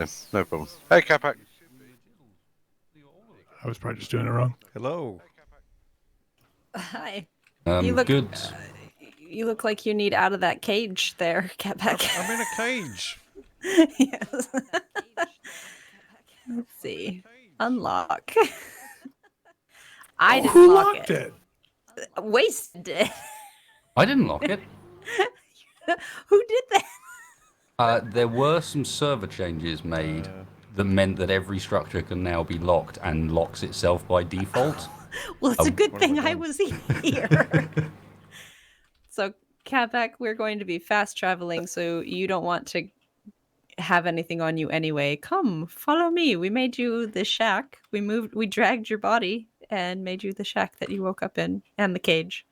Yeah, no problem. Hey, Capac. I was probably just doing it wrong. Hello. Hi. You look Good. you look like you need out of that cage there, Capac. I'm in a cage. Yes. Let's see. Unlock. I didn't Who lock locked it? Wasted it. I didn't lock it. Who did that? There were some server changes made that meant that every structure can now be locked and locks itself by default. Well, it's a good what have thing I I done? was here. So, Capac, we're going to be fast traveling, so you don't want to have anything on you anyway. Come, follow me. We made you the shack. We dragged your body and made you the shack that you woke up in and the cage.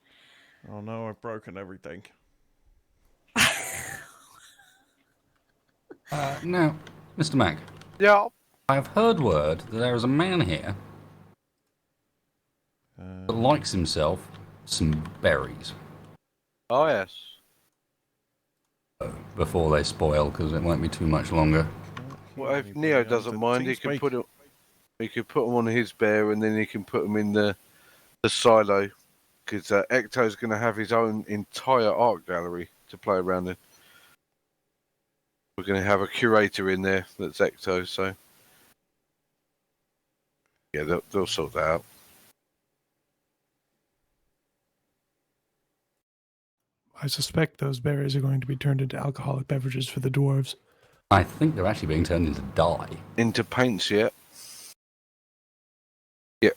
Oh no, I've broken everything. Now, Mr. Mac, Yeah. I have heard word that there is a man here that likes himself some berries Oh, yes. before they spoil, because it won't be too much longer. Well, if Neo doesn't mind, he can put it. He could put them on his bear, and then he can put them in the silo, because Ecto's going to have his own entire art gallery to play around in. We're going to have a curator in there that's Ecto, so yeah, they'll sort that out. I suspect those berries are going to be turned into alcoholic beverages for the dwarves. I think they're actually being turned into dye. Into paints, yeah. Yeah.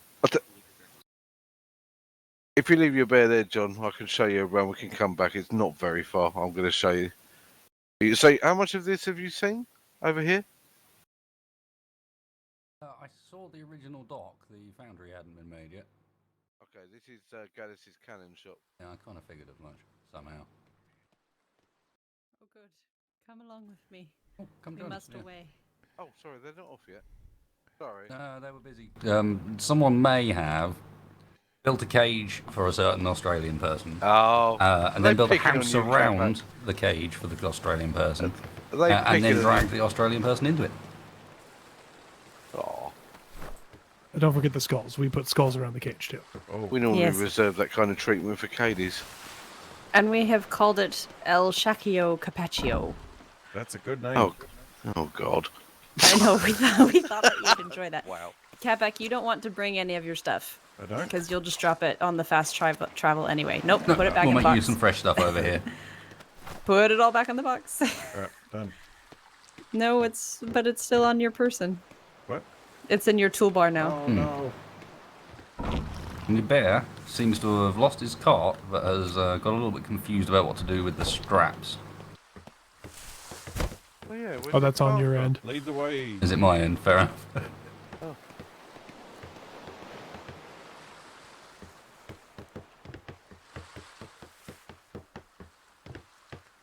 If you leave your bear there, John, I can show you around. We can come back. It's not very far. I'm going to show you. You say, how much of this have you seen over here? I saw the original dock. The foundry hadn't been made yet. Okay, this is Gaddis's cannon shop. Yeah, I kind of figured as much, somehow. Oh, good. Come along with me. Oh, come We join us, must yeah. away. Oh, sorry, they're not off yet. Sorry. They were busy. Someone may have built a cage for a certain Australian person. Oh. And then built a picking on house you, around the cage for the Australian person. Are they And then picking on dragged the Australian person into it. Oh. And don't forget the skulls. We put skulls around the cage too. Oh, We normally Yes. reserve that kind of treatment for Cadies. And we have called it El Shacchio Capaccio. that's a good name. Oh God. I know, we thought that you'd enjoy that. Wow. Capac, you don't want to bring any of your stuff. I don't. Because you'll just drop it on the fast travel anyway. Nope, put it back We'll in the make you box. some fresh stuff over here. Put it all back in the box. Alright, done. No, but it's still on your person. What? It's in your toolbar now. Oh no. And your bear seems to have lost his cart, but has got a little bit confused about what to do with the straps. Oh, yeah, Oh, that's on your end. Lead the way. Is it my end? Fair enough.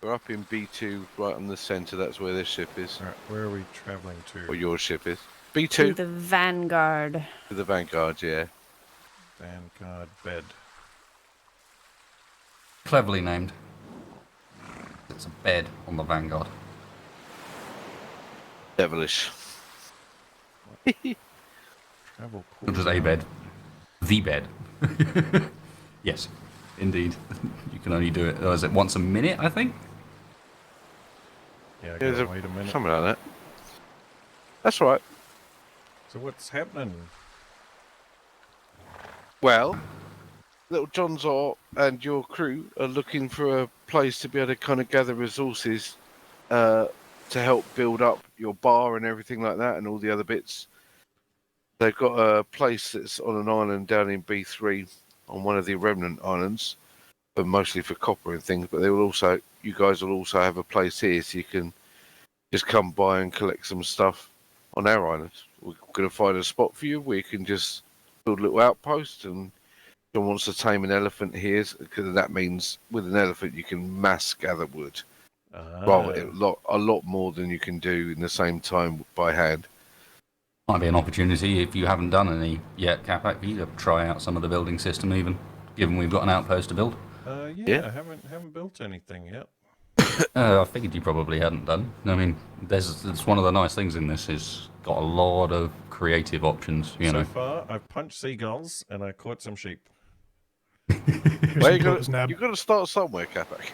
We're up in B2, right on the centre. That's where this ship is, Alright, where are we traveling to? or your ship is. To B2 the Vanguard. to the Vanguard, yeah. Vanguard bed. Cleverly named. It's a bed on the Vanguard. Devilish. Travel Not just a bed. The bed. Yes, indeed. You can only do it, is it once a minute, I think? Yeah, I There's gotta wait a minute. something like that. That's right. So what's happening? Well, little John's Art and your crew are looking for a place to be able to kind of gather resources to help build up your bar and everything like that and all the other bits. They've got a place that's on an island down in B3 on one of the remnant islands, but mostly for copper and things. But they will also, you guys will also have a place here, so you can just come by and collect some stuff on our island. We're going to find a spot for you where you can just build a little outpost, and John wants to tame an elephant here, because that means with an elephant you can mass gather wood. Well, a lot more than you can do in the same time by hand. Might be an opportunity if you haven't done any yet, Capac, for you to try out some of the building system even, given we've got an outpost to build. Yeah, Yeah. I haven't built anything yet. I figured you probably hadn't done. I mean, it's one of the nice things in this is got a lot of creative options. You So know, far, I've punched seagulls and I caught some sheep. Here's Well, some you clothes, Nab. got to start somewhere, Capac.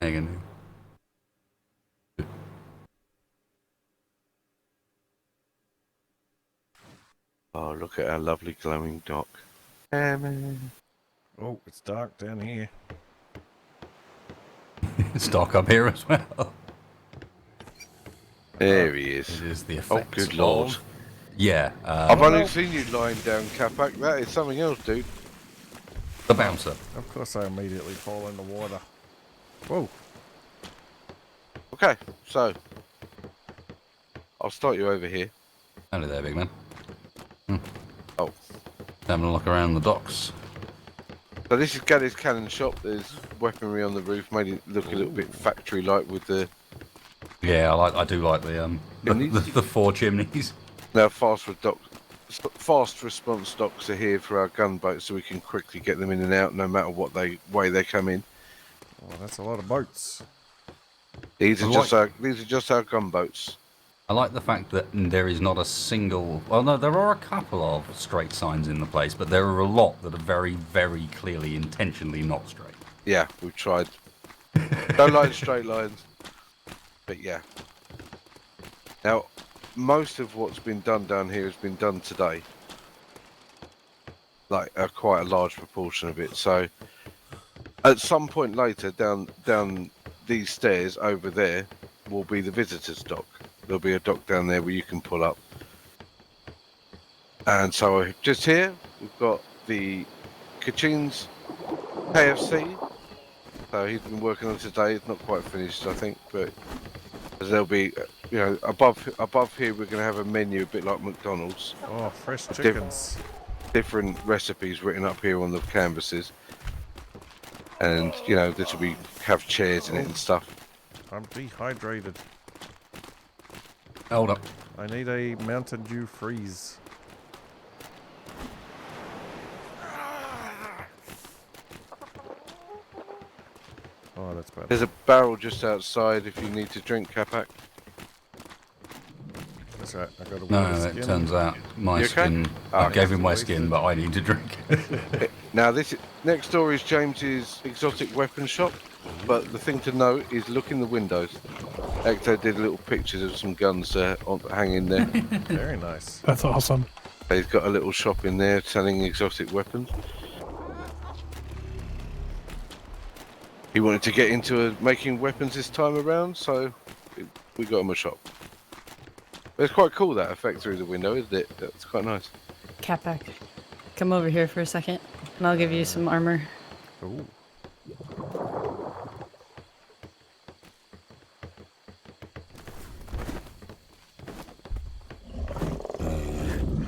hang on. Oh, look at our lovely glowing dock. Man. Oh, it's dark down here. It's dark up here as well. There he is. It is the Oh, effect. good lord. Yeah, I've only seen you lying down, Capac. That is something else, dude. the bouncer. Of course, I immediately fall in the water. Whoa. Okay, so I'll start you over here. Hello there, big man. Oh, Having a look around the docks. so this is Gaddy's Cannon Shop. There's weaponry on the roof, made it look a little bit factory-like with the Yeah, I do like the Chimneys? the four chimneys. now fast response docks are here for our gunboats, so we can quickly get them in and out, no matter what way they come in. Oh, that's a lot of boats. These are I just our gunboats. I like the fact that there is not a single. Well, no, there are a couple of straight signs in the place, but there are a lot that are very, very clearly, intentionally not straight. Yeah, we've tried. Don't like straight lines, but yeah. Now, most of what's been done down here has been done today. Like quite a large proportion of it. So, at some point later, down these stairs over there, will be the visitors' dock. There'll be a dock down there where you can pull up. And so just here, we've got the Kachin's KFC. So he's been working on it today. It's not quite finished, I think, but there'll be, you know, above here we're going to have a menu a bit like McDonald's. Oh, fresh chickens. Different recipes written up here on the canvases. And, you know, this will have chairs in it and stuff. I'm dehydrated. Hold up. I need a Mountain Dew freeze. Oh, that's bad. There's a barrel just outside if you need to drink, Capac. That's right. I got a No, water it skin. turns out my You okay? skin. Oh, I gave him my wasted. skin, but I need to drink. Now next door is James's exotic weapon shop, but the thing to note is look in the windows. Ecto did little pictures of some guns hanging there. Very nice. That's awesome. He's got a little shop in there selling exotic weapons. He wanted to get into making weapons this time around, so we got him a shop. But it's quite cool, that effect through the window, isn't it? That's quite nice. Capac, come over here for a second, and I'll give you some armor. Ooh.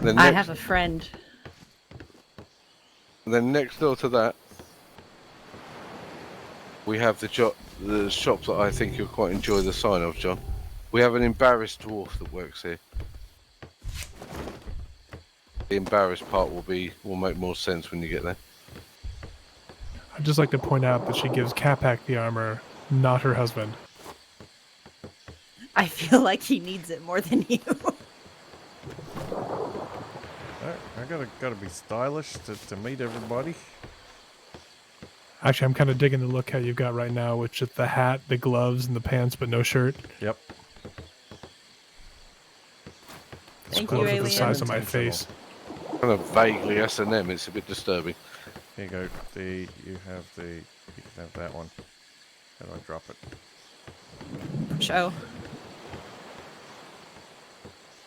Then I next, have a friend. then next door to that, we have the shop that I think you'll quite enjoy the sign of, John. We have an embarrassed dwarf that works here. The embarrassed part will make more sense when you get there. I'd just like to point out that she gives Capac the armor, not her husband. I feel like he needs it more than you. I gotta be stylish to meet everybody. Actually, I'm kind of digging the look how you've got right now, with just the hat, the gloves, and the pants, but no shirt. Yep. Thank Clothes you, are the alien. size of my face. Kind of vaguely S&M, it's a bit disturbing. Here you go. You can have that one. How do I drop it? Show.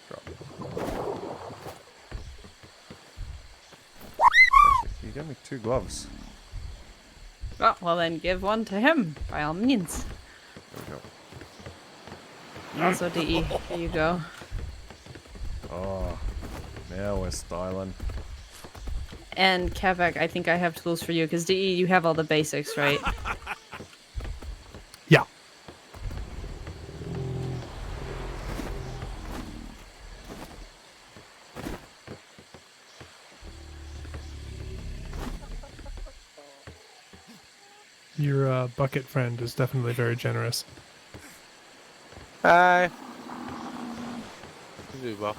Drop. Actually, you gave me 2 gloves. Oh, well then give one to him, by all means. There we go. Also, DE, here you go. Oh, now we're styling. And Capac, I think I have tools for you, because DE, you have all the basics, right? Yeah. Your bucket friend is definitely very generous. Hi. You do well.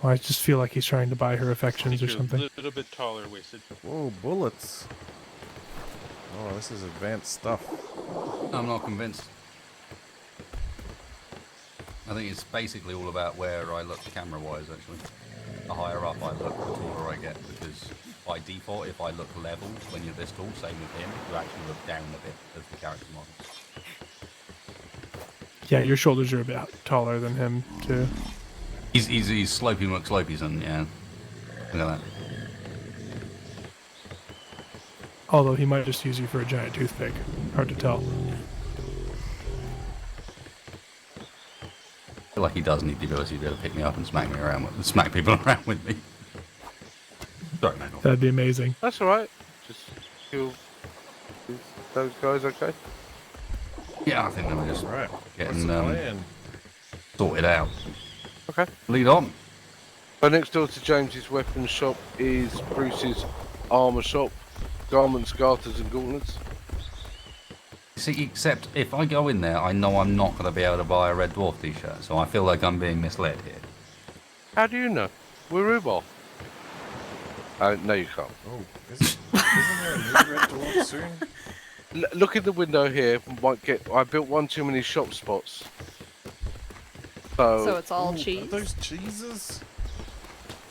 I just feel like he's trying to buy her affections or You're something. a little bit taller waisted. Whoa, bullets. Oh, this is advanced stuff. I'm not convinced. I think it's basically all about where I look camera-wise, actually. The higher up I look, the taller I get, because by default, if I look level when you're this tall, same with him, you actually look down a bit as the character model. Yeah, your shoulders are a bit taller than him, too. He's Slopey McSlopeyson, yeah. Look at that. Although he might just use you for a giant toothpick. Hard to tell. I feel like he does need the ability to be able to pick me up and smack people around with me. Sorry, Michael. That'd be amazing. That's all right. Just kill those guys, okay? Yeah, I think they were just Right. What's getting the plan? sorted out. Okay. Lead on. So next door to James's weapons shop is Bruce's armour shop, garments, garters, and gauntlets. See, except if I go in there, I know I'm not going to be able to buy a Red Dwarf t-shirt, so I feel like I'm being misled here. How do you know? We're Rubal. No, you can't. Oh, isn't there a new Red Dwarf soon? Look in the window here. I built one too many shop spots. So it's all Ooh, cheese? Are those cheeses?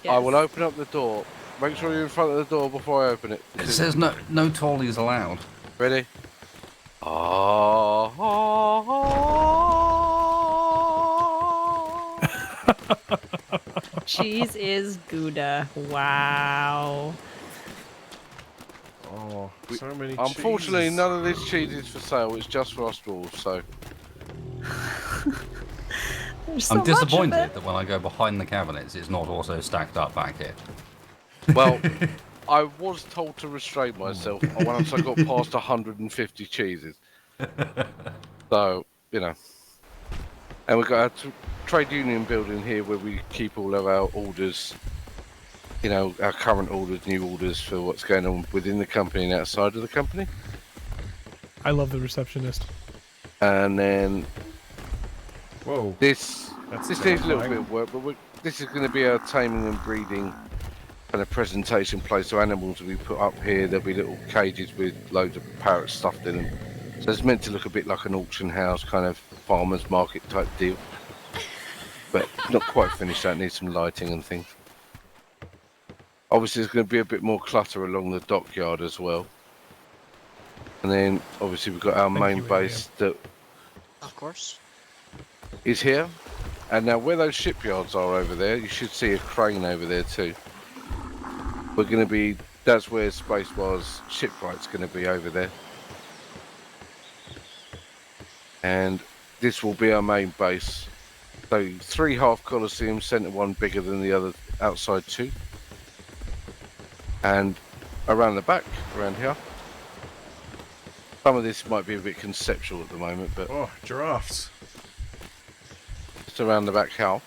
I will Yes. open up the door. Make sure you're in front of the door before I open it. It says no tallies allowed. Ready? Cheese is Gouda. Wow. Oh, so many Unfortunately, cheeses. none of this cheese is for sale. It's just for us dwarves, so... There's so I'm much of disappointed it. that when I go behind the cabinets, it's not also stacked up back here. Well, I was told to restrain myself once I got past 150 cheeses. So, you know. And we've got our trade union building here where we keep all of our orders, you know, our current orders, new orders for what's going on within the company and outside of the company. I love the receptionist. And then Whoa. this That's needs a little terrifying. bit of work, but this is going to be our taming and breeding kind of presentation place. So animals will be put up here. There'll be little cages with loads of parrots stuffed in them. So it's meant to look a bit like an auction house kind of farmer's market type deal. But not quite finished. That needs some lighting and things. Obviously, there's going to be a bit more clutter along the dockyard as well. And then obviously we've got our Thank main you, base that Of course. is here. And now where those shipyards are over there, you should see a crane over there too. We're going to be, that's where Space Wars Shipwright's going to be over there. And this will be our main base. So 3 half Colosseums, centre one bigger than the other outside 2. And around the back, around here. Some of this might be a bit conceptual at the moment, but Oh, giraffes. just around the back here,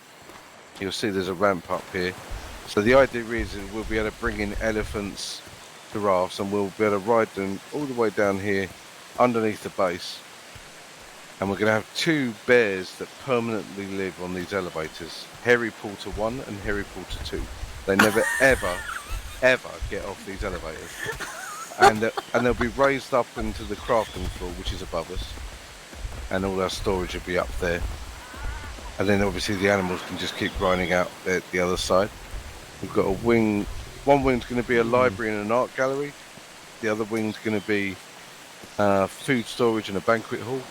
you'll see there's a ramp up here. So the idea is that we'll be able to bring in elephants, giraffes, and we'll be able to ride them all the way down here underneath the base. And we're going to have 2 bears that permanently live on these elevators. Harry Potter 1 and Harry Potter 2. They never ever get off these elevators. And they'll be raised up into the crafting floor, which is above us. And all our storage will be up there. And then obviously the animals can just keep grinding out at the other side. We've got a wing. One wing's going to be a library and an art gallery. The other wing's going to be food storage and a banquet hall.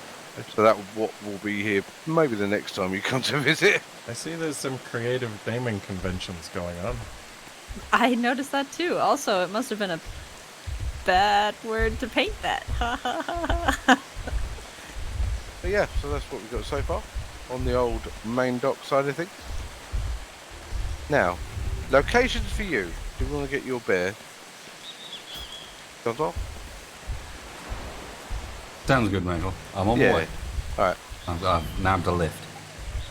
So that what will be here maybe the next time you come to visit. I see there's some creative naming conventions going on. I noticed that too. Also, it must have been a bad word to paint that. But yeah, so that's what we've got so far on the old main dock side of things. Now, locations for you. Do you want to get your bear? Gonzo? Sounds good, Michael. I'm on my Yeah. way. Alright, I've nabbed a lift.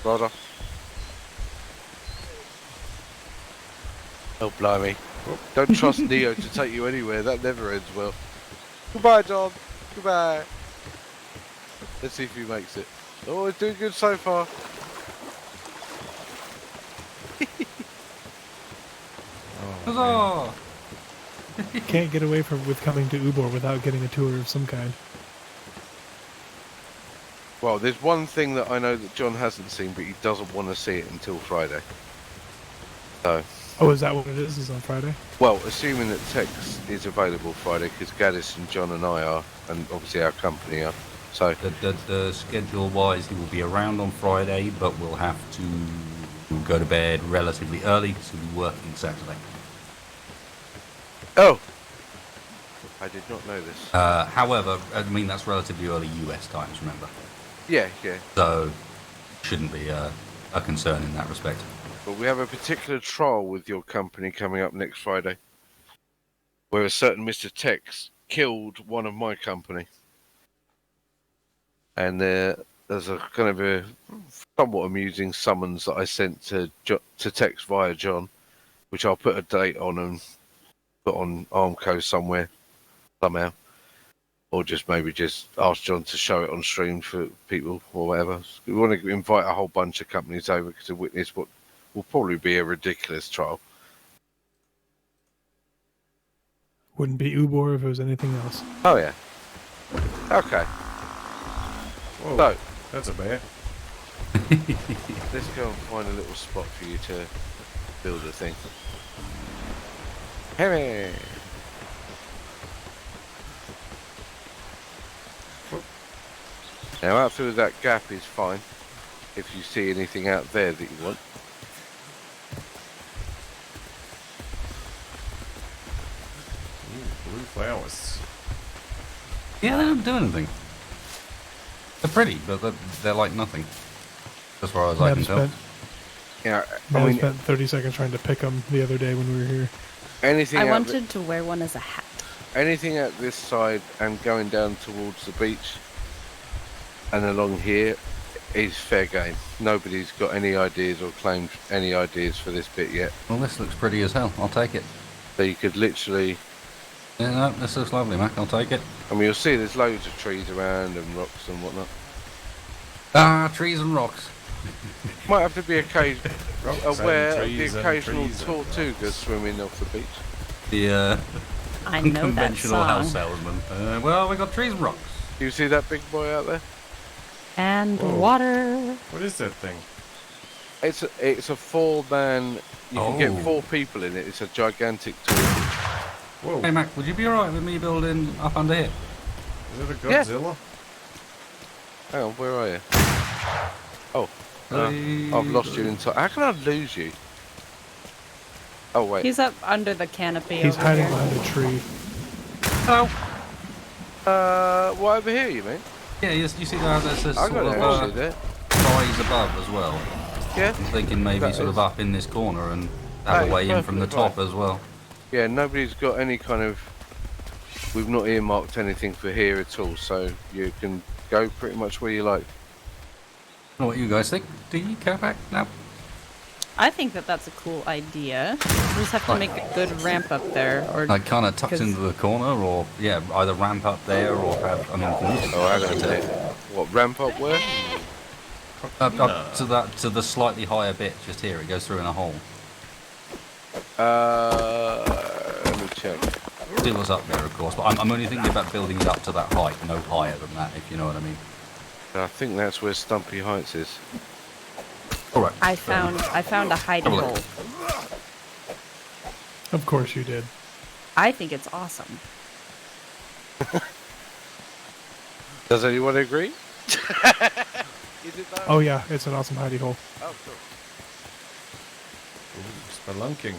Roger. Oh, blimey. Don't trust Neo to take you anywhere. That never ends well. Goodbye, John. Goodbye. Let's see if he makes it. Oh, he's doing good so far. Oh, man. Huzzah! Can't get away with coming to Ubor without getting a tour of some kind. Well, there's one thing that I know that John hasn't seen, but he doesn't want to see it until Friday. So, Oh, is that what it is? Is on Friday? well, assuming that Tex is available Friday, because Gaddis and John and I are, and obviously our company are. So, The schedule-wise, he will be around on Friday, but we'll have to go to bed relatively early because he'll be working Saturday. oh, I did not know this. However, I mean, that's relatively early US times, remember? Yeah. So, shouldn't be a concern in that respect. But we have a particular trial with your company coming up next Friday, where a certain Mr. Tex killed one of my company. And there's a kind of a somewhat amusing summons that I sent to Tex via John, which I'll put a date on and put on Armco somewhere, somehow. Or just maybe just ask John to show it on stream for people or whatever. We want to invite a whole bunch of companies over to witness what will probably be a ridiculous trial. Wouldn't be Ubor if it was anything else. Oh, yeah. Okay. Whoa, So, that's a bear. let's go and find a little spot for you to build a thing. Hey! Now, out through that gap is fine. If you see anything out there that you want. Ooh, blue flowers. Yeah, they don't do anything. They're pretty, but they're like nothing. As far as I can tell. Yeah, I spent 30 seconds trying to pick them the other day when we were here. anything I out wanted to wear one as a hat. anything at this side and going down towards the beach and along here is fair game. Nobody's got any ideas or claimed any ideas for this bit yet. Well, this looks pretty as hell. I'll take it. So you could literally, Yeah, no, this looks lovely, Mac. I'll take it. I mean, you'll see there's loads of trees around and rocks and whatnot. Ah, trees and rocks. Might have to be Rocks and aware of the trees and occasional trees and tortuga rocks. swimming off the beach. The I know that conventional house song. salesman. Well, we got trees and rocks. Do you see that big boy out there? And Whoa. water. What is that thing? It's a 4-man. You can get Oh. 4 people in it. It's a gigantic torch. Whoa, Hey, Mac, would you be alright with me building up under here? is it a Yeah. Godzilla? Hang on, where are you? Oh, Hey. I've lost you entirely. How can I lose you? Oh wait. He's up under the canopy. He's over hiding here. behind a tree. Hello. What over here? You mean? Yeah, you see how there's this I sort got it of actually there. rise above as well. Yeah. I'm thinking maybe That sort is- of up in this corner and have That a is way in from the perfectly top as well. Yeah. Nobody's got any kind of. We've not earmarked anything for here at all, so you can go pretty much where you like. I don't know what you guys think. Do you, Capac? No. I think that that's a cool idea. We just have to make a good ramp up there, or Like kind of tucked 'cause- into the corner, or yeah, either ramp up there or have. I mean, Oh, hang on a minute. What ramp up where? up to the slightly higher bit just here. It goes through in a hole. Let me check. Still is up there, of course, but I'm only thinking about building it up to that height, no higher than that, if you know what I mean. I think that's where Stumpy Heights is. All right. I found a hiding Have a look. hole. Of course you did. I think it's awesome. Does anyone agree? Is it that? Oh yeah, it's an awesome hidey hole. Oh, cool. Ooh, spelunking.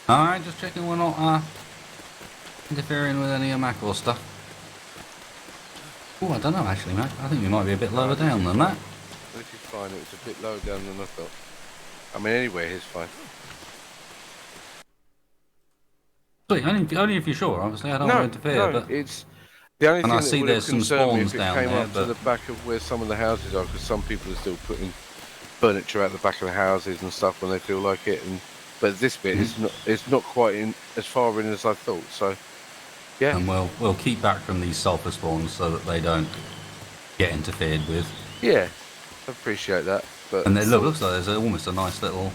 All right, just checking we're not interfering with any of Macor stuff. Oh, I don't know actually, Mac. I think we might be a bit lower down than that. This is fine. It was a bit lower down than I thought. I mean, anywhere here's fine. Sweet, only if you're sure. Obviously, I don't want to interfere, but it's the only And thing I that see would there's have some concerned me spawns if it down came there, up to but- the back of where some of the houses are, because some people are still putting furniture out the back of the houses and stuff when they feel like it, and but this bit is not. It's not quite in as far in as I thought. So, yeah, And we'll keep back from these sulfur spawns so that they don't get interfered with. yeah, I appreciate that. But And it looks like there's almost a nice little.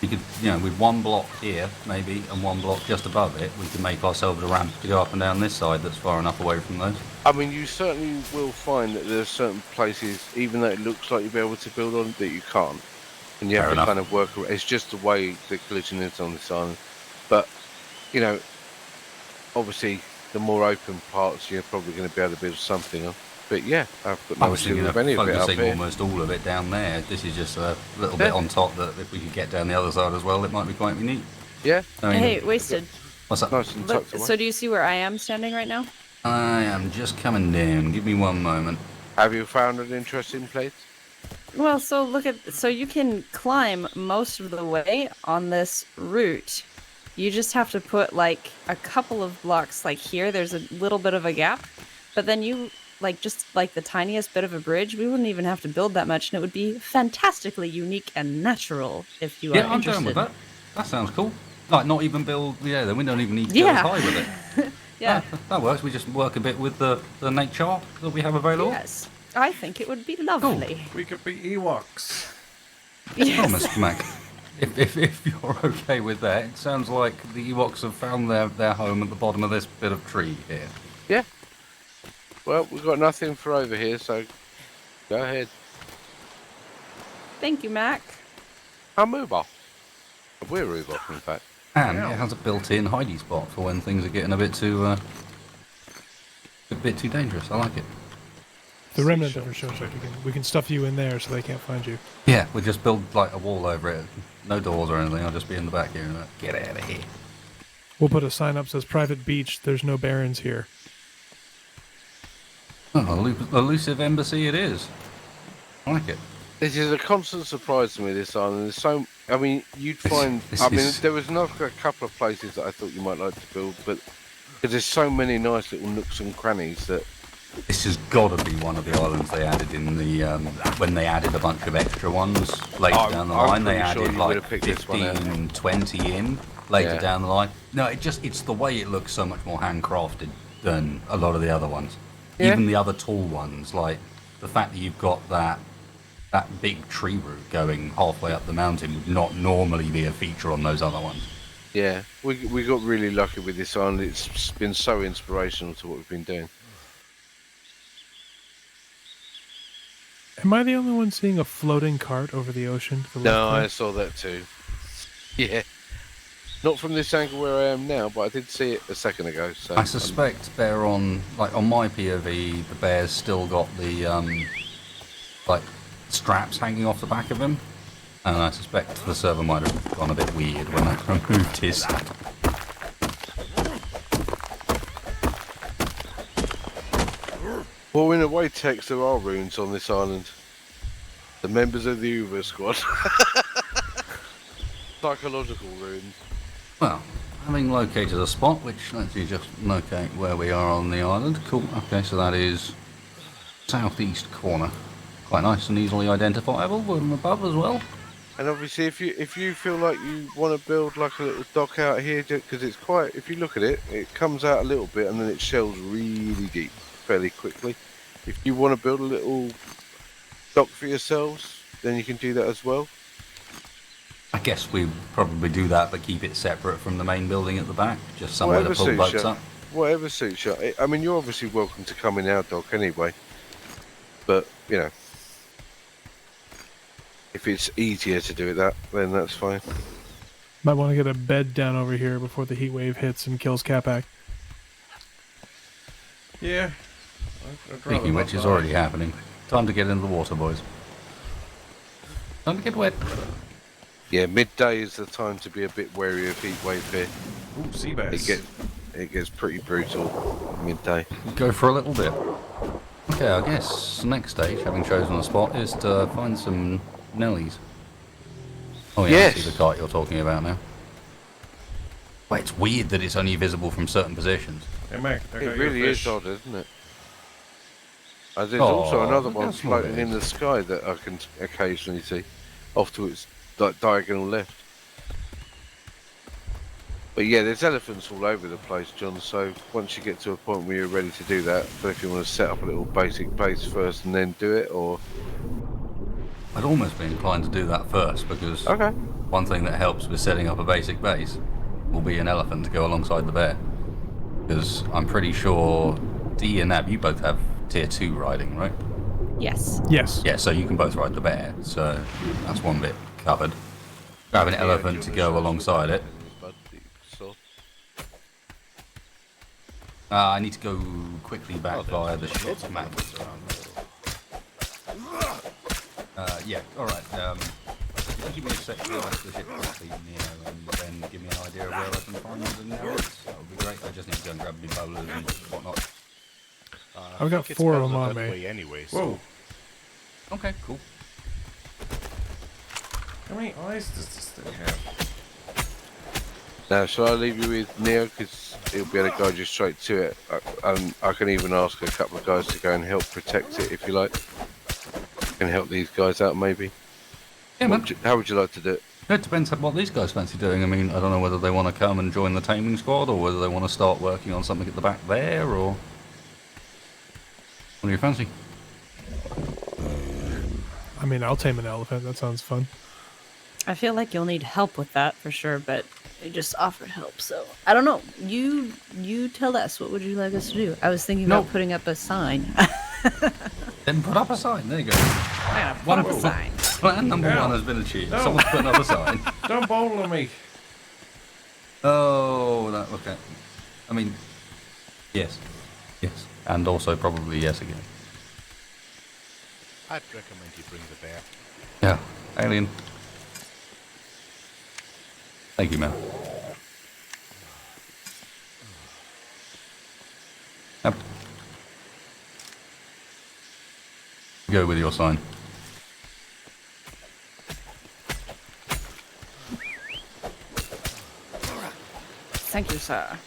You could, with one block here maybe and one block just above it, we can make ourselves a ramp to go up and down this side that's far enough away from those. I mean, you certainly will find that there's certain places, even though it looks like you'll be able to build on, that you can't, and you have Fair to enough. kind of work. It's just the way the collision is on this island. But obviously, the more open parts, you're probably going to be able to build something on. But yeah, I've got I no was issue thinking with of any of it up focusing here. almost all of it down there. This is just a little bit on top that if we could get down the other side as well, it might be quite neat. Yeah, I mean, Hey, Wasted. what's that? nice and Look, tucked away. so do you see where I am standing right now? I am just coming down. Give me one moment. Have you found an interesting place? Well, so you can climb most of the way on this route. You just have to put like a couple of blocks like here. There's a little bit of a gap, but then you just like the tiniest bit of a bridge. We wouldn't even have to build that much, and it would be fantastically unique and natural if you Yeah, are I'm interested. down with that. That sounds cool. Like, not even build. Yeah, then we don't even need to go as high with it. Yeah. That works. We just work a bit with the nature that we have available. Yes. I think it would be lovely. We could be Ewoks. Yes. Promise, Mac. If you're okay with that, it sounds like the Ewoks have found their home at the bottom of this bit of tree here. Yeah. Well, we've got nothing for over here, so go ahead. Thank you, Mac. I'm Uber. We're Uber, in fact. And it has a built-in hidey spot for when things are getting a bit too dangerous. I like it. The remnant never shows up. We can stuff you in there so they can't find you. Yeah, we'll just build like a wall over it. No doors or anything. I'll just be in the back here. And get out of here. We'll put a sign up that says private beach. There's no barons here. Oh, elusive embassy it is. I like it. This is a constant surprise to me, this island. There's so... I mean, you'd find... there was a couple of places that I thought you might like to build, but because there's so many nice little nooks and crannies that... This has got to be one of the islands they added in the when they added a bunch of extra ones later down the line. They pretty sure added you like would've picked this one out. 15, 20 in later Yeah. down the line. No, it's the way it looks so much more handcrafted than a lot of the other ones. Yeah. Even the other tall ones, like the fact that you've got that big tree root going halfway up the mountain would not normally be a feature on those other ones. Yeah, we got really lucky with this island. It's been so inspirational to what we've been doing. Am I the only one seeing a floating cart over the ocean? To the No, left I saw that too. Yeah. Not from this angle where I am now, but I did see it a second ago. So I suspect bear on my POV, the bear's still got the straps hanging off the back of him, and I suspect the server might have gone a bit weird when I removed his. Well, in a way, Tex, there are runes on this island. The members of the Uber squad. Psychological runes. Well, having located a spot, which lets you just locate where we are on the island. Cool. Okay, so that is southeast corner. Quite nice and easily identifiable from above as well. And obviously, if you feel like you want to build like a little dock out here, because it's quite, if you look at it, it comes out a little bit and then it shelves really deep fairly quickly. If you want to build a little dock for yourselves, then you can do that as well. I guess we probably do that, but keep it separate from the main building at the back, just somewhere to pull boats up. Whatever suits you. I mean, you're obviously welcome to come in our dock anyway, but you know, if it's easier to do it then that's fine. Might want to get a bed down over here before the heat wave hits and kills Capac. Yeah. Speaking of which, is already happening. Time to get into the water, boys. Time to get wet. Yeah, midday is the time to be a bit wary of heat wave here. Ooh, sea bass. It gets pretty brutal midday. Go for a little bit. Okay, I guess next stage, having chosen a spot, is to find some Nellies. Oh yeah, Yes. I see the kite you're talking about now. Wait, it's weird that it's only visible from certain positions. Hey, Mac, I got It your really fish. is odd, isn't it? There's Oh, also another look one how small it floating in is. the sky that I can occasionally see, off to its diagonal left. But yeah, there's elephants all over the place, John. So once you get to a point where you're ready to do that, I don't know if you want to set up a little basic base first and then do it, or I'd almost be inclined to do that first, because okay. one thing that helps with setting up a basic base will be an elephant to go alongside the bear. Because I'm pretty sure Dee and Ab, you both have tier 2 riding, right? Yes. Yes. Yeah, so you can both ride the bear, so that's one bit covered. Grab an elephant to go alongside it. I need to go quickly back via the ship. Yeah, alright. Give me a sec to go back to the ship quickly, and then give me an idea of where I can find the narratives. That would be great. I just need to go and grab my bowlers and whatnot. I've got 4 of them on me. Anyway, Whoa! Okay, cool. How many eyes does this thing have? Now, shall I leave you with Neo? Because he'll be able to guide you straight to it. I can even ask a couple of guys to go and help protect it, if you like. Can help these guys out, maybe. Yeah, man. How would you like to do it? It depends on what these guys fancy doing. I mean, I don't know whether they want to come and join the taming squad, or whether they want to start working on something at the back there, or... What do you fancy? I mean, I'll tame an elephant. That sounds fun. I feel like you'll need help with that for sure, but they just offered help, so I don't know. You tell us. What would you like us to do? I was thinking about putting up a sign. Then put up a sign. There you go. I'm gonna put up a sign. Plan number 1 has been achieved. No. Someone's putting up a sign. Don't bowl on me! Oh, that, okay. I mean, yes. Yes. And also probably yes again. I'd recommend you bring the bear. Yeah. Alien. Thank you, man. Yep. Go with your sign. Thank you, sir.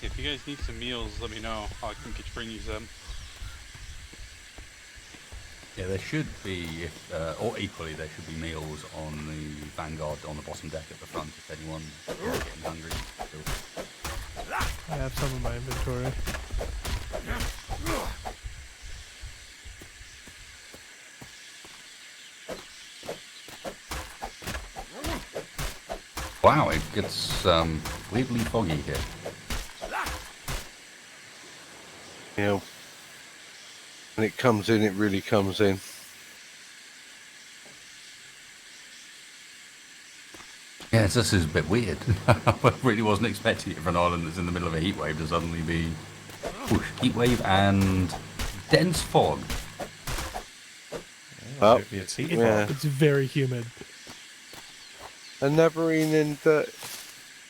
If you guys need some meals, let me know. I can bring you some. Yeah, there should be, or equally, there should be meals on the Vanguard on the bottom deck at the front if anyone is getting hungry. I have some in my inventory. Wow, it gets weirdly foggy here. You know, when it comes in, it really comes in. Yeah, this is a bit weird. I really wasn't expecting it for an island that's in the middle of a heat wave to suddenly be heat wave and dense fog. Oh, Maybe it's heat. yeah. It's very humid. And Navarine and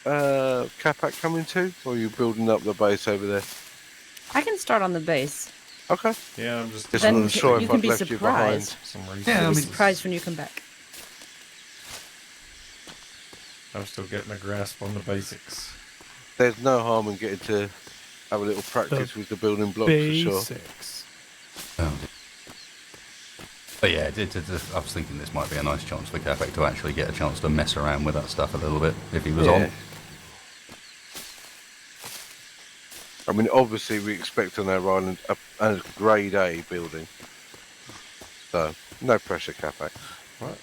Capac coming too? Or are you building up the base over there? I can start on the base. Okay. Yeah, I'm just Just Then wasn't sure you if can I'd be left you behind. surprised. some reason. Yeah, I You'll be mean- surprised when you come back. I'm still getting a grasp on the basics. There's no harm in getting to have a little practice with the building blocks for sure. Basics. Oh. But yeah, I was thinking this might be a nice chance for Capac to actually get a chance to mess around with that stuff a little bit if he was Yeah. on. I mean, obviously we expect on our island a grade A building. So, no pressure, Capac. What?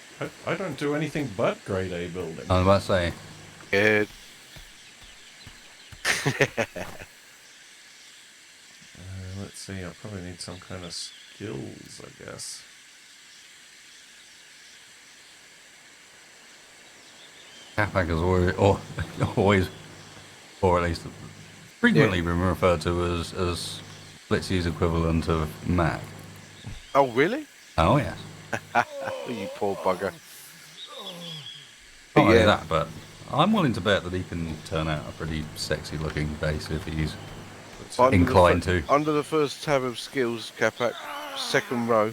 I don't do anything but grade A building. I was about to say, Good. Let's see, I'll probably need some kind of skills, I guess. Capac is always, or at least frequently been referred to as Blitzy's equivalent of Mac. Oh, really? Oh yes. Oh, you poor bugger. Not only Yeah. that, but I'm willing to bet that he can turn out a pretty sexy looking base if he's Under the inclined fir- to. Under the first tab of skills, Capac, second row,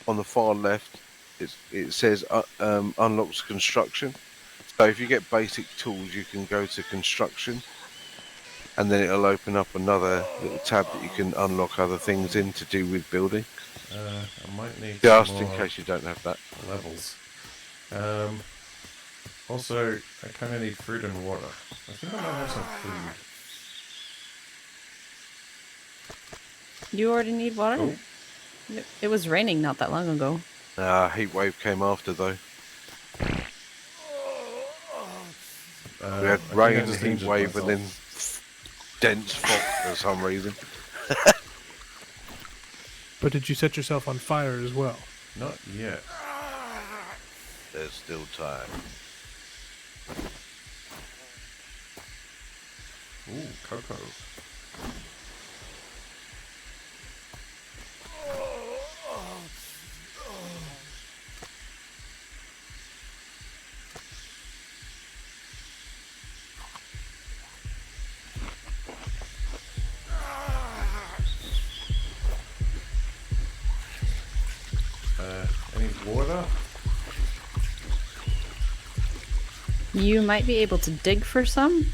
on the far left, it says unlocks construction. So if you get basic tools, you can go to construction, and then it'll open up another little tab that you can unlock other things in to do with building. I might need Just some in more case you don't have that. levels. Also, I kind of need food and water. I think I might have some food. You already need water? Oh. It was raining not that long ago. Heat wave came after though. We had I think I rain, just heat injured wave, and then myself. dense fog for some reason. But did you set yourself on fire as well? Not yet. There's still time. Ooh, cocoa. Any water? You might be able to dig for some.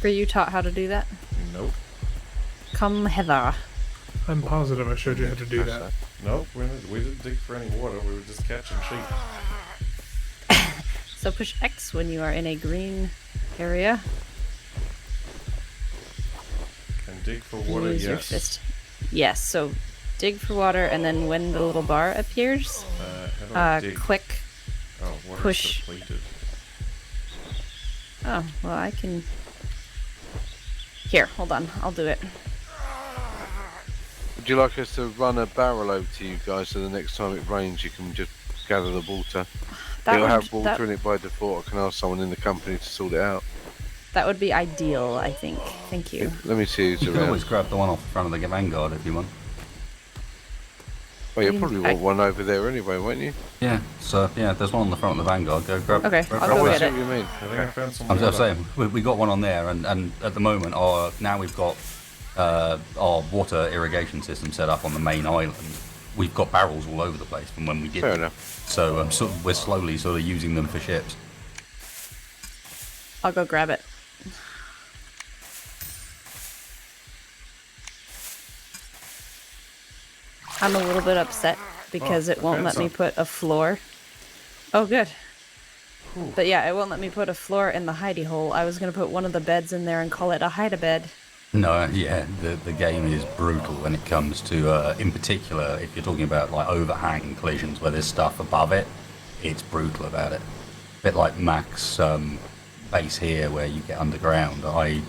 Were you taught how to do that? Nope. Come hither. I'm positive I showed you how to do that. Nope, we didn't dig for any water, we were just catching sheep. So push X when you are in a green area. Can dig for water, Use your yes. fist. Yes, so dig for water, and then when the little bar appears, How do I dig? click. Oh, water's push. depleted. Oh, well, I can... Here, hold on. I'll do it. Would you like us to run a barrel over to you guys so the next time it rains you can just gather the water? It'll would- have water in it by default. I can ask someone in the company to sort it out. that would be ideal, I think. Thank you. Let me see who's You can around. always grab the one off the front of the Vanguard if you want. Well, you'll probably want one over there anyway, won't you? Yeah, so yeah, there's one on the front of the Vanguard. Go grab. Okay, grab I'll grab go I that. get see it. what you mean. I think I found some I'm water. just saying, we got one on there, and at the moment, now we've got our water irrigation system set up on the main island. We've got barrels all over the place from when we did Fair it. enough. So we're slowly sort of using them for ships. I'll go grab it. I'm a little bit upset because it won't found let me some. put a floor. Oh, good. But yeah, it won't let me put a floor in the hidey hole. I was going to put one of the beds in there and call it a hide-a-bed. No, yeah, the game is brutal when it comes to, in particular, if you're talking about like overhang collisions where there's stuff above it, it's brutal about it. Bit like Mac's base here where you get underground. I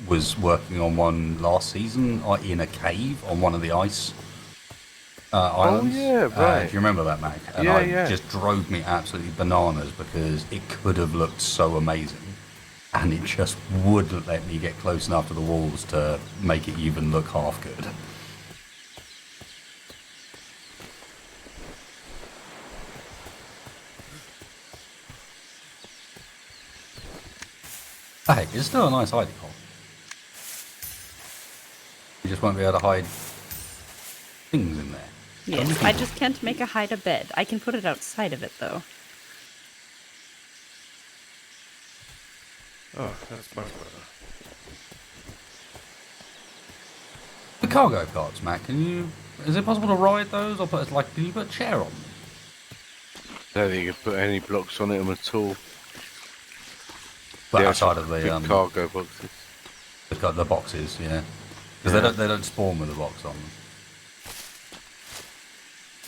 was working on one last season in a cave on one of the ice islands. yeah, right. Do you remember that, Mac? And Yeah, it just drove me absolutely bananas because it could have looked so amazing. And it just wouldn't let me get close enough to the walls to make it even look half good. Hey, it's still a nice hiding hole. You just won't be able to hide things in there. Yes, I just can't make a hide-a-bed. I can put it outside of it, though. Oh, that's much better. The cargo carts, Mac, is it possible to ride those or can you put a chair on them? I don't think you can put any blocks on it at all. But Yeah, outside of big the cargo boxes. the boxes, yeah. Because they don't spawn with a box on them.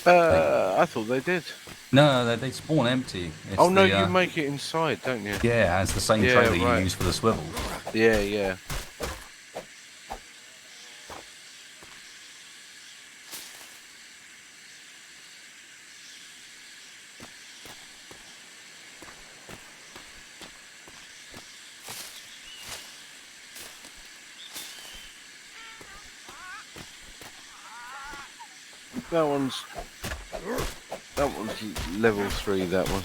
I thought they did. No, they spawn empty. It's Oh no, the, you make it inside, don't you? Yeah, it's the same Yeah, trailer right. you use for the swivels. Yeah, yeah. That one's level 3. That one.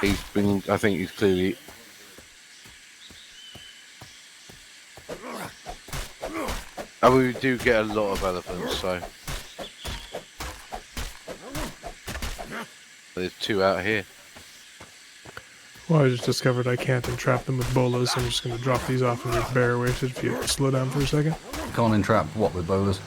I think he's clearly And we do get a lot of elephants, so there's 2 out here. Well, I just discovered I can't entrap them with bolas, so I'm just going to drop these off and just bear weighted if you slow down for a second. Can't entrap what with bolas?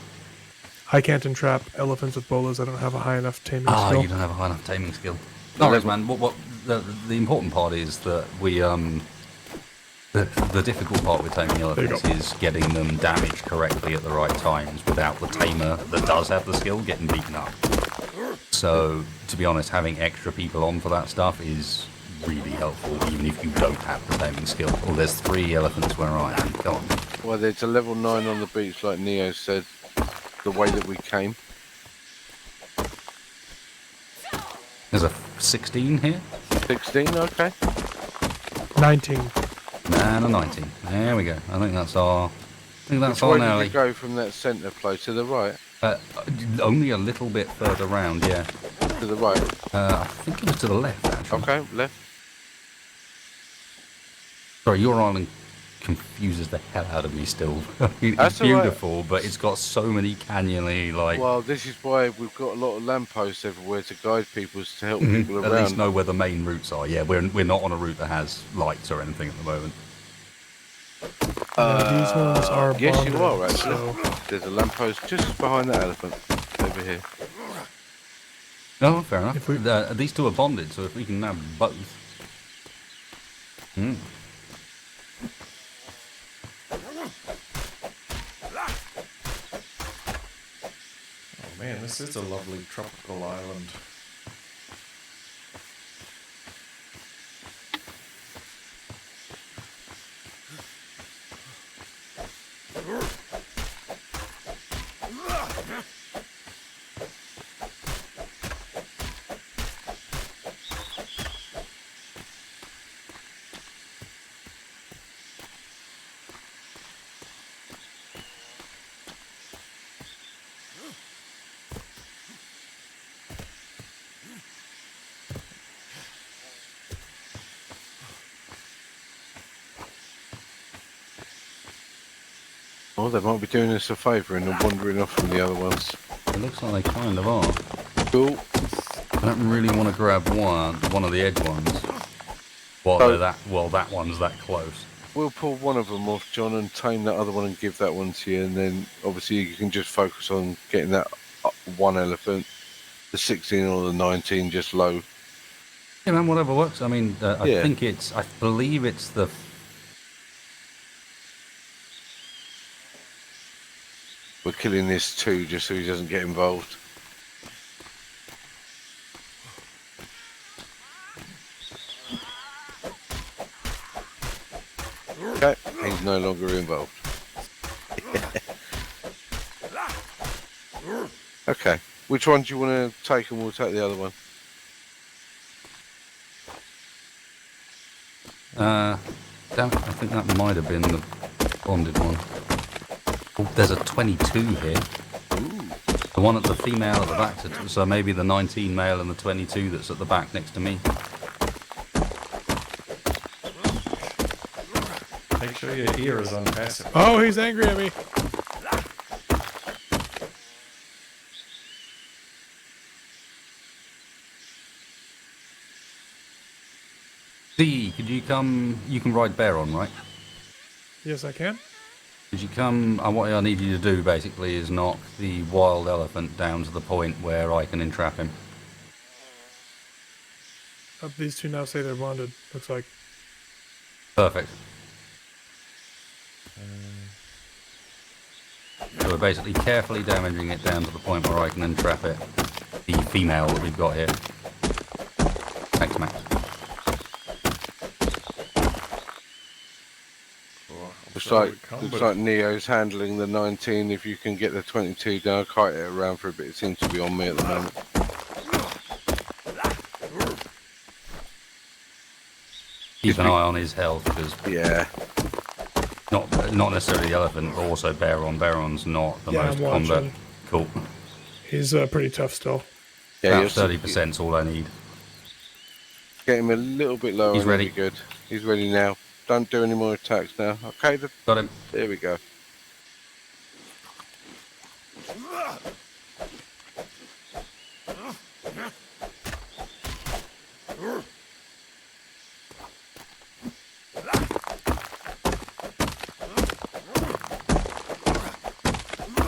I can't entrap elephants with bolas. I don't have a high enough taming Ah, skill. you don't have a high enough taming skill. No worries, man. What the important part is that we the difficult part with taming elephants is getting them damaged correctly at the right times without the tamer that does have the skill getting beaten up. So, to be honest, having extra people on for that stuff is really helpful, even if you don't have the taming skill. Well, there's 3 elephants where I am. Go on. Well, there's a level 9 on the beach, like Neo said, the way that we came. There's a 16 here. 16, okay. 19. And a 19. There we go. I think that's our Which way did alley. you go from that centre place? To the right? Only a little bit further round, yeah. To the right? I think it was to the left, actually. Okay, left. Sorry, your island confuses the hell out of me still. It's That's all right. beautiful, but it's got so many canyony, like... Well, this is why we've got a lot of lampposts everywhere to guide people, to help people at around. least know where the main routes are. Yeah, we're not on a route that has lights or anything at the moment. These ones are yes, bonded, you are, actually. So There's a lamppost just behind that elephant over here. Oh, fair enough. If we- These 2 are bonded, so if we can have both... Hmm. Oh man, this is a lovely tropical island. Oh, they might be doing us a favour and wandering off from the other ones. It looks like they kind of are. Cool. I don't really want to grab one of the edge ones. While Oh. they're that one's that close. We'll pull one of them off, John, and tame that other one and give that one to you, and then obviously you can just focus on getting that one elephant, the 16 or the 19, just low. Yeah, man, whatever works. I mean, I Yeah. I believe it's the... We're killing this too, just so he doesn't get involved. Okay, he's no longer involved. Okay, which one do you want to take, and we'll take the other one? Damn it, I think that might have been the bonded one. Oh, there's a 22 here. The one at the female at the back, so maybe the 19 male and the 22 that's at the back next to me. Make sure your ear is on passive. oh, he's angry at me. D, could you come? You can ride bear on, right? Yes, I can. Could you come? What I need you to do basically is knock the wild elephant down to the point where I can entrap him. These 2 now say they're bonded. Looks like. Perfect. So we're basically carefully damaging it down to the point where I can entrap it. The female that we've got here. Thanks, Max. Looks like Neo's handling the 19. If you can get the 22 down, I'll kite it around for a bit. It seems to be on me at the moment. Keep an eye on his health, because Yeah. not necessarily the elephant, but also bear on. Bear on's not the Yeah, most I'm combat. watching. Cool. He's pretty tough still. Yeah, About 30% is all I need. Get him a little bit lower. He's and ready. Be good. He's ready now. Don't do any more attacks now. Okay, Got him. there we go.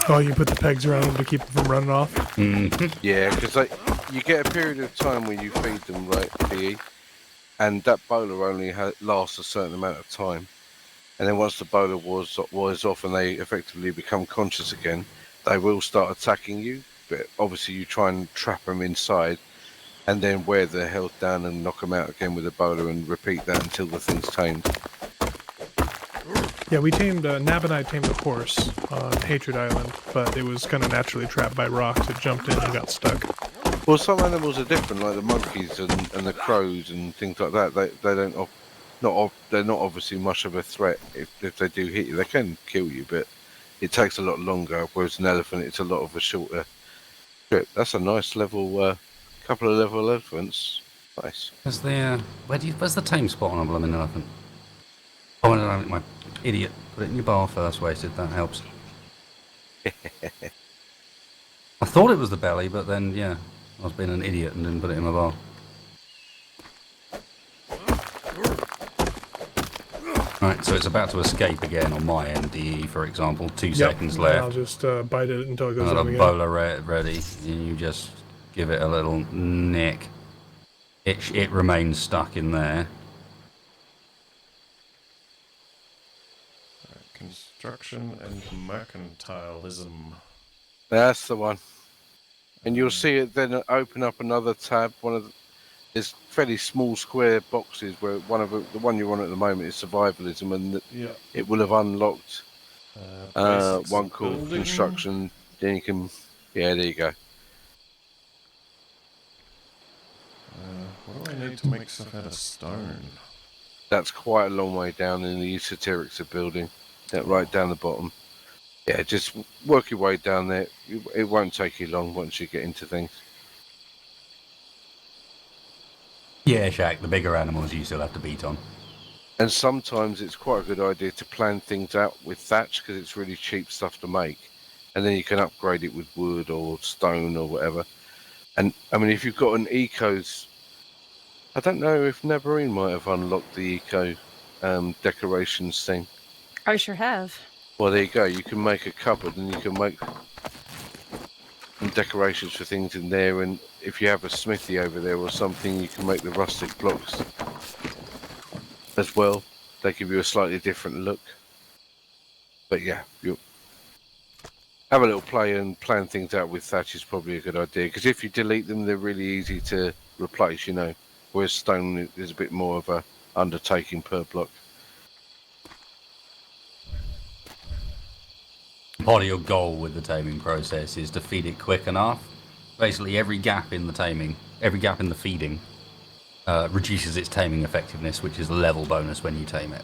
Oh, you put the pegs around them to keep them from running off? Yeah, because you get a period of time when you feed them, right, PE, and that bowler only lasts a certain amount of time. And then once the bowler was off and they effectively become conscious again, they will start attacking you. But obviously you try and trap them inside and then wear their health down and knock them out again with a bowler and repeat that until the thing's tamed. Yeah, we tamed, Nab and I tamed a horse on Hatred Island, but it was kind of naturally trapped by rocks. It jumped in and got stuck. Well, some animals are different, like the monkeys and the crows and things like that. They don't they're not obviously much of a threat. If they do hit you, they can kill you, but it takes a lot longer. Whereas an elephant, it's a lot of a shorter trip. That's a nice level, couple of level elephants. Nice. Where's the where's the tame spot on a blooming elephant? Oh no, my idiot! Put it in your bar first, wasted. That helps. I thought it was the belly, but then yeah, I was being an idiot and didn't put it in my bar. Right, so it's about to escape again on my NDE, for example. 2 seconds left. I'll just bite it until it goes Got down a again. bowler ready, and you just give it a little nick. It remains stuck in there. Construction and mercantilism. That's the one. And you'll see it then open up another tab. There's fairly small square boxes where the one you're on at the moment is survivalism, and it will have unlocked one called building. construction. Then you can, there you go. What do I need to make stuff out of stone? That's quite a long way down in the esoterics of building. That right down the bottom. Yeah, just work your way down there. It won't take you long once you get into things. Yeah, Shaq, the bigger animals you still have to beat on. And sometimes it's quite a good idea to plan things out with thatch because it's really cheap stuff to make. And then you can upgrade it with wood or stone or whatever. And I mean, if you've got an eco's, I don't know if Nabarine might have unlocked the eco decorations thing. I sure have. Well, there you go. You can make a cupboard and you can make some decorations for things in there. And if you have a smithy over there or something, you can make the rustic blocks as well. They give you a slightly different look. But yeah, you have a little play and plan things out with thatch is probably a good idea. Because if you delete them, they're really easy to replace, Whereas stone is a bit more of a undertaking per block. Part of your goal with the taming process is to feed it quick enough. Basically, every gap in the feeding, reduces its taming effectiveness, which is a level bonus when you tame it.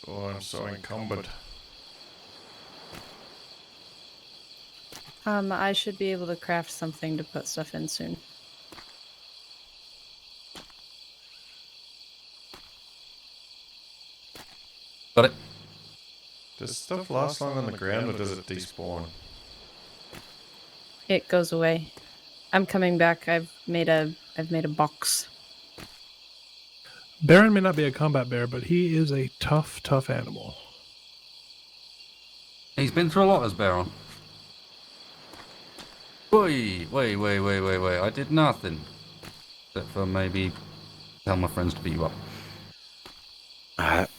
Oh, I'm so encumbered. I should be able to craft something to put stuff in soon. Got it? Does stuff last long on the ground, or does it despawn? It goes away. I'm coming back. I've made a box. Baron may not be a combat bear, but he is a tough, tough animal. He's been through a lot as Baron. Wait. I did nothing. Except for maybe tell my friends to beat you up.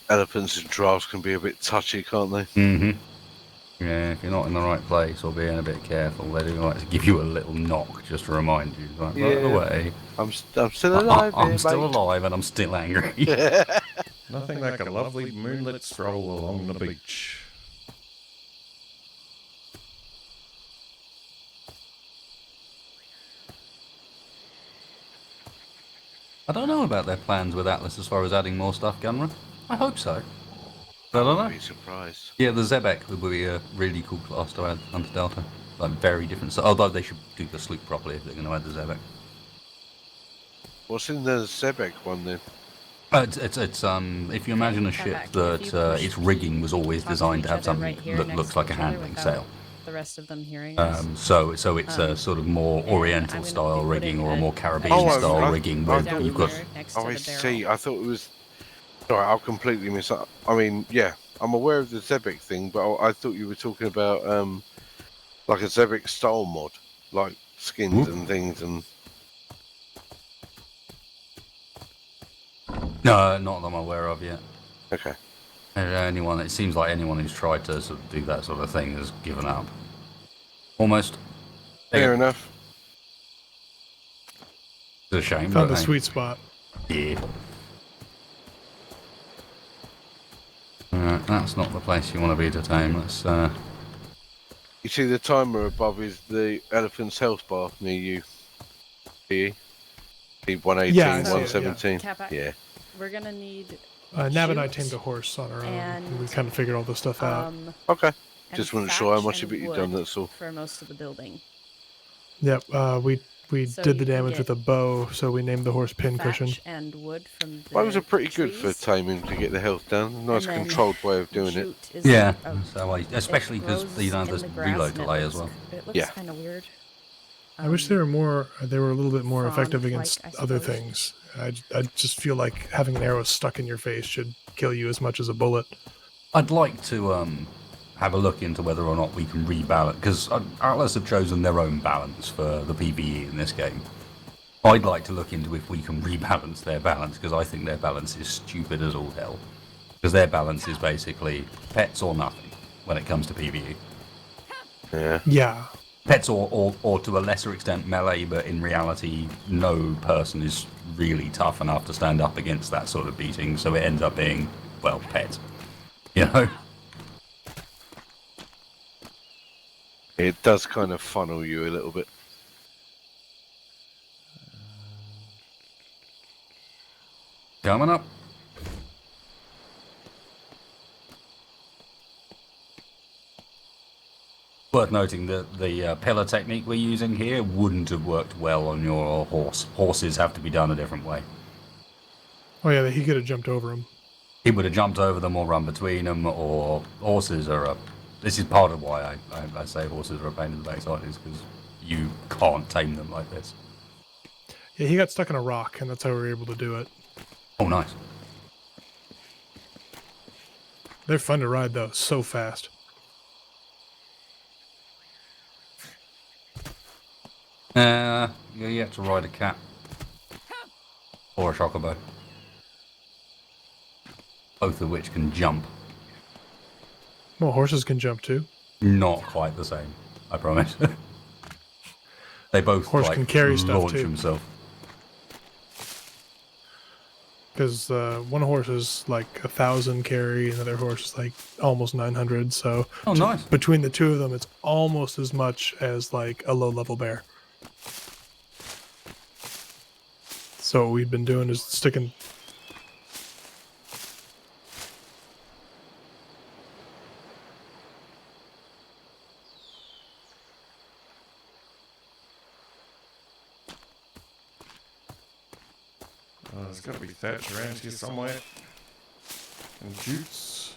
Elephants and giraffes can be a bit touchy, can't they? Mm-hmm. Yeah, if you're not in the right place or being a bit careful, they do like to give you a little knock just to remind you. Like, by the way, I'm still alive. I'm still alive and I'm still angry. Nothing like a lovely moonlit stroll along the beach. I don't know about their plans with Atlas as far as adding more stuff, Gunra. I hope so. But I don't know. I'd be surprised. Yeah, the Zebek would be a really cool class to add under Delta. Like, very different. So, although they should do the sloop properly if they're going to add the Zebek. What's in the Zebek one then? It's if you imagine a ship Capac, that if you push its rigging was always talk to designed to each have other something right here that next looks to like a each other handling without sail. the rest of them hearing us. So it's a Um, sort of more and I'm Oriental gonna be style rigging putting or a more a Caribbean Oh, chest style I, rigging I where thought down it you've got. was. here next Oh, to I the barrel. see. I thought it was. Sorry, I'll completely miss. I mean, yeah, I'm aware of the Zebek thing, but I thought you were talking about like a Zebek style mod, like skins Whoop. and things. And No, not that I'm aware of yet. okay, Anyone, it seems like anyone who's tried to sort of do that sort of thing has given up. Almost. fair It's enough. a shame, Found but the hey. sweet spot. Yeah. That's not the place you want to be to tame. Let's. You see the timer above is the elephant's health bar near you. See? 118, Yeah, I see it, 117. Capac, Yeah. we're gonna need Nav and I jute tamed a horse on our own, and we and, kind of figured all this stuff out. Okay. and Just wasn't sure how thatch much and of it you'd wood done. That's all. for most of the building. Yep, we So did you the can damage get with a bow, so we named the horse Pincushion. Thatch and wood from the Those are pretty good for trees. taming to get the health down. Nice And then controlled way of doing it. jute is Yeah. a- So especially because it grows there's in the grass reload and it delay as looks- well. It looks Yeah. kind of weird. I wish they were more. They were a little bit more effective frond-like, against I other suppose. things. I just feel like having an arrow stuck in your face should kill you as much as a bullet. I'd like to have a look into whether or not we can rebalance, because Atlas have chosen their own balance for the PvE in this game. I'd like to look into if we can rebalance their balance, because I think their balance is stupid as all hell. Because their balance is basically pets or nothing when it comes to PvE. Yeah. Yeah, Pets or to a lesser extent melee, but in reality, no person is really tough enough to stand up against that sort of beating, so it ends up being, well, pets. You know? It does kind of funnel you a little bit. Coming up. Worth noting that the pillar technique we're using here wouldn't have worked well on your horse. Horses have to be done a different way. oh yeah, he could have jumped over him. He would have jumped over them or run between them, or horses are a... This is part of why I say horses are a pain in the backside, is because you can't tame them like this. Yeah, he got stuck in a rock, and that's how we were able to do it. Oh, nice. They're fun to ride though, so fast. You have to ride a cat. Or a chocobo. Both of which can jump. Well, horses can jump too. Not quite the same, I promise. They both Horse can carry stuff, launch too. himself. Because one horse is like 1,000 carry, another horse is like almost 900. So Oh, nice. between the two of them, it's almost as much as like a low-level bear. So what we've been doing is sticking. There's got to be thatch around here somewhere. And jutes.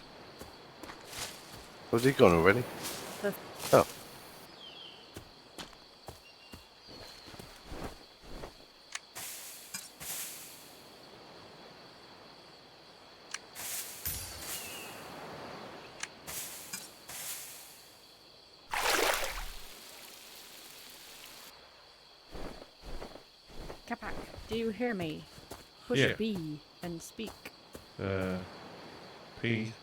Was he gone already? The- Oh. Capac, do you hear me? Push Yeah. B and speak. P.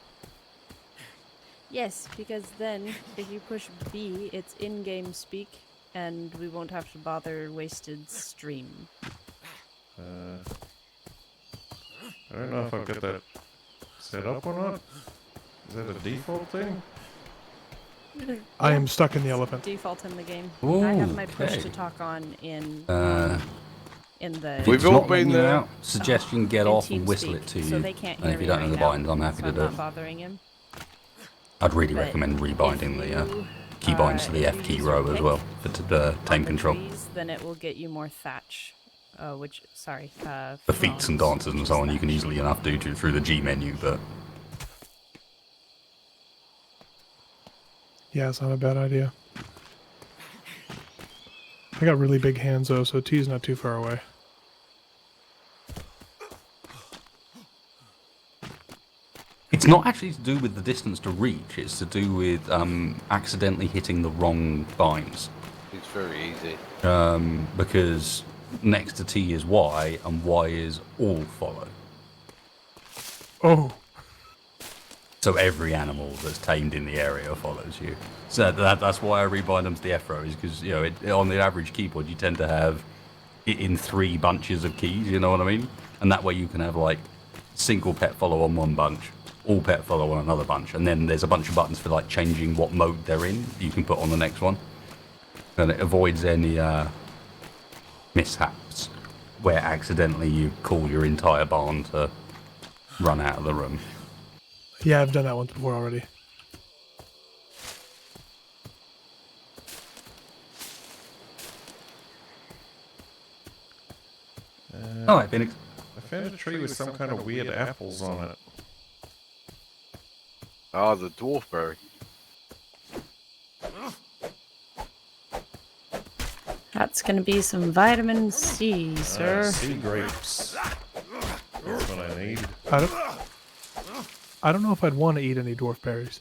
Yes, because then if you push B, it's in-game speak, and we won't have to bother wasted stream. I don't know if I've got that set up or not. Is that a default thing? I am stuck in the elephant. Default in the game. Ooh, I have my push okay. to talk on in Uh, the. We've It's all not letting been you there. out. Suggestion, get in off and whistle TeamSpeak, it to so you. they can't And hear if you me don't know right the now, bind, I'm happy so to I'm do not it. bothering him. I'd really But recommend rebinding if the you, key binds to the if F you key use your row as pick well for on tame the control. trees, then it will get you more thatch. The feats and dances and so on you can easily enough do through the G menu, but Yeah, it's not a bad idea. I got really big hands though, so T's not too far away. it's not actually to do with the distance to reach. It's to do with accidentally hitting the wrong vines. It's very easy. Because next to T is Y, and Y is all follow. Oh, So every animal that's tamed in the area follows you. So that's why I rebind them to the F row, is because, you know, on the average keyboard you tend to have it in 3 bunches of keys, you know what I mean? And that way you can have like single pet follow on one bunch, all pet follow on another bunch, and then there's a bunch of buttons for like changing what mode they're in you can put on the next one. And it avoids any mishaps where accidentally you call your entire barn to run out of the room. yeah, I've done that once before already. Alright, Phoenix. I found a tree with some kind of weird apples on it. Ah, the dwarfberry. That's going to be some vitamin C, sir. Sea grapes. That's what I need. I don't know if I'd want to eat any dwarf berries.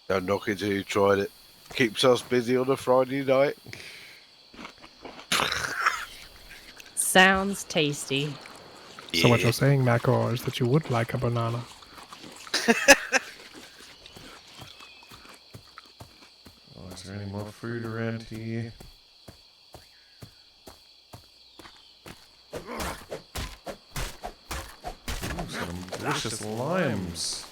Don't knock it till you tried it. Keeps us busy on a Friday night. Sounds tasty. So what you're saying, Macor, is that you would like a banana. Oh, is there any more fruit around here? Ooh, some delicious limes.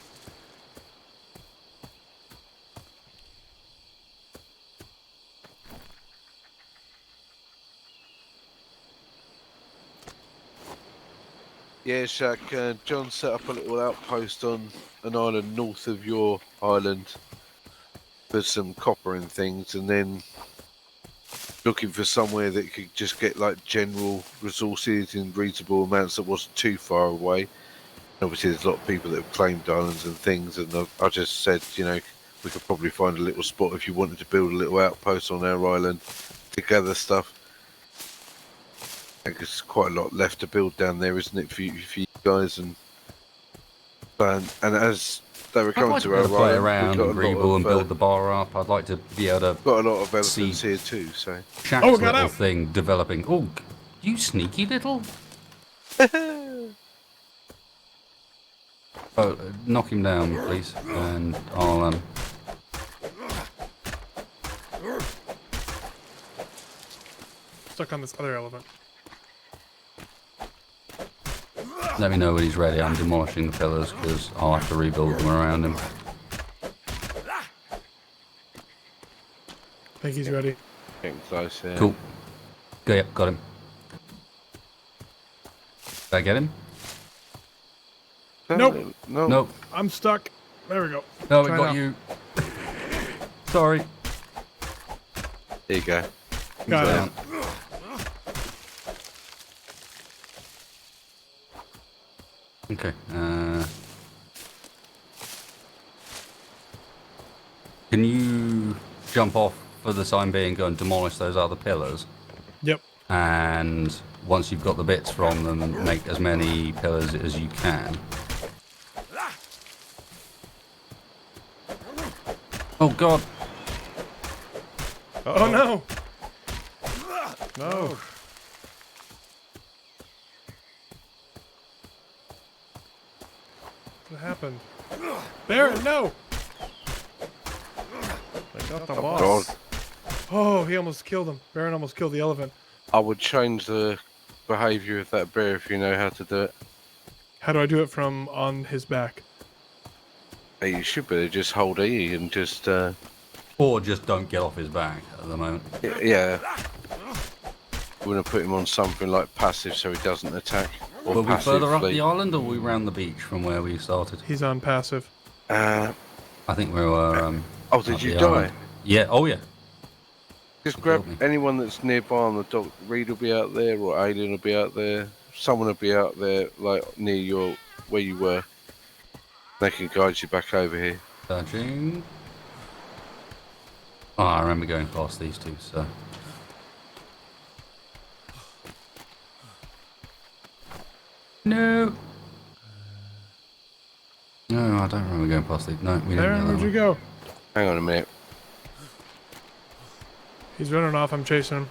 Yeah, Shaq, John set up a little outpost on an island north of your island with some copper and things, and then looking for somewhere that could just get like general resources in reasonable amounts that wasn't too far away. Obviously, there's a lot of people that have claimed islands and things, and I just said, you know, we could probably find a little spot if you wanted to build a little outpost on our island to gather stuff. There's quite a lot left to build down there, isn't it, for you guys? And as they were coming to our play island, around we got and a lot rebuild of, and build the bar up. I'd like to be able to got a lot of elephants see here too. So Shaq's Oh, got little out. thing developing. Oh, you sneaky little. Oh, knock him down, please, and I'll Stuck on this other elephant. let me know when he's ready. I'm demolishing the pillars because I'll have to rebuild them around him. I think he's ready. getting close here. Cool. Go, yep, got him. Did I get him? Nope. No. Nope. I'm stuck. There we go. No, we Try got now. you. Sorry. There you go. Got Down. it. Okay. Can you jump off for the time being, go and demolish those other pillars? Yep. And once you've got the bits from them, make as many pillars as you can. Oh god! Oh no! No. What happened? Baron, no! I got the God. boss. Oh, he almost killed him. Baron almost killed the elephant. I would change the behaviour of that bear if you know how to do it. How do I do it from on his back? Hey, you should be able to just hold E and just, Or just don't get off his back at the moment. yeah. We're going to put him on something like passive so he doesn't attack. Or Were we passive further up flee. the island or were we round the beach from where we started? He's on passive. I think we were. Oh, did up you the die? island. Yeah, oh yeah. Just to grab build me. anyone that's nearby on the dock. Reed will be out there, or Alien will be out there. Someone will be out there, like near your where you were. They can guide you back over here. Searching. Oh, I remember going past these two, so. No! No, I don't remember going past these. No, we didn't Baron, get that where'd you one. go? Hang on a minute. He's running off. I'm chasing him.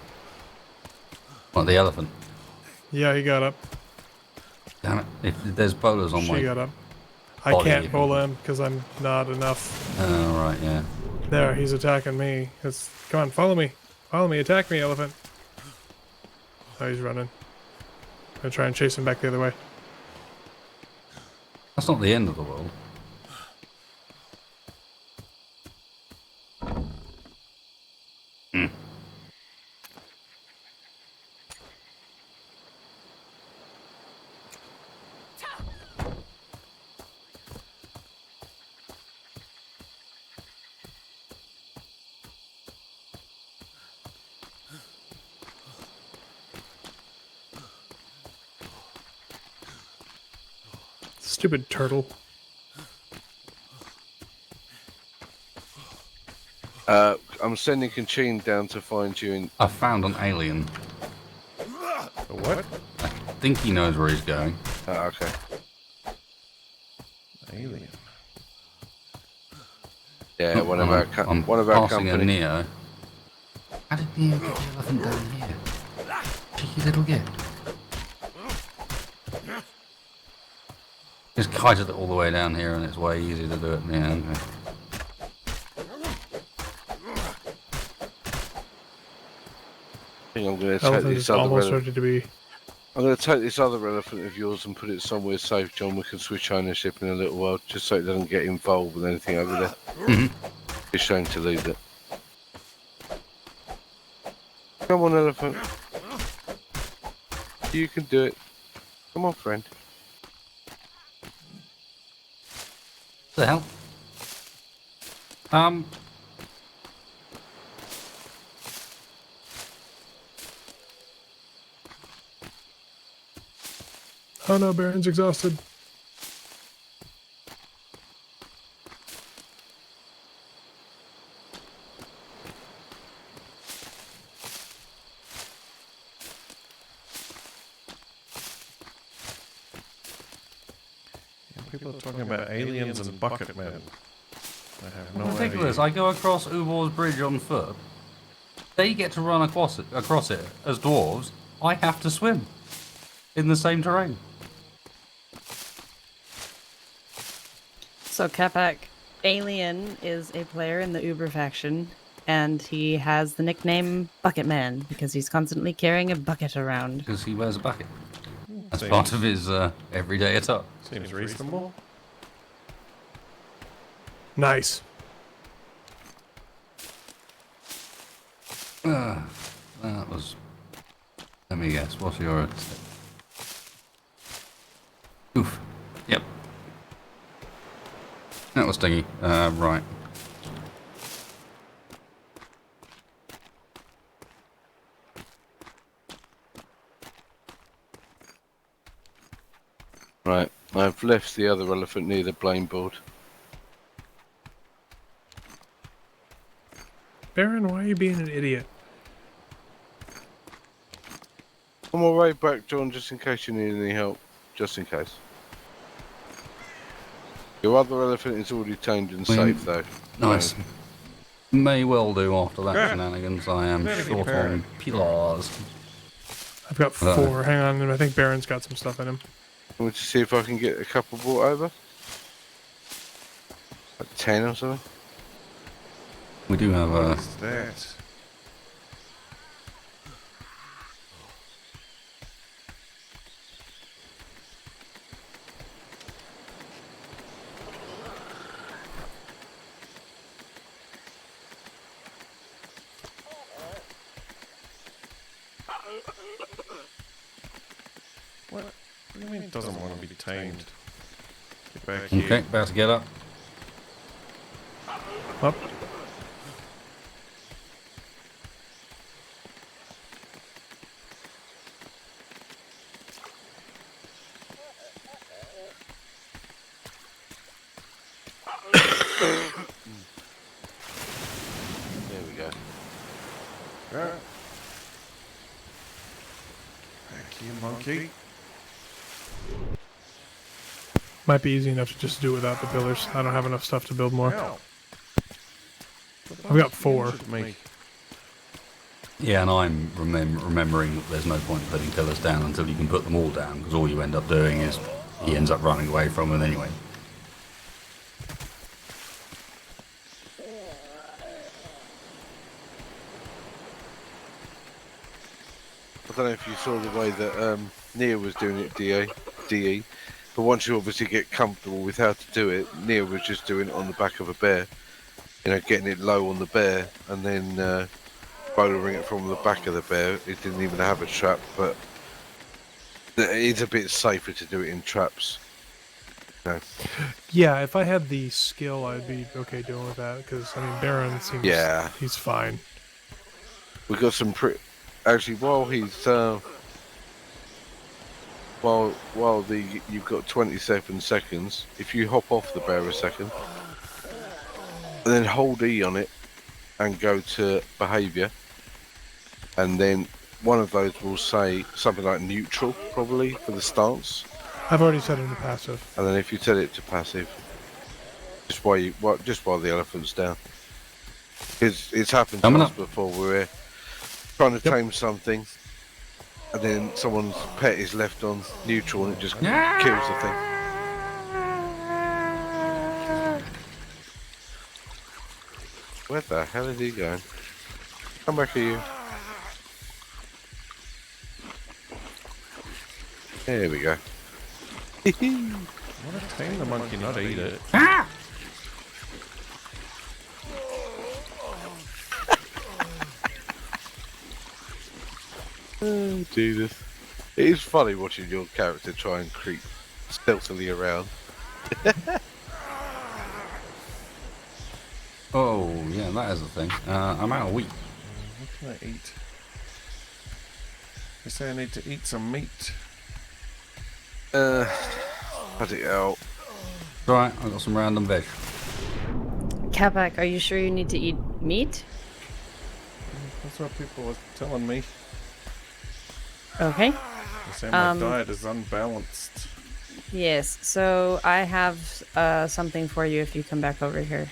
What, the elephant? Yeah, he got up. Damn it. If there's bolas on She my... got up. I body, can't if bola him because I'm not enough. Oh, right, yeah. There, he's attacking me. Come on, follow me. Follow me. Attack me, elephant. Oh, he's running. I'm gonna try and chase him back the other way. That's not the end of the world. Stupid turtle. I'm sending Kachin down to find you. In I found an alien. A what? I think he knows where he's going. okay. Alien. Yeah, one of I'm- our co- I'm one of our passing a company. Neo. How did Neo get the elephant down here? Cheeky little git. Just kited it all the way down here and it's way easier to do it. Yeah, okay. I think I'm going to take Elephant this is other almost elephant. ready to be. I'm going to take this other elephant of yours and put it somewhere safe, John. We can switch ownership in a little while, just so it doesn't get involved with anything over there. Mhm. It's a shame to lose it. Come on, elephant. You can do it. Come on, friend. What the hell? Oh no, Baron's exhausted. Yeah, people are talking about aliens and bucket men. I have no Ridiculous. idea. I go across Ubor's bridge on foot. They get to run across it as dwarves. I have to swim in the same terrain. So Capac, Alien is a player in the Uber faction, and he has the nickname Bucket Man because he's constantly carrying a bucket around. Because he wears a bucket. That's Seems- part of his everyday attire. Seems reasonable. Nice. That was... Let me guess. What's your... Oof. Yep. That was stingy. Right. Right. I've left the other elephant near the blame board. Baron, why are you being an idiot? On my way back, John, just in case you need any help. Just in case. Your other elephant is already tamed and safe, though. Nice. May well do after that shenanigans. I am Very short fair. on pillars. I've got 4. Hang on, and I think Baron's got some stuff in him. I want to see if I can get a couple brought over. Like 10 or something. We do have a... What's that? What do you mean it doesn't want to be tamed? Get back here. Okay, about to get up. Up. There we go. Yeah. Thank you, monkey. Might be easy enough to just do without the pillars. I don't have enough stuff to build more. Ow. I've got 4. Injured me. Yeah, and I'm remembering that there's no point putting pillars down until you can put them all down, because all you end up doing is he ends up running away from them anyway. I don't know if you saw the way that Nia was doing it, DE, but once you obviously get comfortable with how to do it, Nia was just doing it on the back of a bear, you know, getting it low on the bear, and then bowling it from the back of the bear. It didn't even have a trap, but it's a bit safer to do it in traps. No. Yeah, if I had the skill, I'd be okay doing with that. Because I mean, Baron seems he's fine. We got some actually while he's you've got 27 seconds. If you hop off the bear a second, and then hold E on it, and go to behaviour, and then one of those will say something like neutral, probably for the stance. I've already set it to passive. And then if you set it to passive, just while the elephant's down, it's happened to us before. We're trying to tame something, and then someone's pet is left on neutral, and it just kills the thing. Where the hell is he going? Come back here, you. There we go. I want to tame the monkey, not eat it. Oh, Jesus. It is funny watching your character try and creep stealthily around. Oh, yeah, that is a thing. I'm out of wheat. What can I eat? They say I need to eat some meat. Cut it out. Right, I've got some random veg. Capac, are you sure you need to eat meat? That's what people were telling me. Okay. They say my diet is unbalanced. Yes, so I have something for you if you come back over here.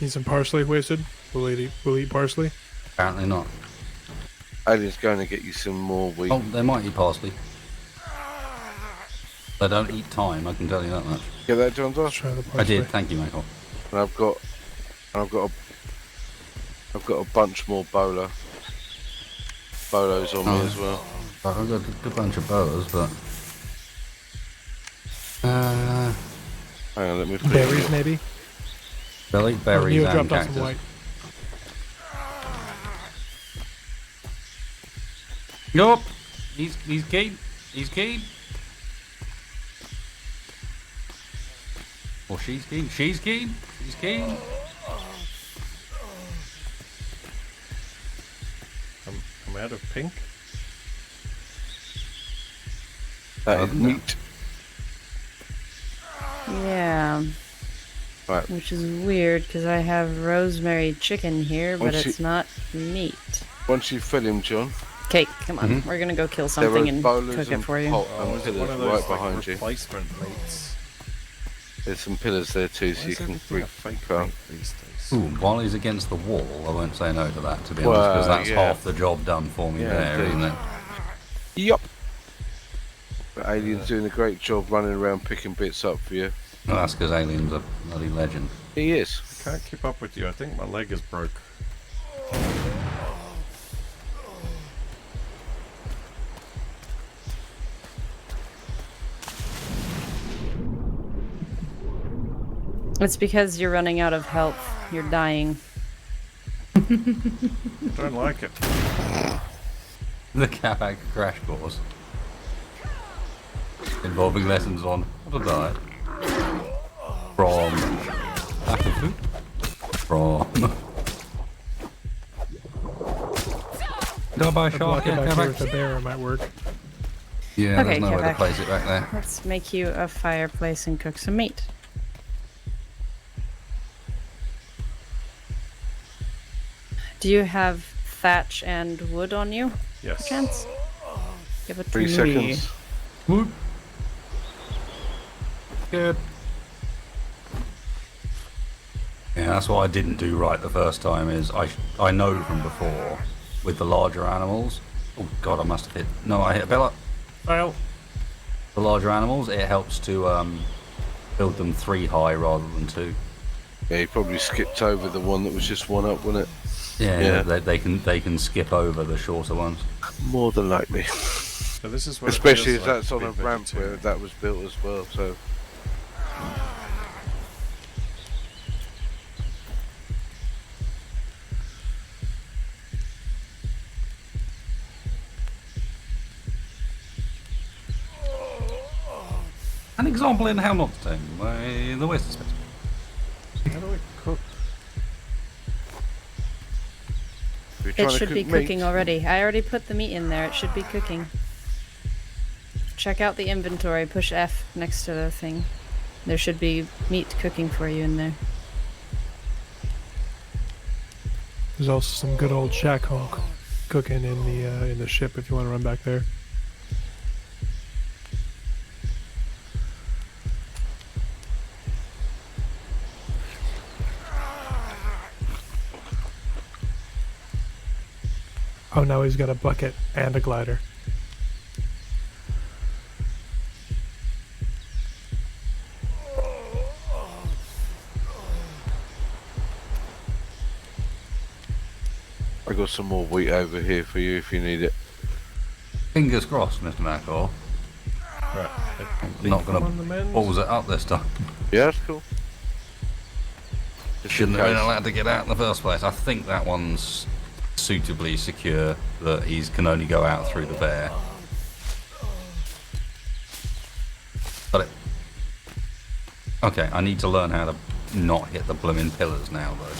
Need some parsley wasted? Will eat parsley? Apparently not. Alien's going to get you some more wheat. Oh, they might eat parsley. They don't eat thyme, I can tell you that much. Get that, John Doss? Try the parsley. I did, thank you, Michael. And I've got a bunch more bolos on me as well. I've got a good bunch of bolas, but... Hang on, let me put Berries, it maybe? berries you and dropped off cactus. some white. Yup! He's keen. He's keen. Or she's keen. She's keen. She's keen. I'm out of pink. that is meat. Yeah. Right. Which is weird because I have rosemary chicken here, but Once it's not meat. Once you fill him, John, Okay, come on. We're gonna go kill there are something and bolas cook it and for you. pot Oh, and is it pillars one of those right like, behind you. replacement meats? There's some pillars there too, Why so you is can everything bring a fake well, meat these days? Ooh, while he's against the wall, I won't say no to that, to be honest, Well, because that's yeah. half the job done for me Yeah, there, indeed. isn't it? Yup. But Alien's doing a great job running around picking bits up for you. Well, that's because Alien's a bloody legend. He is. Can't keep up with you. I think my leg is broke. It's because you're running out of health. You're dying. Don't like it. The Capac crash course. Involving lessons on how to die. From... lack of food. From... Go by I shark, block it yeah, back here with Capac. the bear, it might work. Yeah, there's Okay, nowhere to Capac. place it back there. Let's make you a fireplace and cook some meat. Do you have thatch and wood on you? Yes. Chance? Give it to 3 me. seconds. Whoop. Good. Yeah, that's what I didn't do right the first time. Is I know from before with the larger animals. Oh God, I must have hit. No, I hit a pillar. Fail. The larger animals, it helps to build them 3 high rather than 2. Yeah, you probably skipped over the one that was just 1 up, wasn't it? Yeah, Yeah. they can skip over the shorter ones. More than likely. So this is what it Especially feels if like that's to on be a ramp where vegetarian. that was built as well. So An example in how not to the Western space. How do we cook? if you're It trying to should cook be meat, cooking already. I already put the meat in there. It should be cooking. Check out the inventory. Push F next to the thing. There should be meat cooking for you in there. There's also some good old shack home cooking in the ship if you want to run back there. Oh, now he's got a bucket and a glider. I got some more wheat over here for you if you need it. Fingers crossed, Mr. Macor. Right. I'm not on the gonna mend. balls it up this time. Yeah, that's cool. Just in Shouldn't have been case. allowed to get out in the first place. I think that one's suitably secure that he can only go out through the bear. Got it. Okay, I need to learn how to not hit the blooming pillars now, though.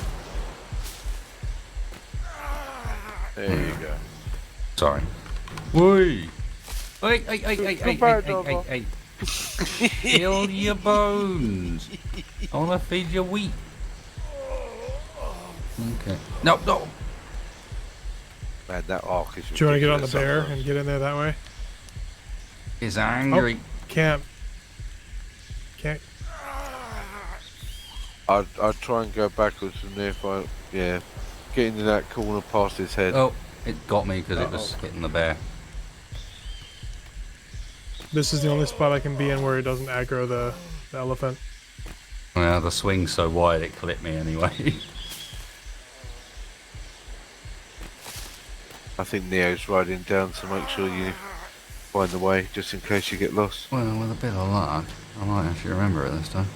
There you go. Sorry. Whee! Hey, Goodbye, Dover. Kill your bones. I want to feed you wheat. Okay. No. Man, that arc is Do you want to get on the ridiculous bear sometimes. and get in there that way? He's angry. Can't. I'd try and go backwards from there if I... Yeah. Get into that corner past his head. Oh, it got me because it was hitting the bear. This is the only spot I can be in where it doesn't aggro the elephant. Well, the swing's so wide it clipped me anyway. I think Neo's riding down to make sure you find the way, just in case you get lost. Well, with a bit of luck, I might actually remember it this time.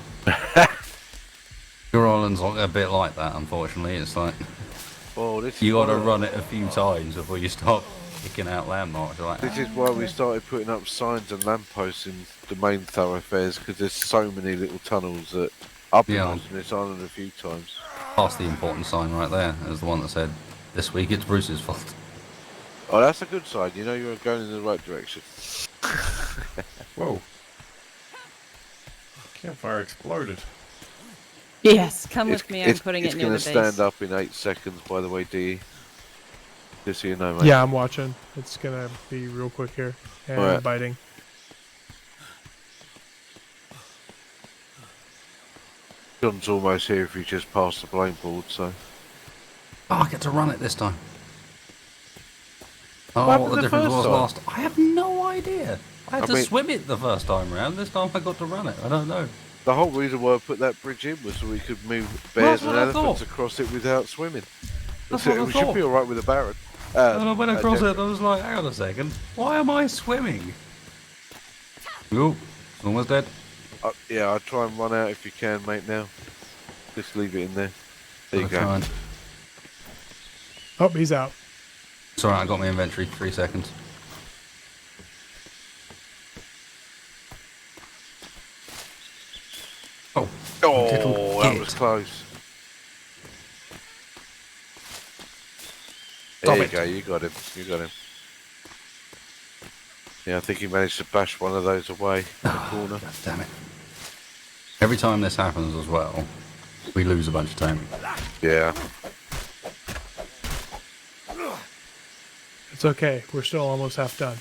Your island's a bit like that, unfortunately. It's like Oh, this you is got to why- run it a few times before you start picking out landmarks. You're like, This is why we started putting up signs and lampposts in the main thoroughfares, because there's so many little tunnels that I've been Yeah. on this island a few times. past the important sign right there is the one that said, "This week it's Bruce's fault." Oh, that's a good sign. You know you're going in the right direction. Whoa. Campfire exploded. Yes, come with me. I'm putting it's it near going the to base. stand up in 8 seconds, by the way, DE. Just so you know, mate. Yeah, I'm watching. It's gonna be real quick here. And Alright. biting. John's almost here if you just pass the blame board, so... Oh, I get to run it this time. Oh, What what the happened the difference first was time? last? I have no idea. I had I to mean- swim it the first time round. This time I got to run it. I don't know. The whole reason why I put that bridge in was so we could move bears That's what and I elephants thought. across it without swimming. That's So what I we should thought. be alright with a Baron. And I went across Jeff- it and I was like, hang on a second. Why am I swimming? Oop, almost dead. Yeah, I'll try and run out if you can, mate, now. Just leave it in there. There you I'm go. trying. Oh, he's out. It's alright, I got my inventory. 3 seconds. Oh, Oh, little that git. was close. Stop There you it. go, you got him. You got him. Yeah, I think he managed to bash one of those away in the corner. God damn it. Every time this happens as well, we lose a bunch of taming. Yeah. It's okay. We're still almost half done.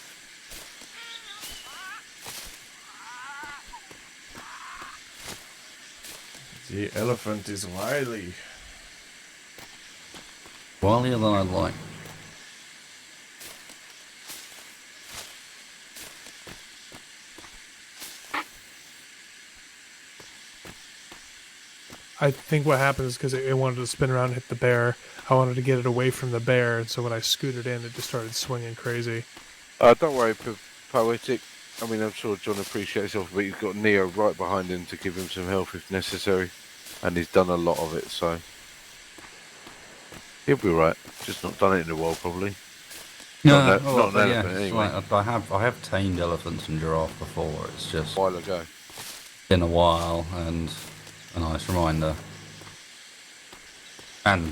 The elephant is wily. Wilier than I'd like. I think what happened is because it wanted to spin around and hit the bear. I wanted to get it away from the bear, and so when I scooted in, it just started swinging crazy. Don't worry, Poetic. I mean, I'm sure John appreciates it, but he's got Neo right behind him to give him some help if necessary. And he's done a lot of it, so... He'll be right. Just not done it in a while, probably. Not an elephant, anyway. Like, I have tamed elephants and giraffe before. It's just A while ago. been a while, and a nice reminder. And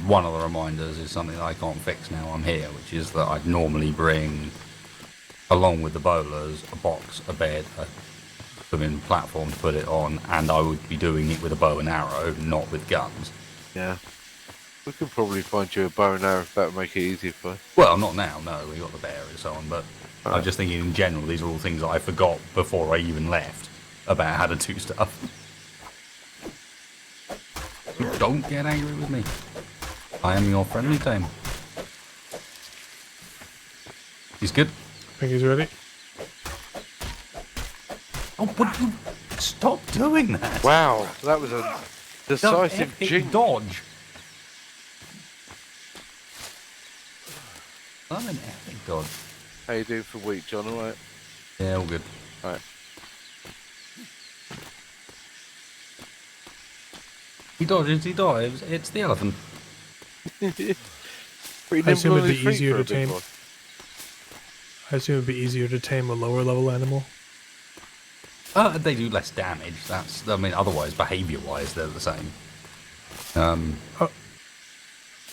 one of the reminders is something that I can't fix now I'm here, which is that I'd normally bring, along with the bowlers, a box, a bed, a swimming platform to put it on, and I would be doing it with a bow and arrow, not with guns. Yeah. We could probably find you a bow and arrow if that would make it easier for you. Well, not now, no, we got the bear and so on, but I'm just thinking in general, these are all things that I forgot before I even left about how to do stuff. Don't get angry with me. I am your friendly tame. He's good. I think he's ready. Oh, would you stop doing that? Wow, that was a decisive jink. dodge. I'm an epic dodge. How you doing for week, John? Alright? Yeah, all good. Alright. He dodges, he dives. It's the elephant. Pretty I assume nimble on it'd his be feet easier for a to big tame. one. A lower level animal. They do less damage. That's, I mean, otherwise, behaviour-wise, they're the same.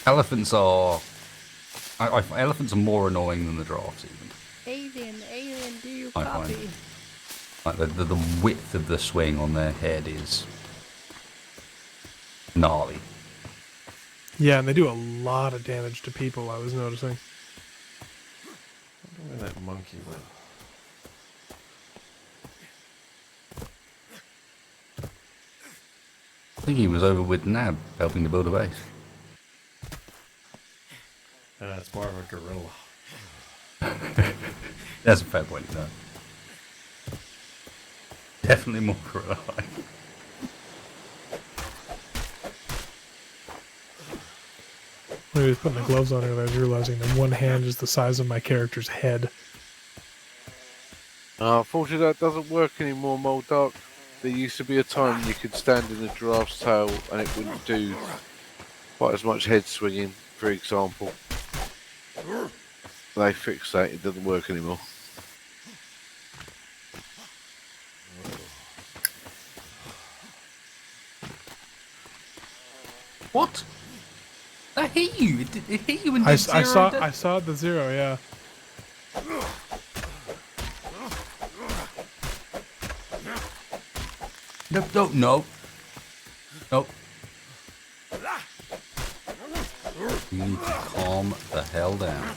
Elephants are... elephants are more annoying than the giraffes, even. Alien, do you I copy? find. Like, the width of the swing on their head is gnarly. Yeah, and they do a lot of damage to people, I was noticing. I wonder where that monkey went. I think he was over with Nab, helping to build a base. It's more of a gorilla. That's a fair point, no. Definitely more gorilla-like. When I was putting the gloves on it, I was realizing that one hand is the size of my character's head. Unfortunately, that doesn't work anymore, Moldark. There used to be a time when you could stand in a giraffe's tail and it wouldn't do quite as much head swinging, for example. They fixed that, it doesn't work anymore. What? That hit you! It hit you and I did zero saw the zero, yeah. No. Nope. You need to calm the hell down.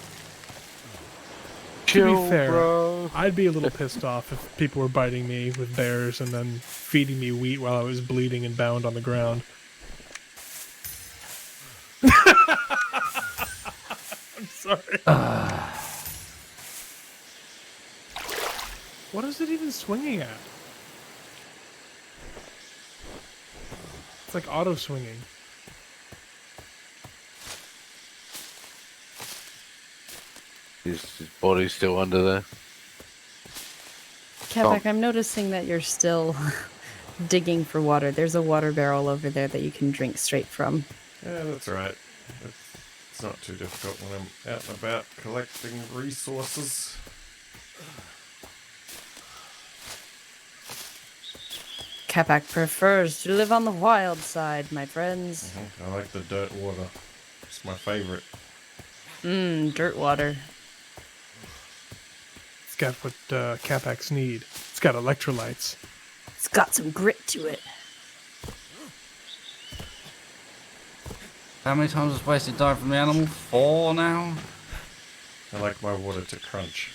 To Chill, be fair, bro. I'd be a little pissed off if people were biting me with bears and then feeding me wheat while I was bleeding and bound on the ground. I'm sorry. What is it even swinging at? It's like auto swinging. His body's still under there. Capac, I'm noticing that you're still digging for water. There's a water barrel over there that you can drink straight from. Yeah, that's right. It's not too difficult when I'm out and about collecting resources. Capac prefers to live on the wild side, my friends. I like the dirt water. It's my favorite. Dirt water. It's got what Capacs need. It's got electrolytes. It's got some grit to it. How many times has wasted time from the animal? 4 now? I like my water to crunch.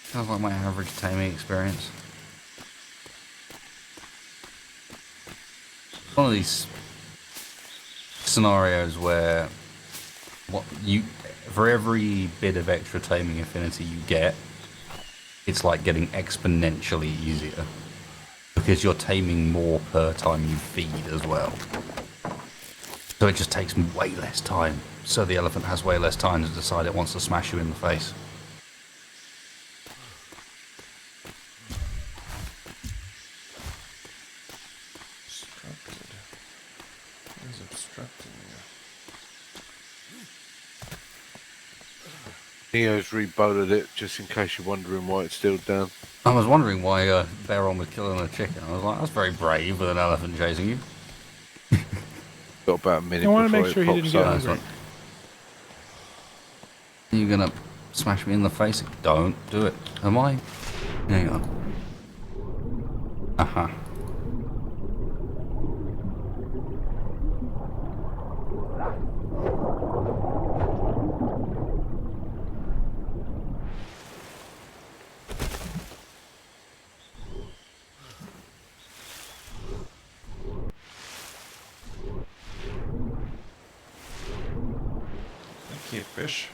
Sounds like my average taming experience. One of these scenarios where for every bit of extra taming affinity you get, it's like getting exponentially easier because you're taming more per time you feed as well. So it just takes way less time. So the elephant has way less time to decide it wants to smash you in the face. Obstructed. What is obstructing you? Neo's rebowled it, just in case you're wondering why it's still down. I was wondering why Baron was killing a chicken. I was like, that's very brave with an elephant chasing you. Got about a minute I want to before make it sure he pops didn't get up. Nice hungry. one. You gonna smash me in the face? Don't do it. Am I? Hang on. Uh-huh. Thank you, fish.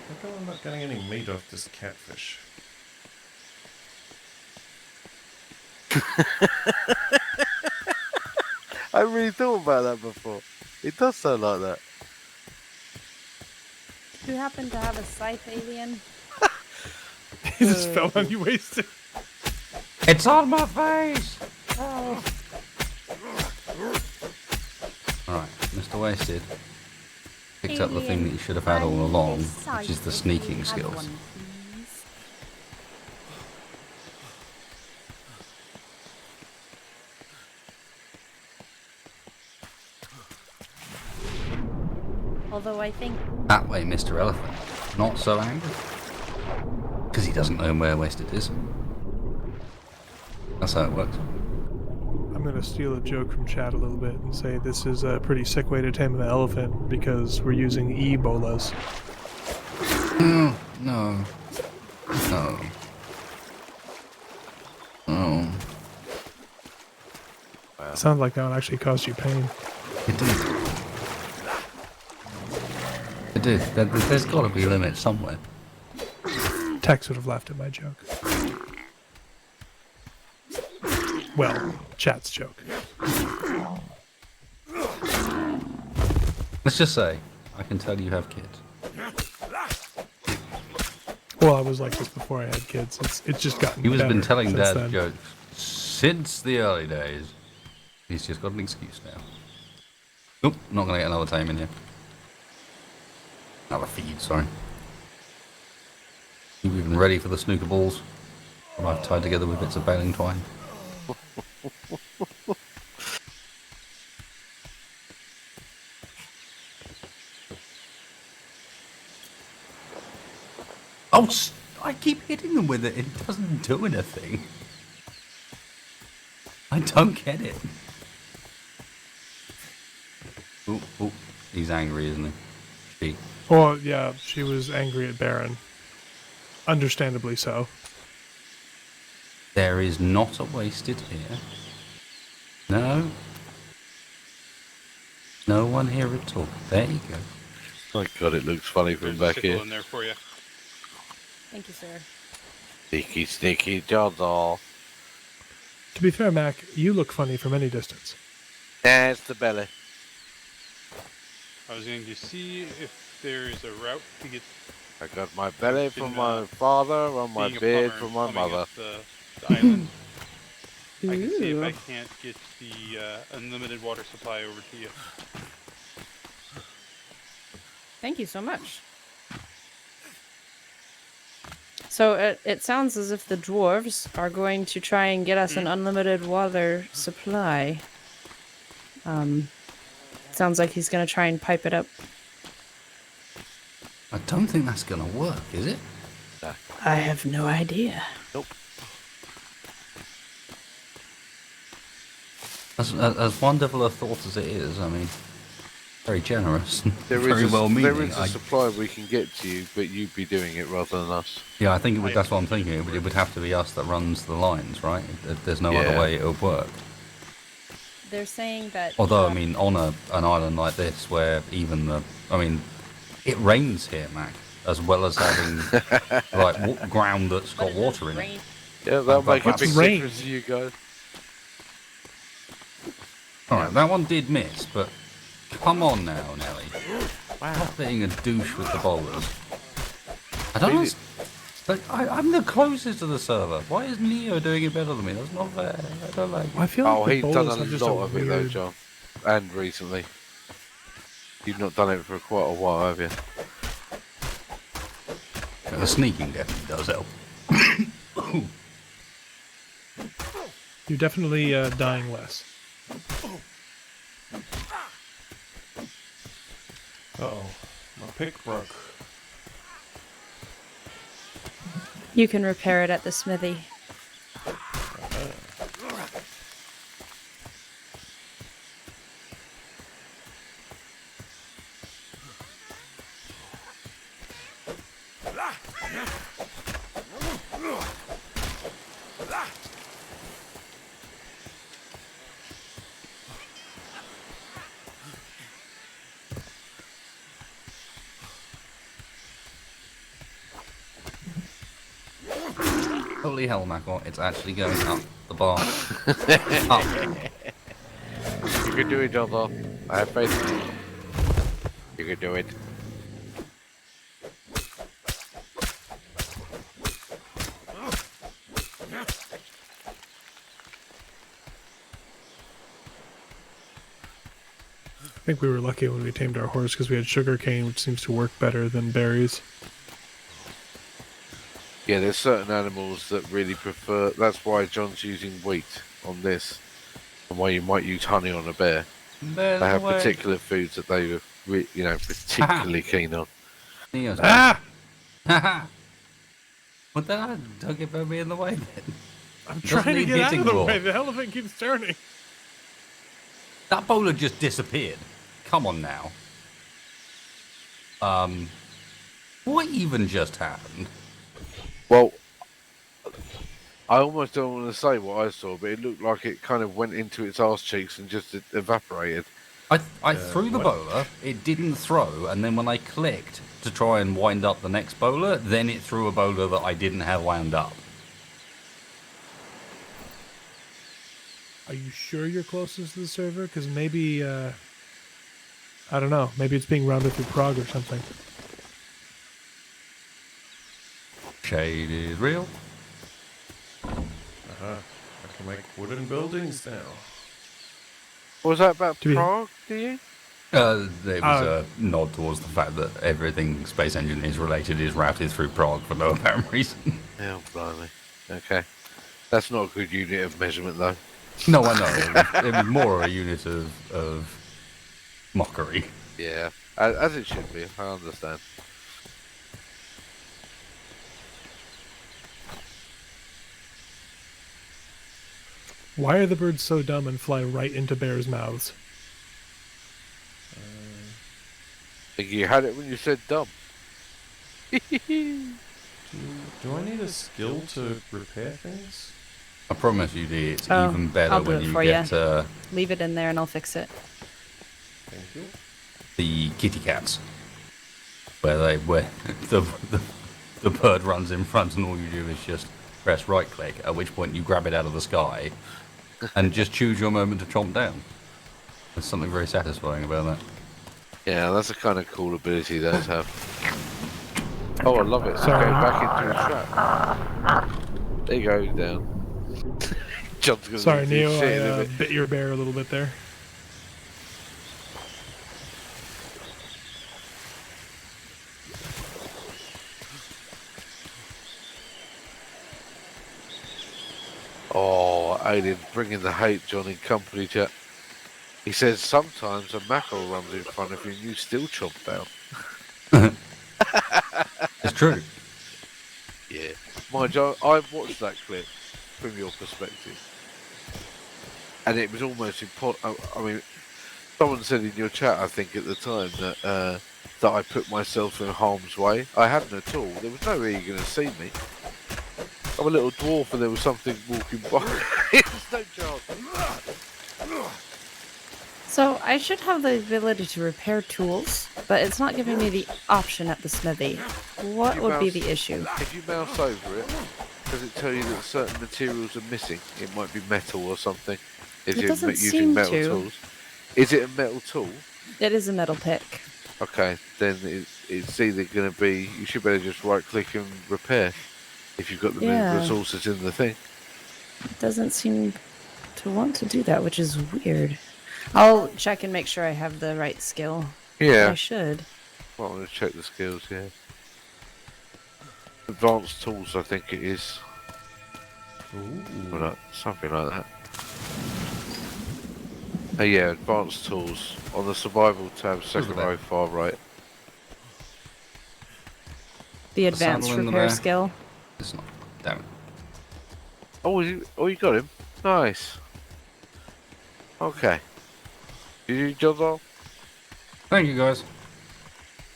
How come I'm not getting any meat off this catfish? I really thought about that before. It does sound like that. Do you happen to have a scythe, alien? He just fell on you wasted. It's on my face! Alright, Mr. Wasted picked up the thing that you should have had all along, which is the sneaking skills. Although I think That way, Mr. Elephant, not so angry. Because he doesn't know where Wasted is. That's how it works. I'm going to steal a joke from chat a little bit and say this is a pretty sick way to tame an elephant because we're using Ebolas. No. No. No. No. It sounds like that one actually caused you pain. It did. It did. There's got to be a limit somewhere. Tex would have laughed at my joke. Well, chat's joke. Let's just say, I can tell you have kids. Well, I was like this before I had kids. It's just gotten He has been better telling since Dad then. jokes since the early days. He's just got an excuse now. Nope, not going to get another tame in here. Another feed, sorry. You even ready for the snooker balls? That I've tied together with bits of baling twine. Oh, I keep hitting them with it. It doesn't do anything. I don't get it. Oh, he's angry, isn't he? She. Well, yeah, she was angry at Baron. Understandably so. There is not a wasted here. No. No one here at all. There you go. My God, it looks funny from There's a back sickle here. in there for you. Thank you, sir. Sneaky Johnson. To be fair, Mac, you look funny from any distance. There's the belly. I was going to see if there is a route to get I got my belly Been, from my father, and my being a beard plumber from my plumbing mother. at the island. I can see if I Ooh. can't get the unlimited water supply over to you. Thank you so much. So it sounds as if the dwarves are going to try and get us an unlimited water supply. Sounds like he's going to try and pipe it up. I don't think that's going to work, is it? I have no idea. Nope. As wonderful a thought as it is, I mean, very generous, and There very is well meaning. there is a supply we can get to you, but you'd be doing it rather than us. Yeah, I think that's what I'm thinking. It would have to be us that runs the lines, right? There's no other Yeah. way it would work. They're saying that. Although, I mean, on an island like this, where it rains here, Mac, as well as having like ground that's got water in it. Yeah, that'll make a What's big rain? difference to you guys. All right, that one did miss, but come on now, Nelly. Stop being a douche with the bowlers. I don't know. But I'm the closest to the server. Why is Neo doing it better than me? That's not fair. I don't like it. I feel like Oh, the he's done bowlers a have just a lot of it though, weird- John. And recently. You've not done it for quite a while, have you? Yeah, the sneaking definitely does help. You're definitely dying less. Uh-oh. My pick broke. You can repair it at the smithy. Holy hell, Macor, it's actually going up the bar. Up. You can do it, John, though. I have faith in you. You can do it. I think we were lucky when we tamed our horse because we had sugar cane, which seems to work better than berries. Yeah, there's certain animals that really prefer. That's why John's using wheat on this, and why you might use honey on a bear. There's They have a way. particular foods that they are, particularly keen on. Neo's Ah! Haha! Well, then don't get me in the way then. I'm Doesn't trying to need get out hitting of the more. way. The elephant keeps turning. That bowler just disappeared. Come on now. What even just happened? Well, I almost don't want to say what I saw, but it looked like it kind of went into its arse cheeks and just evaporated. I threw the bowler, it didn't throw, and then when I clicked to try and wind up the next bowler, then it threw a bowler that I didn't have wound up. Are you sure you're closest to the server? Because maybe, I don't know. Maybe it's being routed through Prague or something. Shade is real. I can make wooden buildings now. What was that about Do we- Prague, do you? It was a nod towards the fact that everything Space Engineers related is routed through Prague for no apparent reason. Oh, blimey. Okay. That's not a good unit of measurement, though. No, I know. It was more a unit of mockery. Yeah, as it should be. I understand. Why are the birds so dumb and fly right into bears' mouths? I think you had it when you said dumb. Do I need a skill to repair things? I promise you, D, it's Oh, even better I'll do when it you for get Leave it in there and I'll fix it. Thank you. the kitty cats, where the bird runs in front and all you do is just press right click, at which point you grab it out of the sky and just choose your moment to chomp down. There's something very satisfying about that. Yeah, that's a kind of cool ability those have. Oh, I love it. So Sorry. go back into a trap. There you go, down. John's gonna Sorry, lose his Neo, shit in a I bit. bit your bear a little bit there. Oh, Alien bringing the hate, John, in company chat. He says sometimes a mackerel runs in front of you and you still chomp down. It's true. Yeah. Mind you, I've watched that clip from your perspective. And it was almost impossible. I mean, someone said in your chat, I think at the time, that I put myself in harm's way. I hadn't at all. There was no way you're going to see me. I'm a little dwarf and there was something walking by. There's no chance. So I should have the ability to repair tools, but it's not giving me the option at the smithy. What You would be mouse- the issue? If you mouse over it, does it tell you that certain materials are missing? It might be metal or something. If It you're doesn't using seem metal to. tools. Is it a metal tool? It is a metal pick. Okay, then it's either going to be, you should better just right click and repair if you've got the Yeah. resources in the thing. It doesn't seem to want to do that, which is weird. I'll check and make sure I have the right skill. Yeah, I should. well, I'm going to check the skills, yeah. Advanced tools, I think it is. Or not, something like that. Oh yeah, advanced tools. On the survival tab, second that? row, far right. The advanced saddle in the repair back. skill. It's not. Damn it. Oh, you got him? Nice. Okay. Did you, John? Thank you, guys.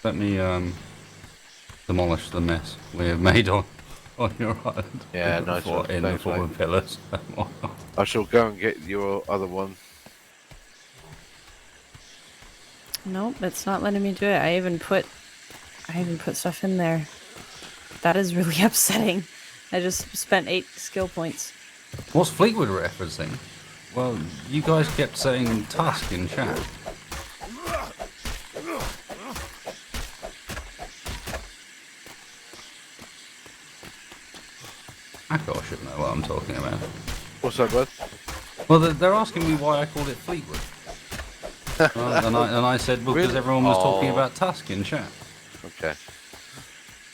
Let me demolish the mess we have made on your island. Yeah, in the nice for- one. In the Thanks, form mate. of pillars. I shall go and get your other one. Nope, it's not letting me do it. I even put stuff in there. That is really upsetting. I just spent 8 skill points. What's Fleetwood referencing? Well, you guys kept saying Tusk in chat. I should know what I'm talking about. What's that, bud? Well, they're asking me why I called it Fleetwood. and I said, well, because Really? everyone was talking Oh. about Tusk in chat. Okay.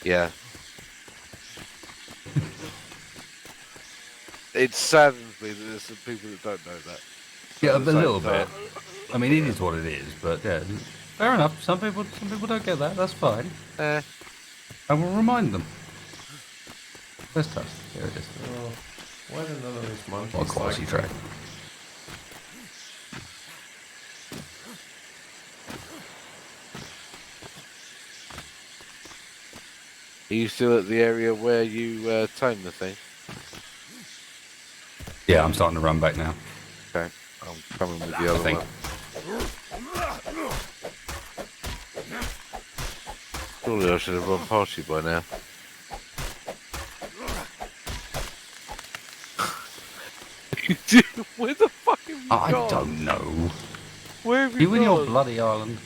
Yeah. It saddens me that there's some people that don't know that. Yeah, a At the same little time. bit. I mean, it is what it is, but yeah, fair enough. Some people don't get that. That's fine. Eh. I will remind them. Where's Tusk? Here it is. Oh, why do none of these monkeys What quality like track? Are you still at the area where you tamed the thing? Yeah, I'm starting to run back now. Okay. I'm coming with the other think. one. Surely I should have run past you by now. Where the fuck have you I gone? don't know. Where have you You and your gone? bloody island.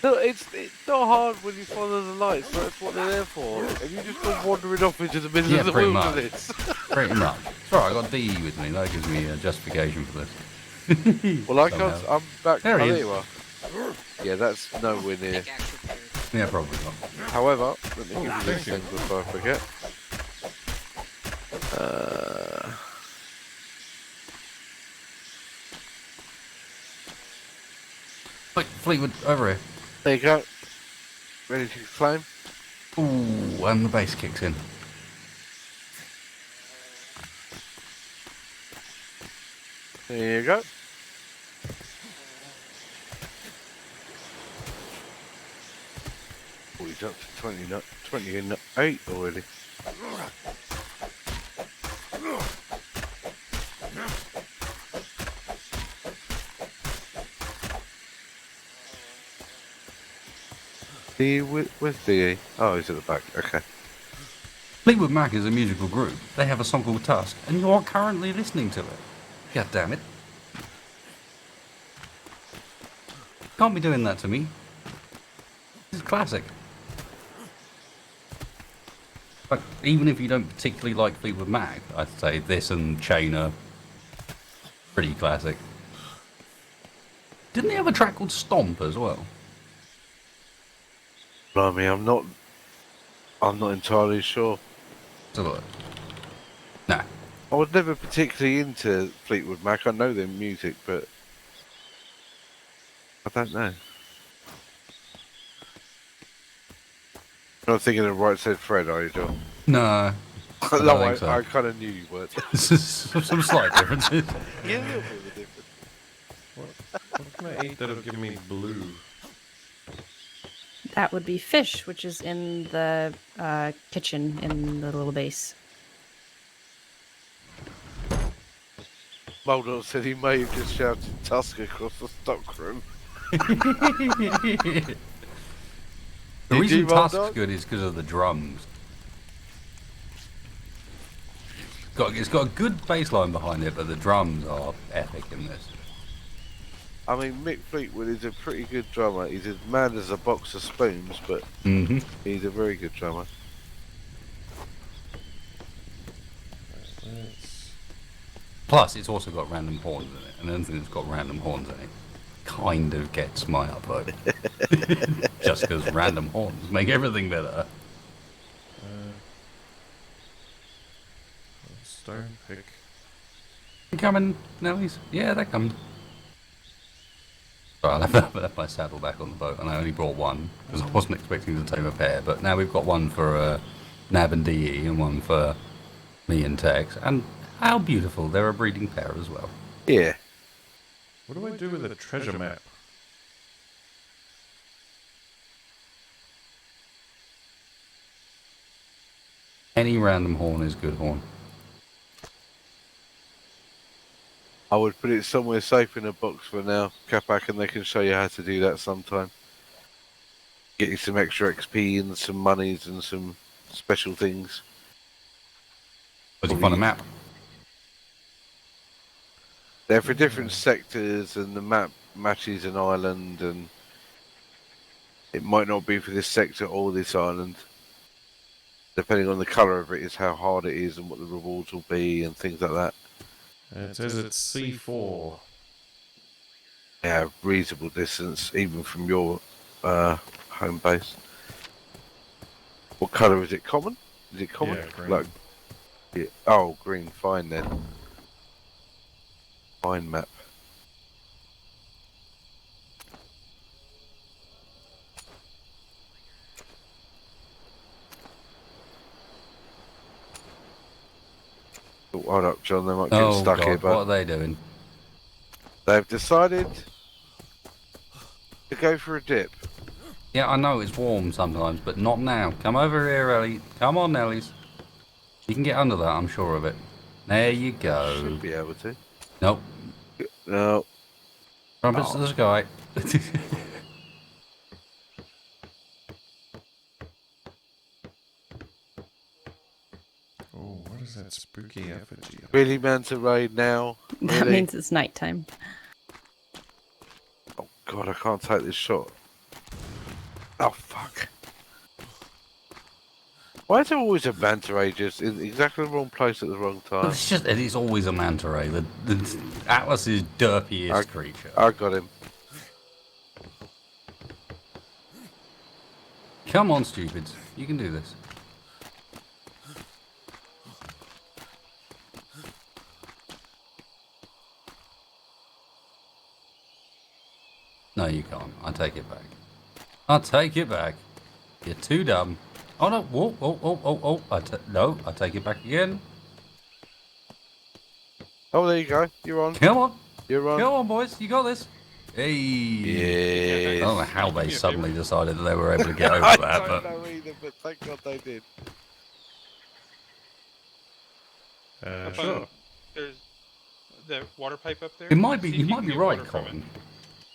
No, it's not hard when you follow the lights. That's what they're there for. And you just go wandering off into the middle Yeah, of the pretty much. wilderness. Pretty much. It's alright, I got DE with me. That gives me a justification for this. Well, I can't. Somehow. I'm back. There he oh, is. there you are. Yeah, that's nowhere near. Yeah, probably not. However, let me give you this thank you. thing before I forget. Wait, Fleetwood, over here. There you go. Ready to claim? Ooh, and the bass kicks in. There you go. Oh, he's up to 28 already. Where's DE? Oh, he's at the back. Okay. Fleetwood Mac is a musical group. They have a song called Tusk, and you are currently listening to it. God damn it. Can't be doing that to me. This is classic. But even if you don't particularly like Fleetwood Mac, I'd say this and Chain are Pretty classic. Didn't they have a track called Stomp as well? Blimey, I'm not entirely sure. Let's have a look. Nah. I was never particularly into Fleetwood Mac. I know their music, but I don't know. You're not thinking of Right Said Fred, are you, John? No. No, don't think so. I kind of knew you weren't. Some slight differences. Yeah, a little bit of a difference. What can I eat that'll give me blue? That would be fish, which is in the kitchen in the little base. Mulder said he may have just shouted Tusk across the stockroom. The Did reason you, Tusk's Mulder? good is because of the drums. It's got a good bass line behind it, but the drums are epic in this. I mean, Mick Fleetwood is a pretty good drummer. He's as mad as a box of spoons, but he's a very good drummer. Plus, it's also got random horns in it, and anything that's got random horns in it kind of gets my upvote. Just because random horns make everything better. Stone pick. You coming, Nellies? Yeah, they're coming. Sorry, I left my saddle back on the boat, and I only brought one, because I wasn't expecting to tame a pair, but now we've got one for Nab and DE, and one for me and Tex, and how beautiful, they're a breeding pair as well. Yeah. What do I do with a treasure map? Any random horn is good horn. I would put it somewhere safe in a box for now, Capac, and they can show you how to do that sometime. Get you some extra XP and some monies and some special things. Was you find a map? They're for different sectors, and the map matches an island, and it might not be for this sector or this island. Depending on the colour of it is how hard it is and what the rewards will be and things like that. It says it's C4. Yeah, reasonable distance, even from your home base. What colour is it? Common? Is it common? Yeah, green. Like, yeah. Oh, green. Fine then. Fine map. Oh, hold up, John. They might get Oh stuck God, here, what but are they doing? they've decided to go for a dip. Yeah, I know it's warm sometimes, but not now. Come over here, Ellie. Come on, Nellies. You can get under that, I'm sure of it. There you go. Should be able to. Nope. No. Trumpets to the sky. Oh, what is that spooky effigy? Really, Manta Ray now? That Really? means it's nighttime. Oh God, I can't take this shot. Oh fuck! Why is there always a Manta Ray just in exactly the wrong place at the wrong time? It's always a manta ray. The Atlas's derpiest creature. I got him. Come on, stupids. You can do this. No, you can't. I take it back. I take it back. You're too dumb. Oh no! Whoa! Oh! No! I take it back again. Oh, there you go. You're on. Come on! You're on. Come on, boys! You got this. Hey! Yes. I don't know how they suddenly decided that they were able to get over I that, don't but know either, but thank God they did. Sure. There's the water pipe up there. it might be. See You if might be can get right, water from Colin. it.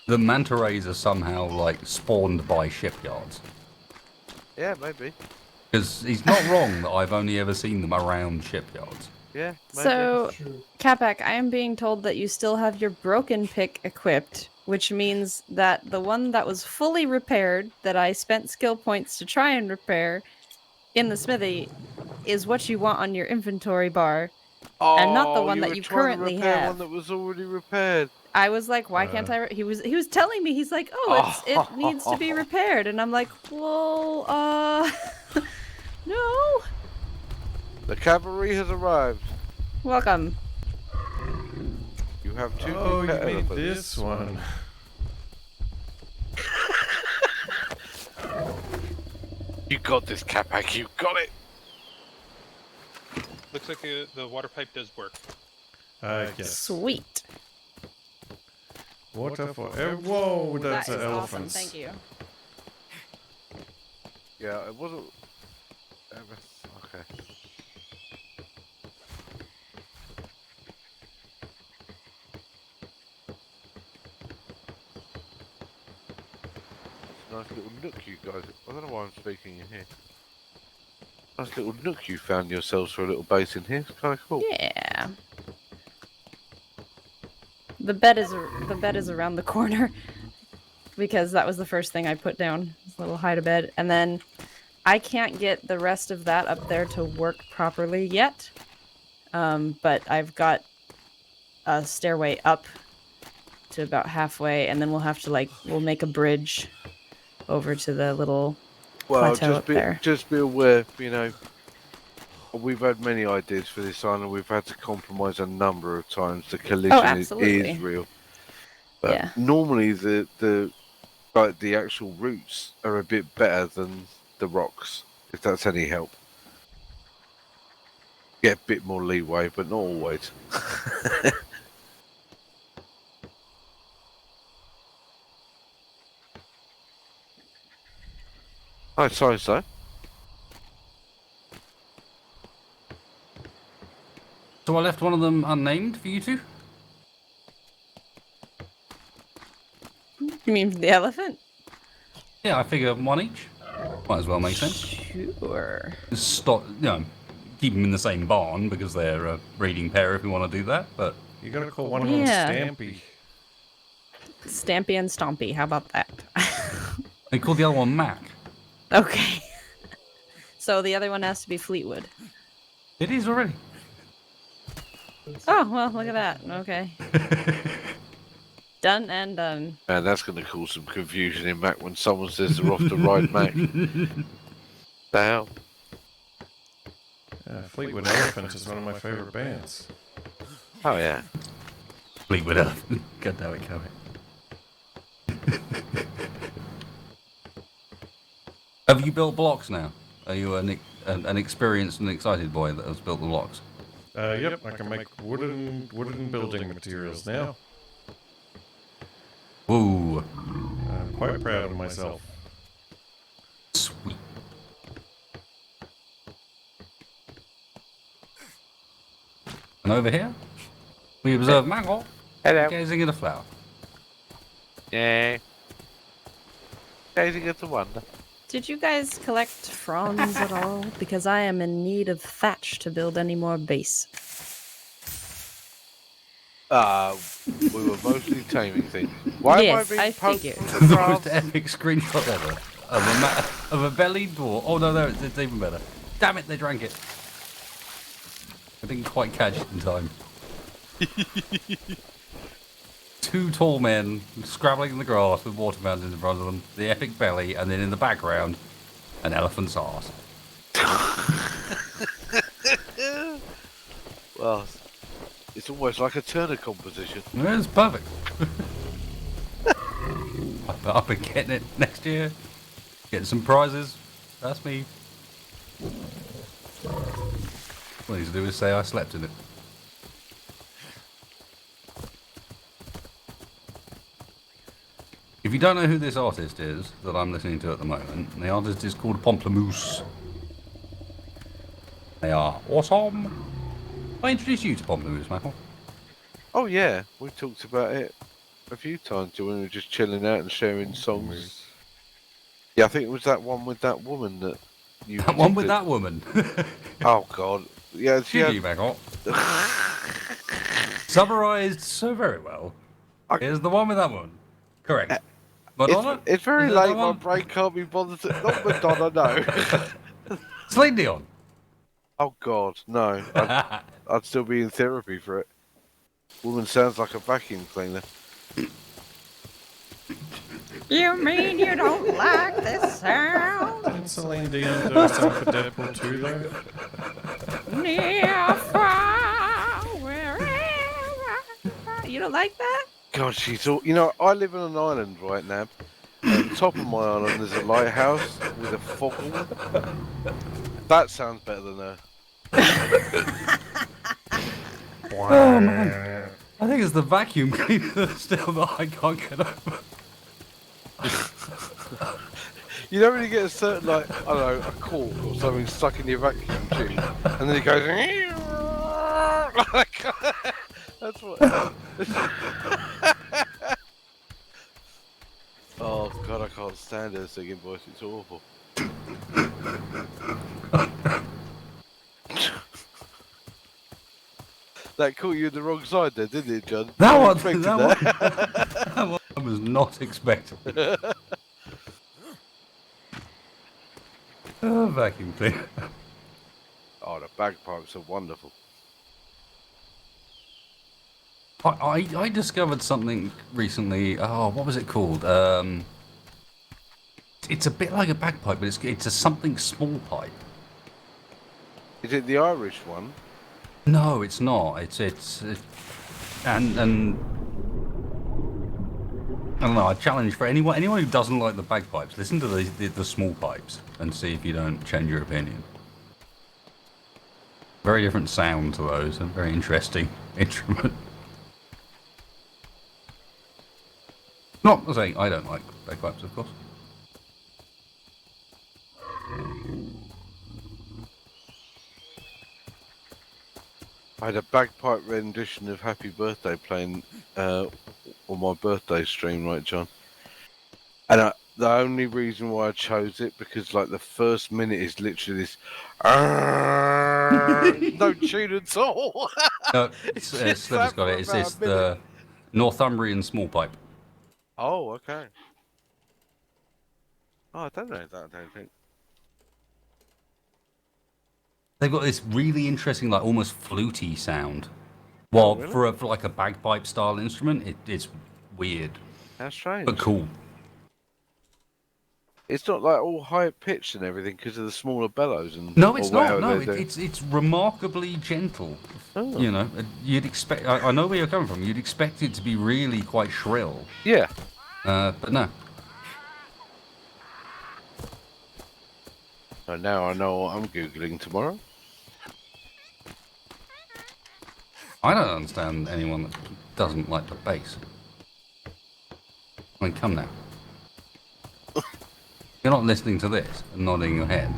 The manta rays are somehow like spawned by shipyards. Yeah, maybe. Because he's not wrong that I've only ever seen them around shipyards. Yeah, maybe. So, Capac, I am being told that you still have your broken pick equipped, which means that the one that was fully repaired, that I spent skill points to try and repair in the smithy, is what you want on your inventory bar. Oh, And not the one that were you trying to currently repair have. one that was already repaired. I was like, why can't I? He was telling me, he's like, oh, it needs to be repaired, and I'm like, well, no. The cavalry has arrived. Welcome. You have two Oh, new you pet mean elephants. this one? You got this, Capac. You got it. Looks like the water pipe does work. Yes. Sweet. Water for whoa, that's That an is awesome. elephant. Thank you. Yeah, it wasn't. Okay. Nice little nook you guys. I don't know why I'm speaking in here. Nice little nook you found yourselves for a little base in here. It's kind of cool. Yeah. The bed is around the corner because that was the first thing I put down. This little hide a bed, and then I can't get the rest of that up there to work properly yet. But I've got a stairway up to about halfway, and then we'll have to we'll make a bridge over to the little plateau up there. Just be aware, you know. We've had many ideas for this island. We've had to compromise a number of times. The collision is real. But Yeah. normally the actual routes are a bit better than the rocks, if that's any help. Get a bit more leeway, but not always. I suppose so. So I left one of them unnamed for you two? You mean the elephant? Yeah, I figure one each. Might as well make sense. Sure. Just stop, keep them in the same barn because they're a breeding pair if we want to do that, but... You gotta call one of them Stampy. Stampy and Stompy, how about that? They call the other one Mac. Okay. So the other one has to be Fleetwood. It is already. Oh, well, look at that. Okay. Done and done. And that's going to cause some confusion in Mac when someone says they're off to ride Mac. The hell? Fleetwood Elephant is one of my favorite bands. Oh, yeah. Fleetwood up. God damn it, Have you built blocks now? Are you an experienced and excited boy that has built the blocks? Yep, I can make wooden building materials now. Woo. I'm quite proud of myself. Sweet. And over here, we observe Mangle gazing at a flower. Yeah. Gazing at the wonder. Did you guys collect fronds at all? Because I am in need of thatch to build any more base. We were mostly taming things. Why Yes, am I I being poked figured. from The the most grass? epic screenshot ever of a bellied dwarf. Oh no, it's even better. Damn it, they drank it. I didn't quite catch it in time. Two tall men scrabbling in the grass with water fountains in front of them, the epic belly, and then in the background, an elephant's arse. Well, it's almost like a Turner composition. It's perfect. I'll be getting it next year. Getting some prizes. That's me. All I need to do is say I slept in it. If you don't know who this artist is that I'm listening to at the moment, the artist is called Pomplamoose. They are awesome. I introduced you to Pomplamoose, Michael. Oh, yeah. We talked about it a few times when we were just chilling out and sharing songs. Yeah, I think it was that one with that woman that you... That one with that woman. Oh, God. Yeah, she Thank had... you, Michael. Summarised so very well. Here's the one with that woman. Correct. Madonna? It's very Is that late, the my one? brain can't be bothered to... Not Madonna, no. Celine Dion. Oh God, no! I'd still be in therapy for it. Woman sounds like a vacuum cleaner. You mean you don't like this sound? Didn't Celine Dion do a song for Deadpool 2 though? Near, far, wherever. You don't like that? God, she's all. You know, I live on an island right now. At the top of my island, there's a lighthouse with a foghorn. That sounds better than her. Oh man. I think it's the vacuum cleaner that's still that I can't get over. You don't really get a certain, like, I don't know, a cork or something stuck in your vacuum tube, and then it goes. Like, that's what. Oh God, I can't stand her singing voice. It's awful. That caught you in the wrong side there, didn't it, John? That You one, expected that one I was not expecting. Vacuum cleaner. Oh, the bagpipes are wonderful. I discovered something recently. Oh, what was it called? It's a bit like a bagpipe, but it's a something small pipe. Is it the Irish one? No, it's not. It's and I don't know. I challenge for anyone who doesn't like the bagpipes, listen to the small pipes and see if you don't change your opinion. Very different sound to those, and very interesting instrument. Not to say I don't like bagpipes, of course. I had a bagpipe rendition of Happy Birthday playing on my birthday stream, right, John? And the only reason why I chose it, because like the first minute is literally this no tune at all. No, It's just Sliver's that got for it. It's about this a minute. the Northumbrian small pipe. Oh, okay. Oh, I don't know that, I don't think. They've got this really interesting, like almost fluty sound. Well, really? for like a bagpipe style instrument, it's weird How strange. but cool. It's not like all high pitched and everything because of the smaller bellows and. No, it's or not. whatever No, they do. it's remarkably gentle. Oh. You know, you'd expect. I know where you're coming from. You'd expect it to be really quite shrill, Yeah. but no. So now I know what I'm googling tomorrow. I don't understand anyone that doesn't like the bass. I mean, come now. If you're not listening to this and nodding your head,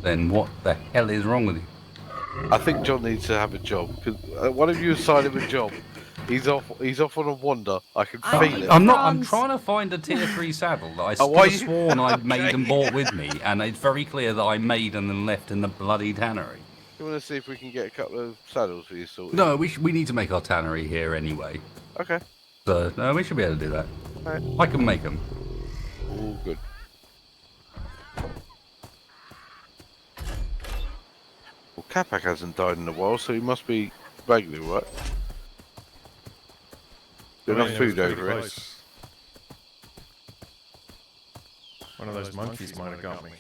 then what the hell is wrong with you? I think John needs to have a job. Cause one of you assign him a job. He's off on a wander. I can feel it. I'm not. I'm Franz. trying to find a tier 3 saddle that I Oh, could are have you? sworn I'd made and bought with me, and it's very clear that I made and then left in the bloody tannery. You want to see if we can get a couple of saddles for you sorted? No, we need to make our tannery here anyway. Okay. So no, we should be able to do that. Right. I can make them. All good. Well, Capac hasn't died in a while, so he must be vaguely right. Got enough food over it. One of those monkeys might have got me.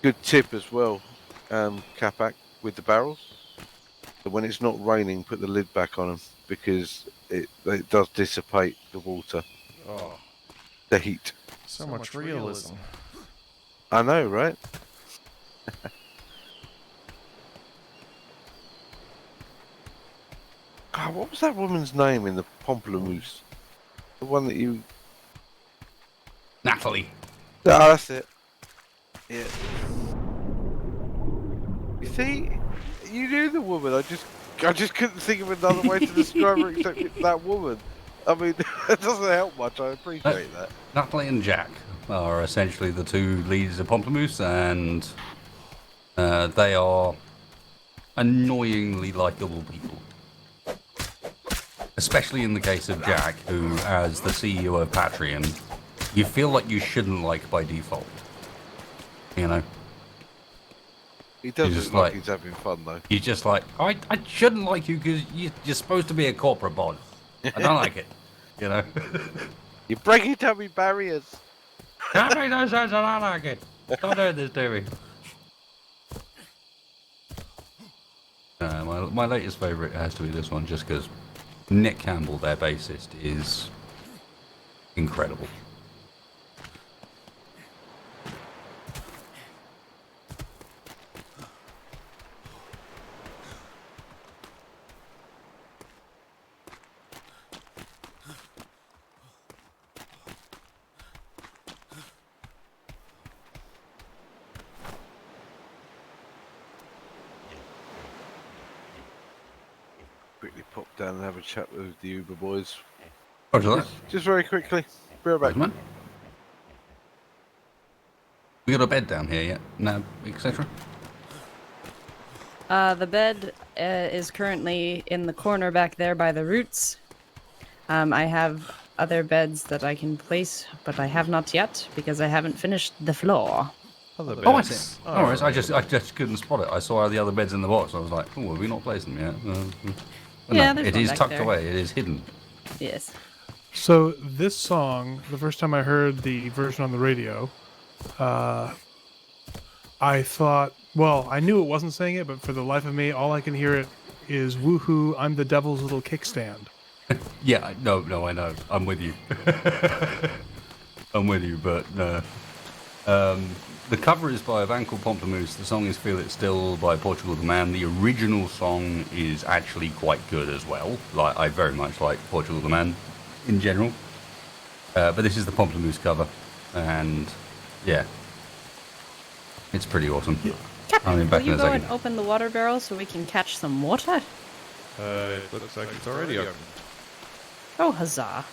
Good tip as well, Capac, with the barrels. So when it's not raining, put the lid back on them because it does dissipate the water, Oh, the heat. so much realism. I know, right? God, what was that woman's name in the Pomplamoose? The one that you... Natalie. Ah, that's it. Yeah. You see, you knew the woman. I just couldn't think of another way to describe her except it's that woman. I mean, it doesn't help much. I appreciate that. Natalie and Jack are essentially the two leaders of Pomplamoose, and they are annoyingly likable people. Especially in the case of Jack, who, as the CEO of Patreon, you feel like you shouldn't like by default. You know? He does You're look just like like- he's having fun though. You're just like, I shouldn't like you because you're supposed to be a corporate bod. I don't like it. You know? You're breaking down my barriers. That makes no sense and I like it. Stop doing this to me. My latest favourite has to be this one just because Nick Campbell, their bassist, is incredible. Quickly pop down and have a chat with the Uber boys. Roger that. Just very quickly. Be right back. Man. We got a bed down here yet? No, etc. The bed is currently in the corner back there by the roots. I have other beds that I can place, but I have not yet because I haven't finished the floor. Other Oh, I beds. see. Oh, right. I just couldn't spot it. I saw the other beds in the box. I was like, oh, have we not placed them yet? But Yeah, no, there's it one is back tucked there. away. It is hidden. Yes. So this song, the first time I heard the version on the radio, I thought, well, I knew it wasn't saying it, but for the life of me, all I can hear it is "Woohoo! I'm the devil's little kickstand." Yeah, no, I know. I'm with you. I'm with you, but no. The cover is by a band called Pomplamoose. The song is Feel It Still by Portugal the Man. The original song is actually quite good as well. Like, I very much like Portugal the Man in general. But this is the Pomplamoose cover. And, yeah. It's pretty awesome. I'll be back Will in you a go and second. open the water barrel so we can catch some water? It looks like it's already open. Oh, huzzah.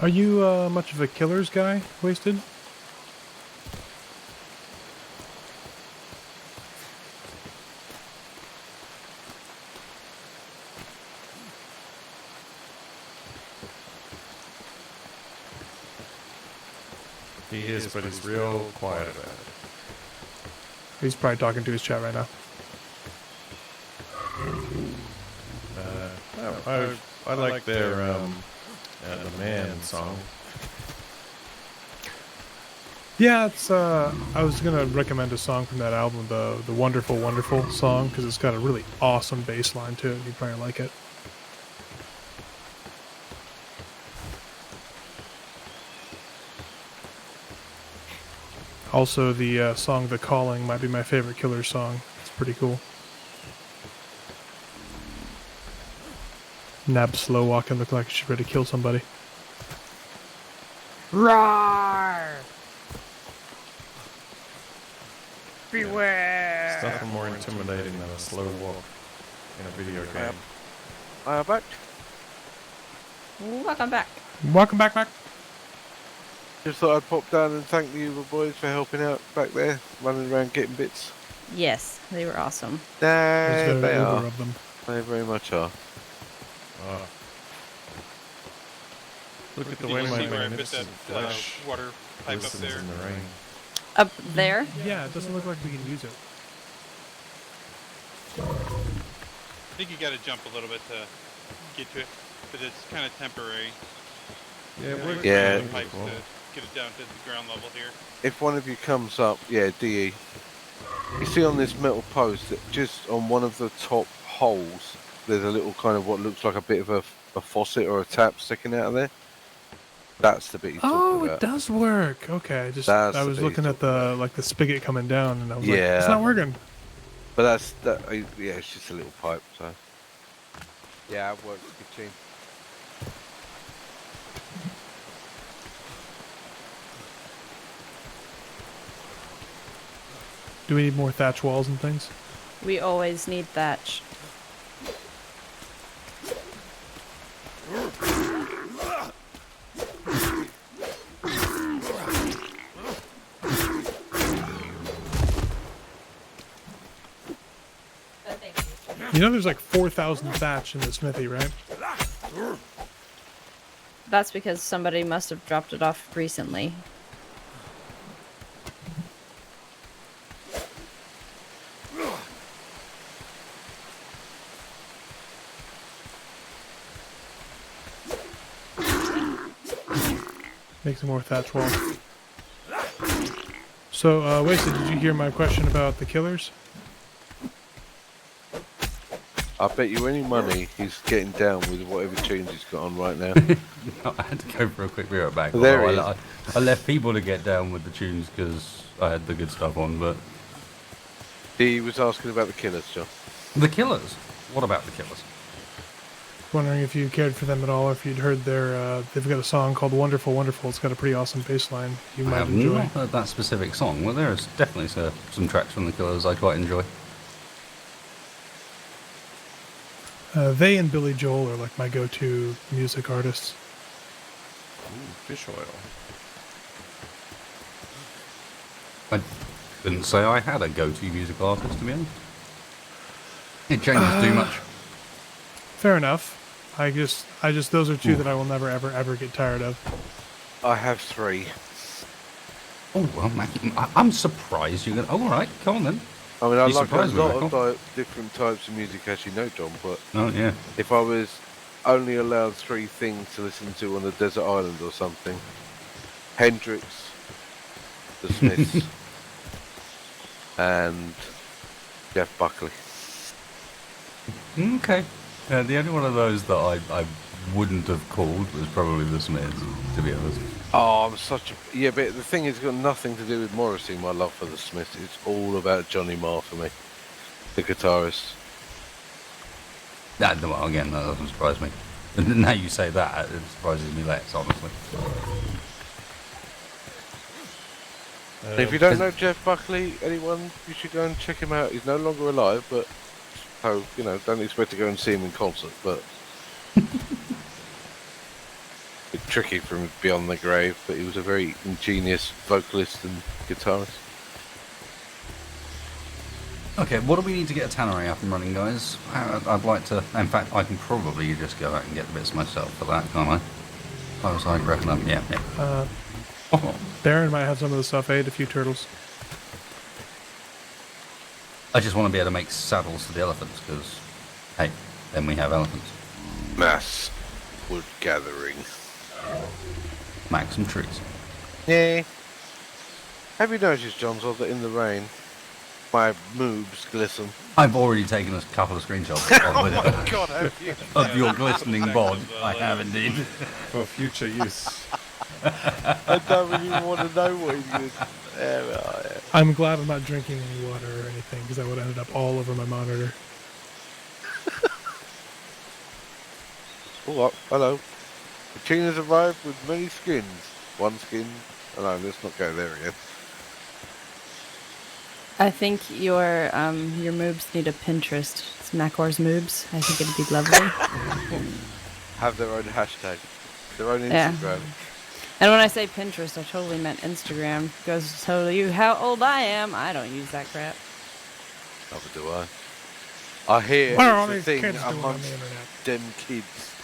Are you much of a killers guy, Wasted? He is, but he's real quiet about it. He's probably talking to his chat right now. I like their the Man song. Yeah, it's. I was gonna recommend a song from that album, the Wonderful Wonderful song, because it's got a really awesome bass line to it. You'd probably like it. Also, the song "The Calling" might be my favorite Killer song. It's pretty cool. Nab slow walking, look like she's ready to kill somebody. Roar! Beware! It's nothing more intimidating than a slow walk in a video game. I am back. Welcome back. Welcome back, Mac. Just thought I'd pop down and thank the Uber boys for helping out back there, running around getting bits. Yes, they were awesome. There's They very are. Uber of them. They very much are. Oh. Look at the Did way you my see where I put magnificent that flesh water pipe up glistens there? in the rain. Up there? Yeah, it doesn't look like we can use it. I think you got to jump a little bit to get to it, but it's kind of temporary. Yeah, we're Yeah. The pipes to get it down to the ground level here. If one of you comes up, yeah, DE. You see on this metal post that just on one of the top holes, there's a little kind of what looks like a bit of a faucet or a tap sticking out of there. That's the bit he's Oh, talking it about. does work. Okay, just That's I the was bit looking he's at the like the spigot coming down, and I was like, Yeah. it's not working. But that's that. Yeah, it's just a little pipe. So yeah, it works. Good team. Do we need more thatch walls and things? We always need thatch. You know, there's like 4,000 thatch in the smithy, right? That's because somebody must have dropped it off recently. Make some more thatch wall. So, Wasted, did you hear my question about the killers? I bet you any money he's getting down with whatever tunes he's got on right now. I had to go for a quick beer back. There although he is. I left people to get down with the tunes because I had the good stuff on. But He was asking about the killers, John. the Killers. What about the Killers? Wondering if you cared for them at all, or if you'd heard their, they've got a song called Wonderful Wonderful. It's got a pretty awesome bass line you I might have enjoy. not heard that specific song. Well, there's definitely some tracks from the Killers I quite enjoy. They and Billy Joel are like my go-to music artists. Ooh, fish oil. I didn't say I had a go-to music artist, to be honest. It changes too much. Fair enough. I just, those are two that I will never, ever, ever get tired of. I have 3. Oh, well, man, I'm surprised you're going to... Oh, all right, come on then. I mean, I You like a surprised me, lot of Michael. different types of music, as you know, John, but Oh, yeah. if I was only allowed 3 things to listen to on a desert island or something, Hendrix, the Smiths, and Jeff Buckley. Okay. The only one of those that I wouldn't have called was probably the Smiths, to be honest. Oh, I'm such a... Yeah, but the thing is, it's got nothing to do with Morrissey, my love for the Smiths. It's all about Johnny Marr for me, the guitarist. Well, again, that doesn't surprise me. Now you say that, it surprises me less, honestly. And if you don't know Jeff Buckley, anyone, you should go and check him out. He's no longer alive, but... So, you know, don't expect to go and see him in concert, but... It's tricky for him beyond the grave, but he was a very ingenious vocalist and guitarist. Okay, what do we need to get a tannery up and running, guys? I'd like to... In fact, I can probably just go out and get the bits myself for that, can't I? Oh, so I reckon up. Yeah. Oh, Baron might have some of the stuff. I ate a few turtles. I just want to be able to make saddles for the elephants, because, hey, then we have elephants. Mass wood gathering. Make some trees. Yeah. Have you noticed, Johnson, that in the rain, my moobs glisten? I've already taken a couple of screenshots God, have you? of your glistening bod. I have indeed. For future use. I don't really want to know what he did. Yeah. I'm glad I'm not drinking any water or anything, because that would have ended up all over my monitor. Oh, hello. The king has arrived with many skins. One skin. Oh, no, let's not go there again. I think your moobs need a Pinterest. It's Macor's moobs. I think it'd be lovely. Have their own hashtag. Their own Yeah. Instagram. And when I say Pinterest, I totally meant Instagram. Goes to tell you how old I am. I don't use that crap. Neither do I. I hear What are all it's a these thing kids doing on amongst the internet? them kids.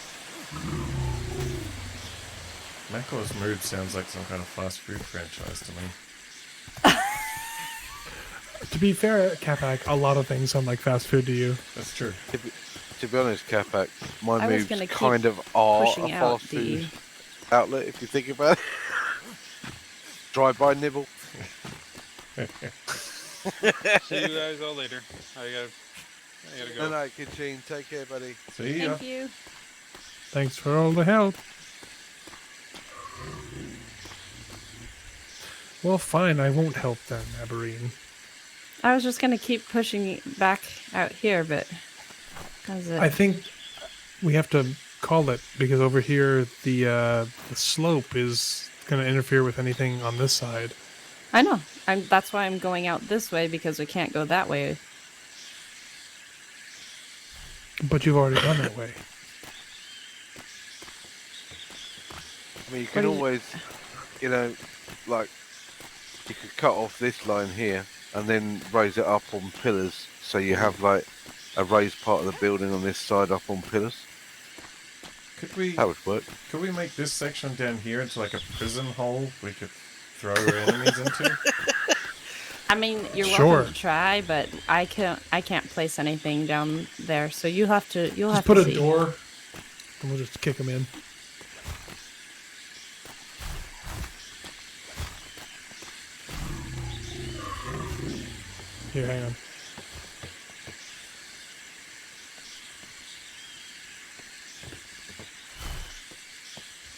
Mako's Mood sounds like some kind of fast food franchise to me. To be fair, Capac, a lot of things sound like fast food to you. That's true. To be honest, Capac, my I was moves gonna keep kind of are a pushing out fast the- food outlet, if you think about it. Drive-by nibble. See you guys all later. I gotta go. Good night, Kachine. Take care, buddy. See ya. Thank you. Thanks for all the help. Well, fine, I won't help then, Aberreen. I was just gonna keep pushing it back out here, but how's it? I think we have to call it, because over here the slope is going to interfere with anything on this side. I know. That's why I'm going out this way, because we can't go that way. But you've already gone that way. I mean, you What can do you- always, you know, like, you could cut off this line here and then raise it up on pillars, so you have, like, a raised part of the building on this side up on pillars. Could we That would work. make this section down here into like a prison hole we could throw our enemies into? I mean, you're Sure. welcome to try, but I can't place anything down there, so you'll have to Just put a see. door, and we'll just kick them in. Here, hang on.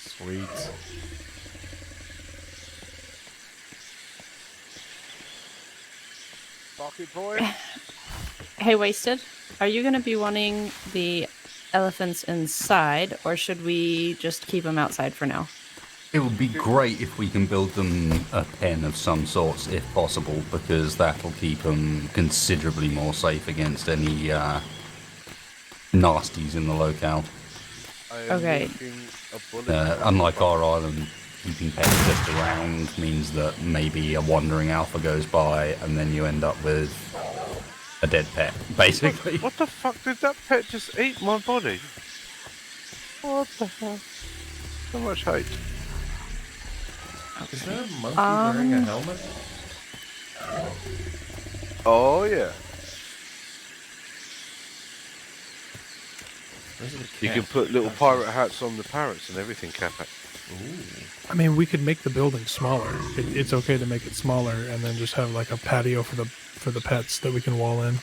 Sweet. Pocket boy. Hey, Wasted, are you going to be wanting the elephants inside, or should we just keep them outside for now? It would be great if we can build them a pen of some sorts, if possible, because that'll keep them considerably more safe against any nasties in the locale. Okay. Unlike our island, keeping pets just around means that maybe a wandering alpha goes by, and then you end up with a dead pet, basically. What the fuck did that pet just eat my body? What the hell? So much hate. Is there a monkey wearing a helmet? Oh yeah. Where's the You can cat? put little pirate hats on the parrots and everything, Capac. Ooh. I mean, we could make the building smaller. It's okay to make it smaller, and then just have like a patio for the pets that we can wall in.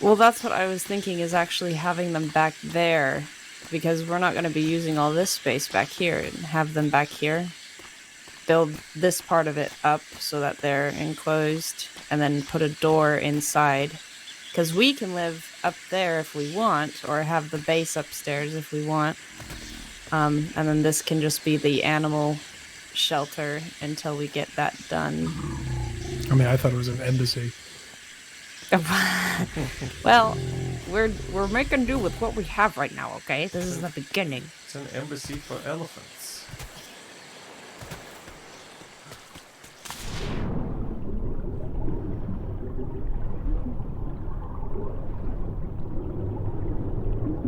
Well, that's what I was thinking, is actually having them back there, because we're not going to be using all this space back here, and have them back here. Build this part of it up so that they're enclosed, and then put a door inside. Because we can live up there if we want, or have the base upstairs if we want. And then this can just be the animal shelter until we get that done. I mean, I thought it was an embassy. Well, we're making do with what we have right now, okay? This is the beginning. It's an embassy for elephants.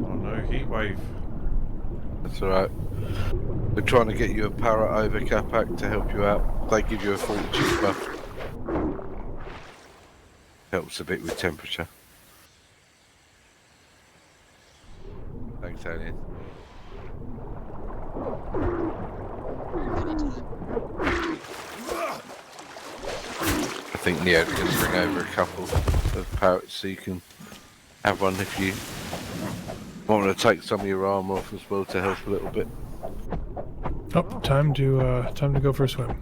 Oh no, heat wave. That's alright. We're trying to get you a parrot over, Capac, to help you out. They give you a fortitude buff. Helps a bit with temperature. Thanks, Alien. I think Neo's going to bring over a couple of parrots so you can have one if you want to take some of your armor off as well to help a little bit. Oh, time to go for a swim.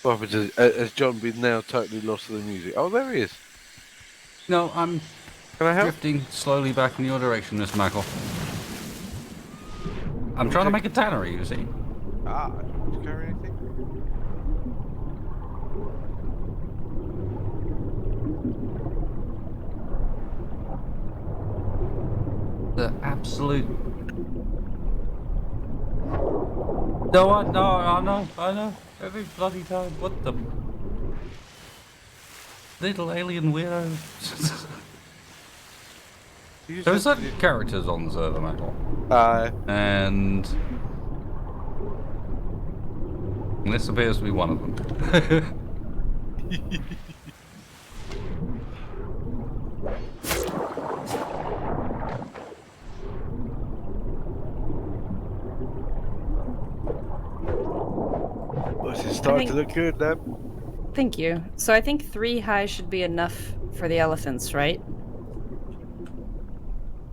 What happened to, has John been now totally lost to the music? Oh, there he is. No, I'm Can I help? drifting slowly back in your direction, Mr. Michael. I'm trying to make a tannery, you see. Ah, do you want me to carry anything? The absolute. No, I know. Every bloody time. What the little alien weirdo. There's certain characters on the server, Michael, and this appears to be one of them. This is starting to look good, Deb. Thank you. So I think 3 high should be enough for the elephants, right?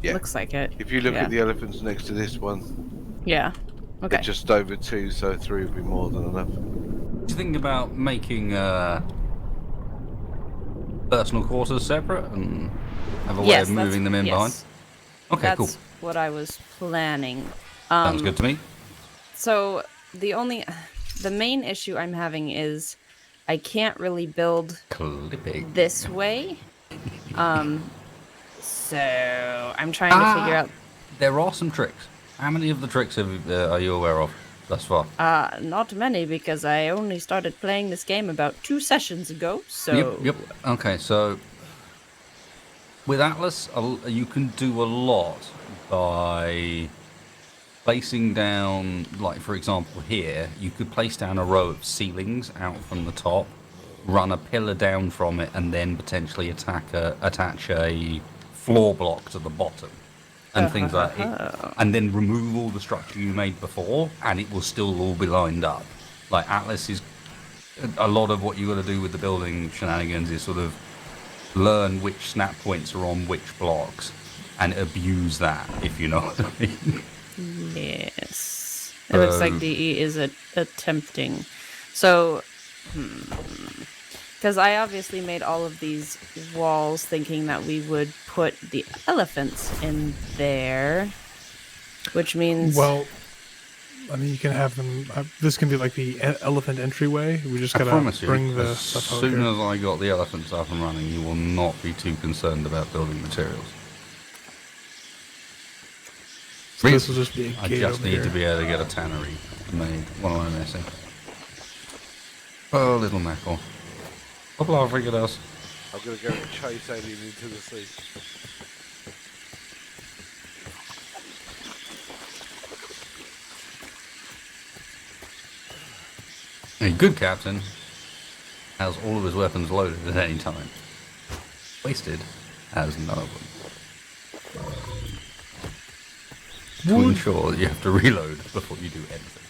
Yeah. Looks like it. If you look Yeah. at the elephants next to this one, Yeah. Okay. they're just over 2, so 3 would be more than enough. Do you think about making personal quarters separate and have a way of moving them in behind? Okay, That's cool. what I was planning. Sounds good to me. So the main issue I'm having is I can't really build Clipping. this way. So I'm trying to figure out. There are some tricks. How many of the tricks are you aware of thus far? Not many because I only started playing this game about 2 sessions ago. So Yep. Okay, so with Atlas, you can do a lot by placing down, like for example here, you could place down a row of ceilings out from the top, run a pillar down from it, and then potentially attach a floor block to the bottom. And things like it, and then remove all the structure you made before, and it will still all be lined up. Like Atlas is a lot of what you got to do with the building shenanigans is sort of learn which snap points are on which blocks, and abuse that, if you know what I mean. yes, it looks like DE is attempting. So, because I obviously made all of these walls thinking that we would put the elephants in there, which means Well, I mean, you can have them. This can be like the elephant entryway. We just I gotta promise you, bring the as stuff out soon here. as I got the elephants up and running, you will not be too concerned about building materials. So this will just be a I gate just over need here. to be able to get a tannery made. What am I missing? Oh, little mackerel. Couple of frigados. I'm gonna go and chase alien into the sea. A good captain has all of his weapons loaded at any time. Wasted has none of them. To ensure that you have to reload before you do anything.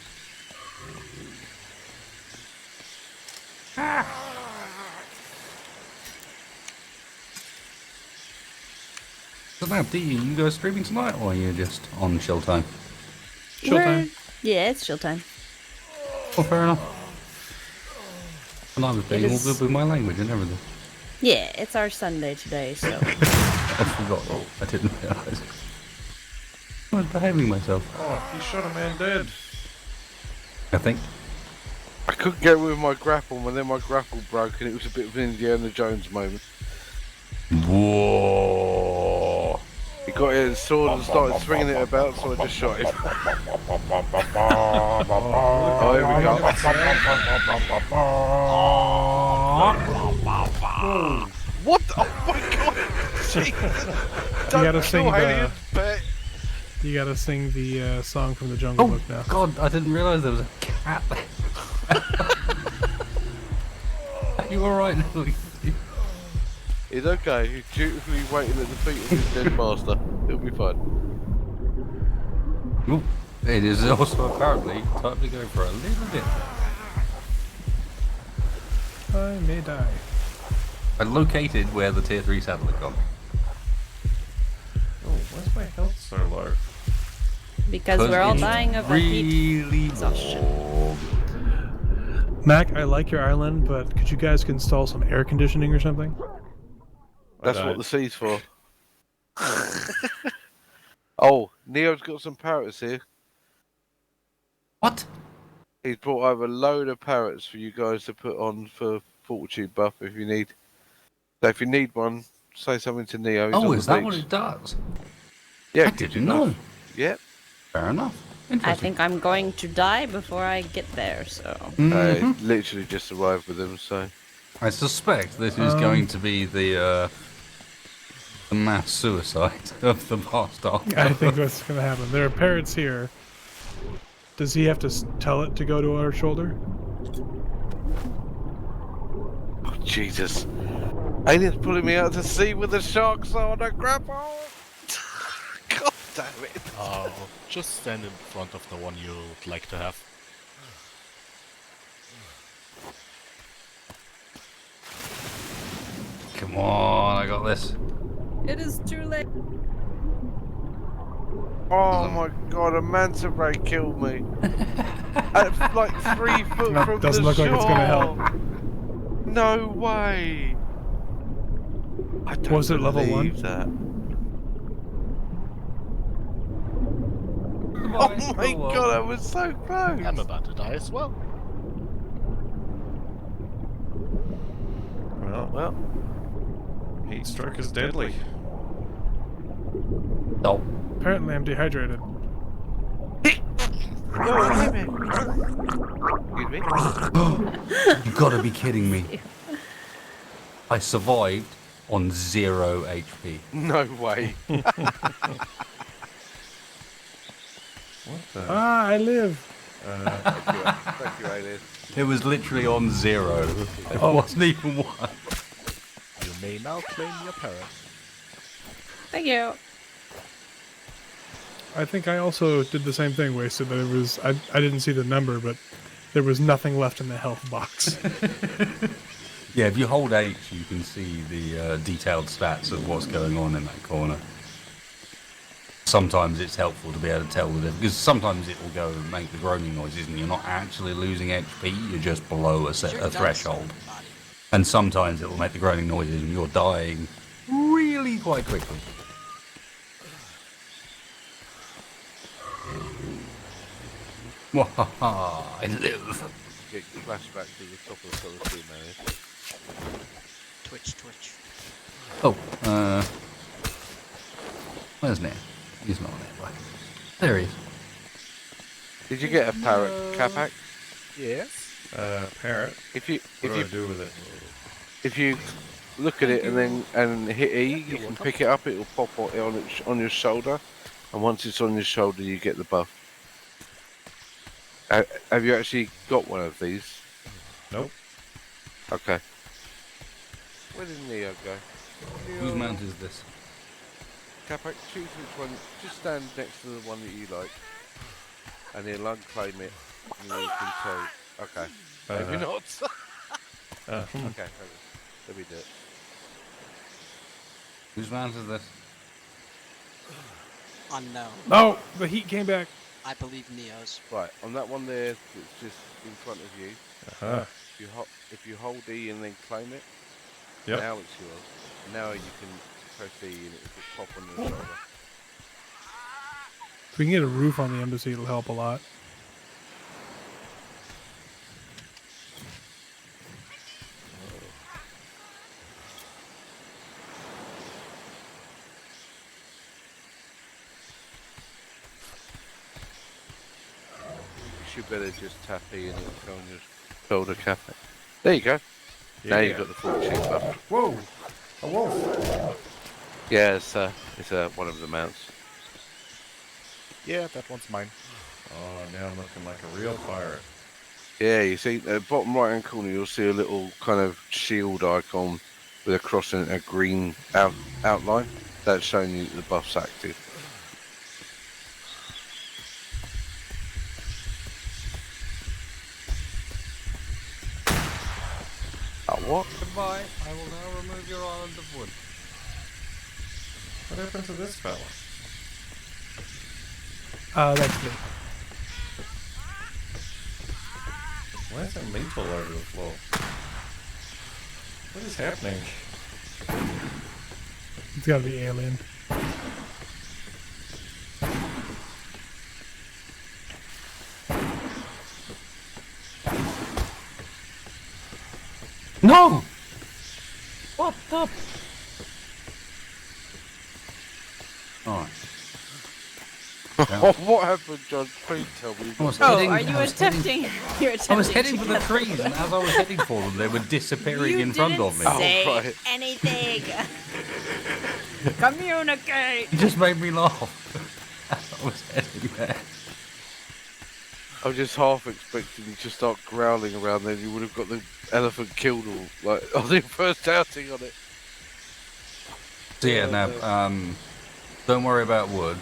So now, do you guys streaming tonight, or are you just on chill time? Showtime. Yeah, it's chill time. Oh, fair enough. And I was being all is- good with my language and everything. Yeah, it's our Sunday today, so I forgot. I didn't realise. I was behaving myself, Oh, you shot a man dead. I think. I couldn't get with my grapple, and then my grapple broke, and it was a bit of an Indiana Jones moment. Whoa. He got his sword and started swinging it about, so I just shot him. Oh, here we go. What? Oh my god! Jesus. Don't gotta sing kill the- aliens, pet. You gotta sing the song from the Jungle Oh, Book now. God, I didn't realise there was a cat there. Are you alright, Lily? It's okay. He's dutifully waiting at the feet of his dead master. It'll be fine. Ooh, it is also apparently time to go for a little bit. I may die. I located where the tier 3 saddle had gone. Oh, why's my health so low? because we're all it's dying of a heat really exhaustion. warm. Mac, I like your island, but could you guys install some air conditioning or something? That's what the sea's for. Oh, Neo's got some parrots here. What? He's brought over a load of parrots for you guys to put on for fortitude buff if you need. So if you need one, say something to Neo. He's Oh, on is the that what beach. it does? Yeah, I good didn't know. enough. Yep. Fair enough. I Interesting. think I'm going to die before I get there, so Mhm. Literally just arrived with them, so. I suspect this is going to be the mass suicide of the past arc. I think what's gonna happen. There are parrots here. Does he have to tell it to go to our shoulder? Oh, Jesus. Alien's pulling me out to sea with the sharks on a grapple! God damn it. Just stand in front of the one you'd like to have. Come on, I got this. it is too late. Oh my god, a manta ray killed me. At like 3 foot No, from doesn't the look like it's gonna help. shore. No way. I don't Was it level one? believe that. Oh my god, I was so close. I'm about to die as well. Well, heat stroke is deadly. No. Apparently I'm dehydrated. Yo, hey, man. Excuse me? You gotta be kidding me. I survived on 0 HP. No way. What the? Ah, I live. Thank you, Alien. It was literally on 0. It Oh. wasn't even 1. You may now claim your parrot. Thank you. I think I also did the same thing, Wasted. That it was I didn't see the number, but there was nothing left in the health box. Yeah, if you hold H, you can see the detailed stats of what's going on in that corner. Sometimes it's helpful to be able to tell the difference, because sometimes it will go and make the groaning noises and you're not actually losing HP, you're just below a threshold. And sometimes it will make the groaning noises and you're dying really quite quickly. Wahaha, I live. Get flashback to the top of the Colosseum, man. Twitch. Oh, where's Nick? He's not there. There he is. Did you get a parrot, Capac? Yes. Parrot. If you What do I do with it? if you look at it and hit E, you can pick it up. It will pop on your shoulder, and once it's on your shoulder, you get the buff. Have you actually got one of these? Nope. Okay. Where did Neo go? Whose mount is this? Capac, choose which one. Just stand next to the one that you like, and he'll unclaim it, and then you can tell. Okay. Maybe not. Okay. Let me do it. Whose mount is this? Unknown. Oh, the heat came back. I believe Neo's. Right, on that one there that's just in front of you, Uh-huh. if you hold E and then claim it, Yep. now it's yours. Now you can press E and it will pop on your shoulder. If we can get a roof on the embassy, it'll help a lot. You should better just tap E and it'll go on your shoulder, Capac. There you go. Now you've got the full cheek buff. Whoa! A wolf! Yeah, it's one of the mounts. Yeah, that one's mine. Oh, now I'm looking like a real pirate. Yeah, you see, at the bottom right hand corner, you'll see a little kind of shield icon with a cross and a green outline. That's showing you that the buff's active. Oh, what? Goodbye. I will now remove your island of wood. What happened to this fella? That's me. Why is there meat all over the floor? What is happening? It's gotta be alien. No! What the? Alright. Oh, what happened, John? Please tell me. I was Oh, heading- are you I was heading- attempting? You're I attempting. was heading to for the get- trees, and as I was heading for them, they were disappearing You in front didn't of me. Say Oh, right. anything. Communicate. It just made me laugh. I was heading there. I was just half expecting you to start growling around then. You would have got the elephant killed all, like, on the first outing on it. So yeah, now, don't worry about wood.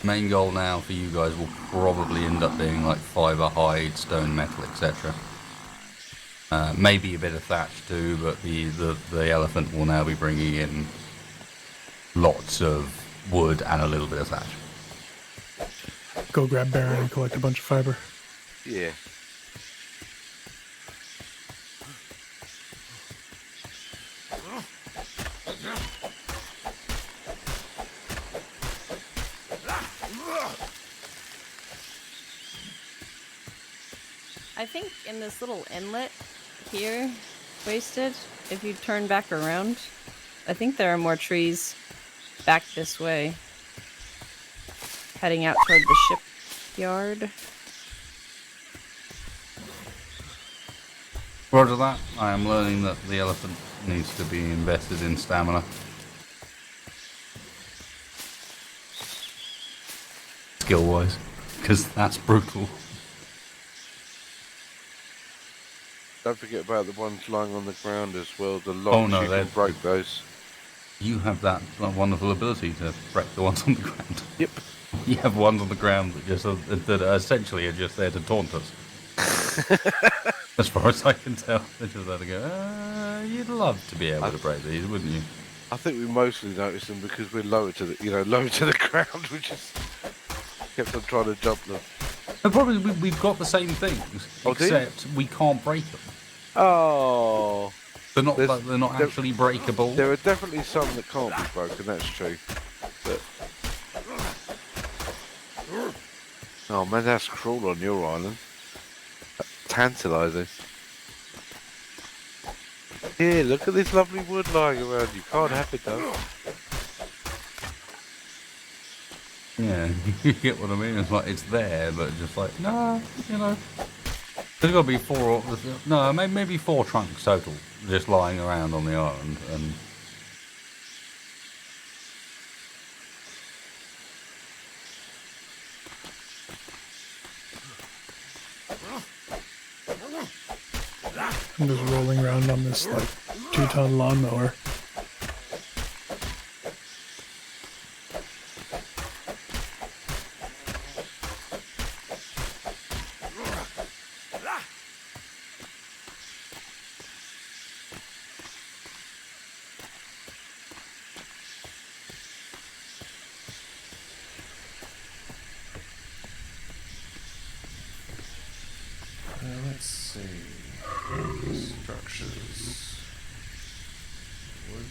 Main goal now for you guys will probably end up being like fibre, hide, stone, metal, etc. Maybe a bit of thatch too, but the elephant will now be bringing in lots of wood and a little bit of thatch. Go grab Baron and collect a bunch of fiber. Yeah. I think in this little inlet here, Wasted, if you turn back around, I think there are more trees back this way, heading out toward the ship. backyard. Roger that. I am learning that the elephant needs to be invested in stamina. Skill-wise. Because that's brutal. Don't forget about the ones lying on the ground as well. The Oh, logs, no, you they're- can break those. You have that wonderful ability to break the ones on the ground. Yep. You have ones on the ground that are essentially are just there to taunt us. As far as I can tell, they're just there to go. You'd love to be able to break these, wouldn't you? I think we mostly noticed them because we're lower to the, lower to the ground. We just kept on trying to jump them. The problem is we've got the same things, Oh, do you? except we can't break them. Oh. They're not There's- they're not actually breakable. There are definitely some that can't be broken, that's true. But... Oh man, that's cruel on your island. Tantalising. Yeah, look at this lovely wood lying around. You can't have it though. Yeah, you get what I mean. It's like it's there, but just like no, There's got to be four. No, maybe 4 trunks total, just lying around on the island, and I'm just rolling around on this like 2-ton lawnmower. Let's see. Structures. Wood.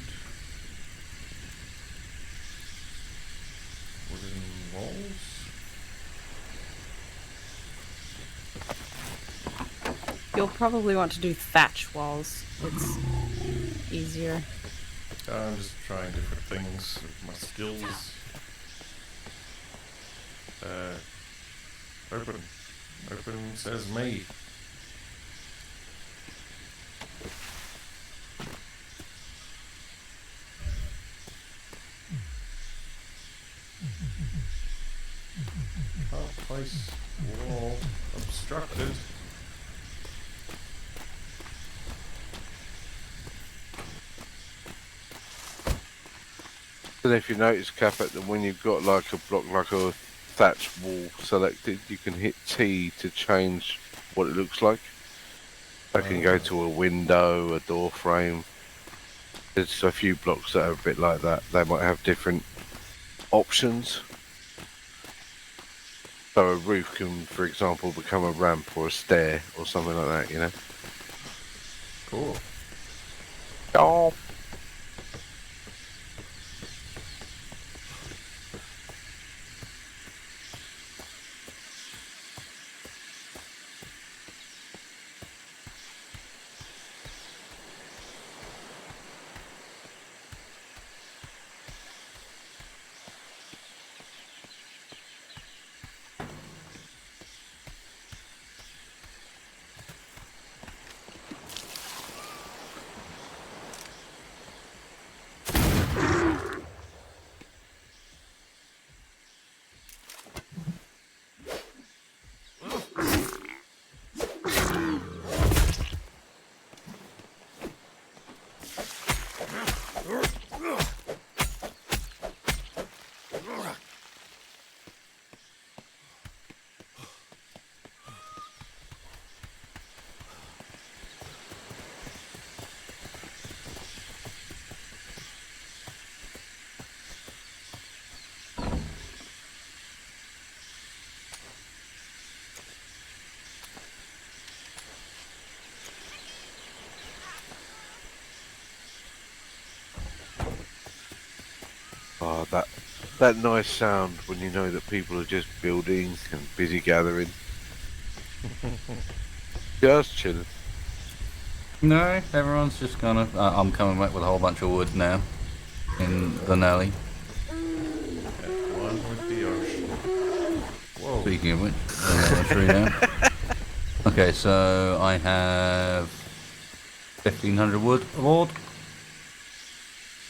Wooden walls. You'll probably want to do thatch walls. It's easier. I'm just trying different things with my skills. Open. Open says me. Can't place wall obstructed. And if you notice, Capac, that when you've got like a block, like a thatch wall selected, you can hit T to change what it looks like. I can go to a window, a door frame. There's a few blocks that are a bit like that. They might have different options. So a roof can, for example, become a ramp or a stair or something like that, Cool. Oh. Oh, that nice sound when you know that people are just building and busy gathering. Just chilling. no, everyone's just kind of. I'm coming back with a whole bunch of wood now in the Nelly. At one with the ocean. Whoa. Speaking of which, another tree down. Okay, so I have 1,500 wood aboard.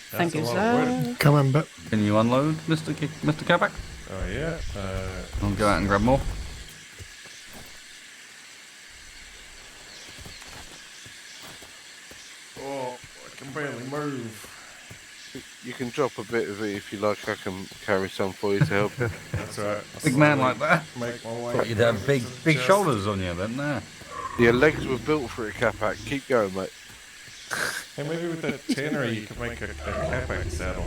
Thank That's a you, lot of wood. sir. Coming, but Can you unload, Mr. Capac? Oh yeah. I'll go out and grab more. Oh, I can barely move. You can drop a bit of it if you like. I can carry some for you to help you. That's right. Big man like that. Make my way. Thought you'd have over big, to the big chest. shoulders on you, but nah. Your legs were built for it, Capac. Keep going, mate. Hey, maybe with that tannery you could make a Capac saddle.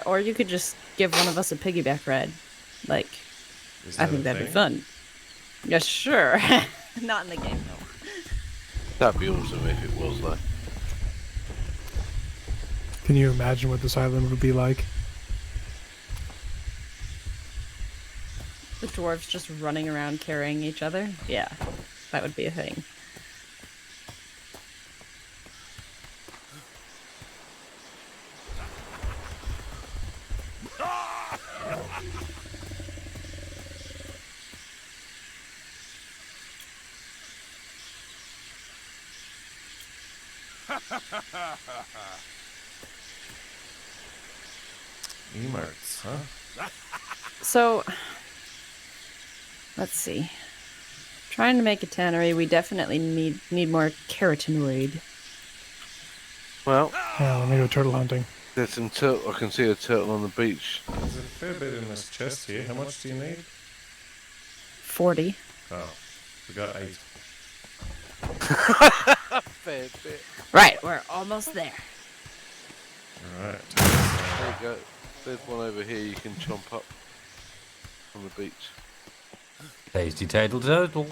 Or you could just give one of us a piggyback ride. Like, Is I that think a that'd be thing? fun. Yeah, sure. Not in the game, though. That'd be awesome if it was, though. can you imagine what this island would be like? The dwarves just running around carrying each other? Yeah, that would be a thing. Emotes, huh? So, let's see. Trying to make a tannery, we definitely need more carotenoid. Well, Yeah, let me go turtle hunting. there's some turtle. I can see a turtle on the beach. There's a fair bit in this chest here. How much do you need? 40. Oh, we got 8. Fair bit. Right, we're almost there. Alright. There you go. There's one over here you can chomp up on the beach. Tasty turtle.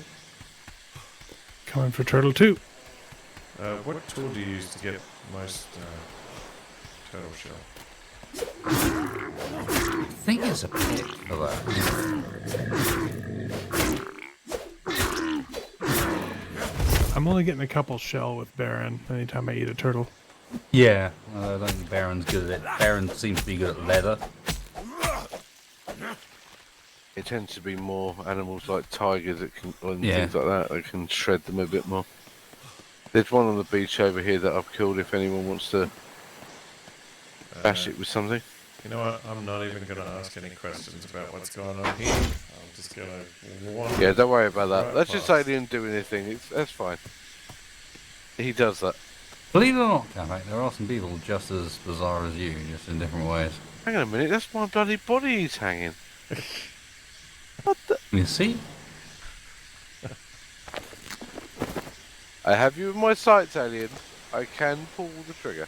Coming for turtle 2. What tool do you use to get most turtle shell? I think it's a pick for that. I'm only getting a couple shell with Baron anytime I eat a turtle. Yeah, I don't think Baron's good at it. Baron seems to be good at leather. It tends to be more animals like tigers that can, and Yeah. things like that. That can shred them a bit more. There's one on the beach over here that I've killed. If anyone wants to bash it with something. You know what? I'm not even going to ask any questions about what's going on here. I'm just going to wander. Yeah, don't worry about that. Right Let's just past. say he didn't do anything. That's fine. He does that. Believe it or not, Capac, there are some people just as bizarre as you, just in different ways. Hang on a minute. That's my bloody body he's hanging. What the? You see? I have you in my sights, alien. I can pull the trigger.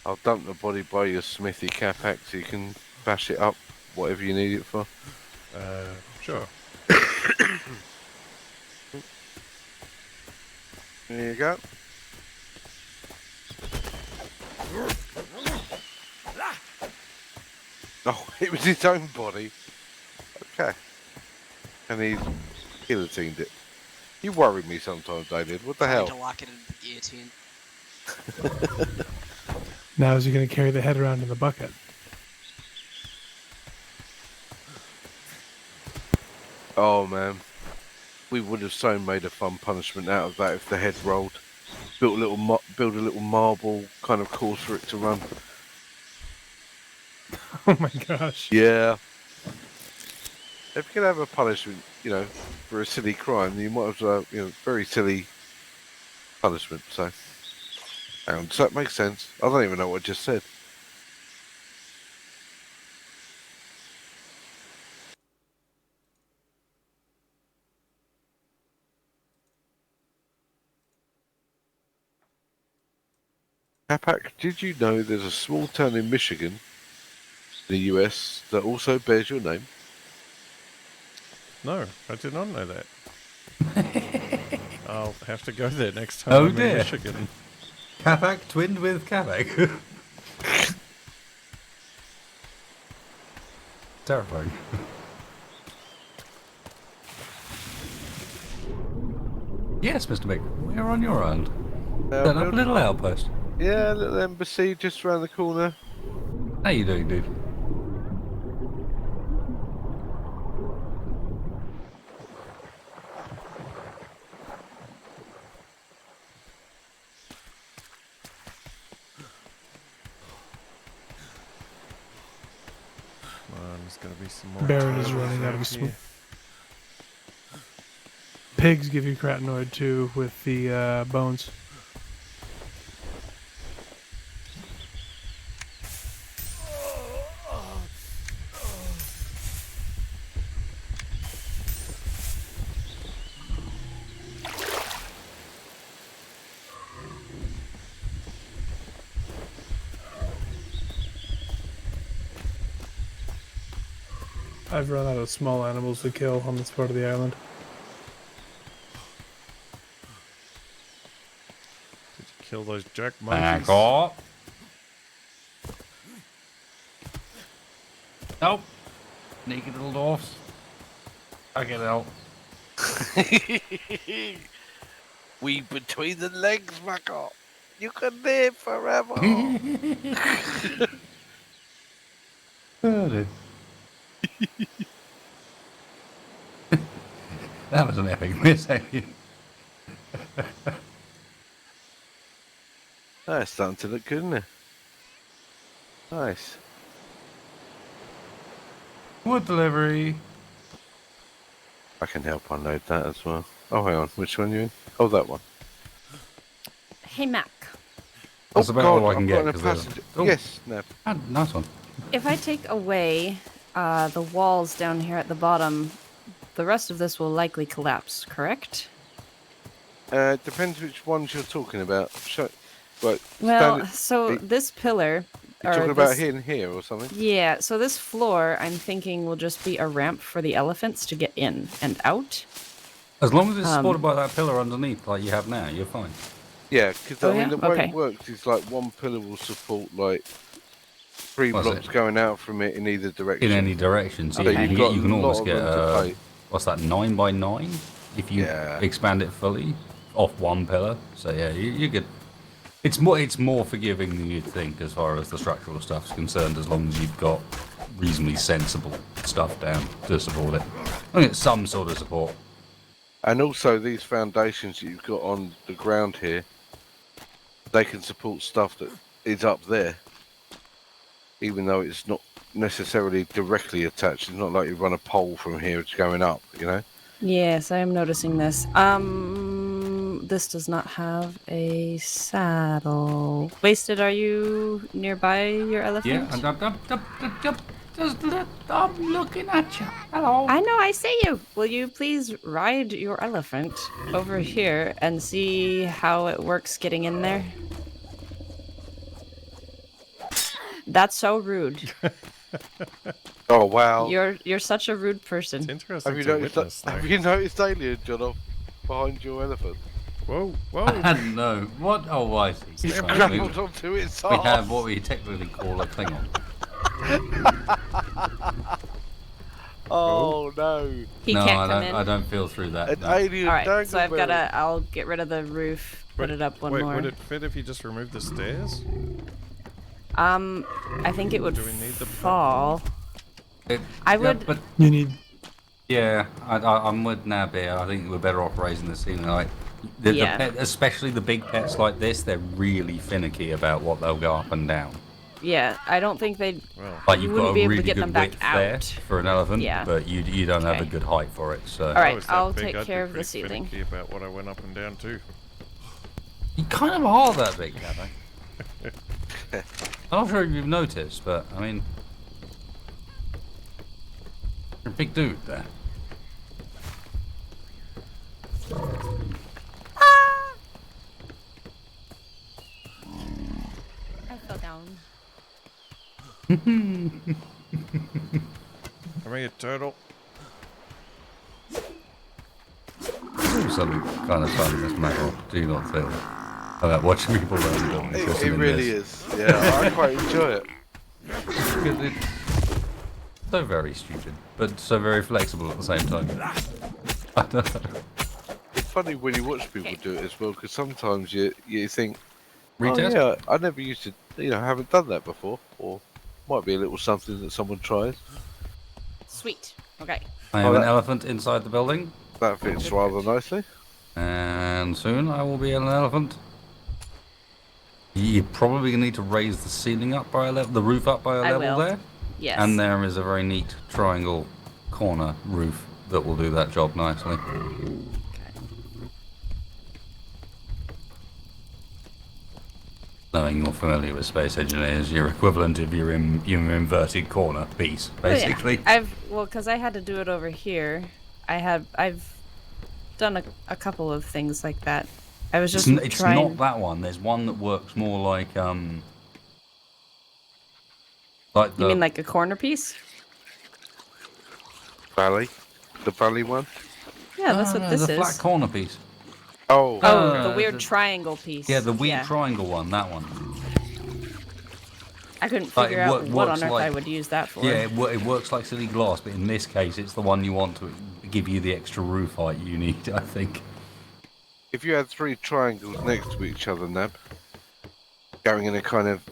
I'll dump the body by your smithy Capac so you can bash it up, whatever you need it for. Sure. There you go. Oh, it was his own body. Okay. And he guillotined it. You worry me sometimes, David. What the I need hell? to lock it in the guillotine. Now is he going to carry the head around in the bucket? Oh man, we would have so made a fun punishment out of that if the head rolled. Build a little marble kind of course for it to run. Oh my gosh. Yeah. If you can have a punishment, you know, for a silly crime, then you might as well, you know, very silly punishment. So, does that make sense? I don't even know what I just said. Capac, did you know there's a small town in Michigan, the US, that also bears your name? No, I did not know that. I'll have to go there next time Oh, I'm dear. in Michigan. Capac twinned with Capac. Terrifying. Yes, Mr. Mick, we're on your island. Set up a building- Oh. little outpost. Yeah, a little embassy just around the corner. How you doing, dude? Come on, there's gotta be some more. Baron is turtles running out of out smoke. here. Pigs give you kratinoid too with the bones. I've run out of small animals to kill on this part of the island. Did you kill those jerk Back monkeys? off. Nope. Naked little dwarfs. I get out. We between the legs, Michael. You can live forever. That was an epic miss, actually. It's starting to look good, isn't it? Nice. Wood delivery. I can help unload that as well. Oh, hang on. Which one you in? Oh, that one. Hey, Mac. That's oh, about God, all I can I've get, got a 'cause they're- passenger. Oh. Yes, no. Ah, nice one. If I take away the walls down here at the bottom, the rest of this will likely collapse, correct? Depends which ones you're talking about. Right. Well, stand so Hey, this pillar, you're or talking about this, here and here or something? yeah, so this floor, I'm thinking will just be a ramp for the elephants to get in and out. As long as it's supported by that pillar underneath, like you have now, you're fine. Yeah, because Oh, I mean, yeah? the way Okay. it works is like one pillar will support like 3 What's blocks it? going out from it in either direction. In any direction, so So yeah, you've you got can a almost lot get of room to play. what's that, 9 by 9 if you Yeah. expand it fully off one pillar. So yeah, you're good. It's more forgiving than you'd think as far as the structural stuff's concerned, as long as you've got reasonably sensible stuff down to support it. I think it's some sort of support. And also these foundations that you've got on the ground here, they can support stuff that is up there, even though it's not necessarily directly attached. It's not like you run a pole from here, it's going up, you know? Yes, I am noticing this. This does not have a saddle. Wasted, are you nearby your elephant? Yeah, I'm looking at you. Hello. I know, I see you. Will you please ride your elephant over here and see how it works getting in there? That's so rude. Oh wow! You're such a rude person. It's interesting Have you to noticed? witness, though. Have you noticed alien, John, off behind your elephant? Whoa, whoa. No. What? Oh, I see. He's Right, grappled onto its we arse. have what we technically call a Klingon. Oh no! He No, can't I come don't, in. I don't feel through that. An no. alien All right, so I've dangleberry. gotta. I'll get rid of the roof. Put it up one Wait, more. would it fit if you just removed the stairs? I think it would Do we need the fall. It- I yeah, would- but You need. yeah, I'm with Nab here. I think we're better off raising the ceiling. Like, Yeah. the pet, especially the big pets like this, they're really finicky about what they'll go up and down. Yeah, I don't think they'd. Well, Like You you've wouldn't got be a able to really get good them back width there out. for an elephant, Yeah. but you don't have a Okay. good height for it. So All right, if I was that I'll big, take I'd be care of the pretty ceiling. finicky about what I went up and down too. you kind of are that big, Capac. I'm not sure if you've noticed, but I mean, you're a big dude there. I fell down. Come here, turtle. absolute kind of fun, this map. Do not feel about watching people run buildings. It really is. Yeah, I quite enjoy it. Because it's so very stupid, but so very flexible at the same time. I don't know. It's funny when you watch people do it as well, because sometimes you think, Retest? oh yeah, I never used to, haven't done that before, or might be a little something that someone tries. Sweet. Okay. I am an elephant inside the building, That fits rather nicely. and soon I will be an elephant. You're probably going to need to raise the ceiling up by a level, the roof up by a I level will. there. Yes. And there is a very neat triangle corner roof that will do that job nicely. Knowing you're familiar with Space Engineers, your equivalent of your inverted corner piece, basically. Oh, yeah. Because I had to do it over here. I've done a couple of things like that. I was just It's trying. not that one. There's one that works more like the. You mean like a corner piece? Valley, the valley one. Yeah, that's what this the is. flat corner piece. Oh, Oh, the weird triangle piece. Yeah, the weird triangle one. That one. I couldn't Like, figure it out what works on earth like- I would use that for. Yeah, it works like silly glass, but in this case, it's the one you want to give you the extra roof height you need, I think. if you had 3 triangles next to each other, Nab, going in a kind of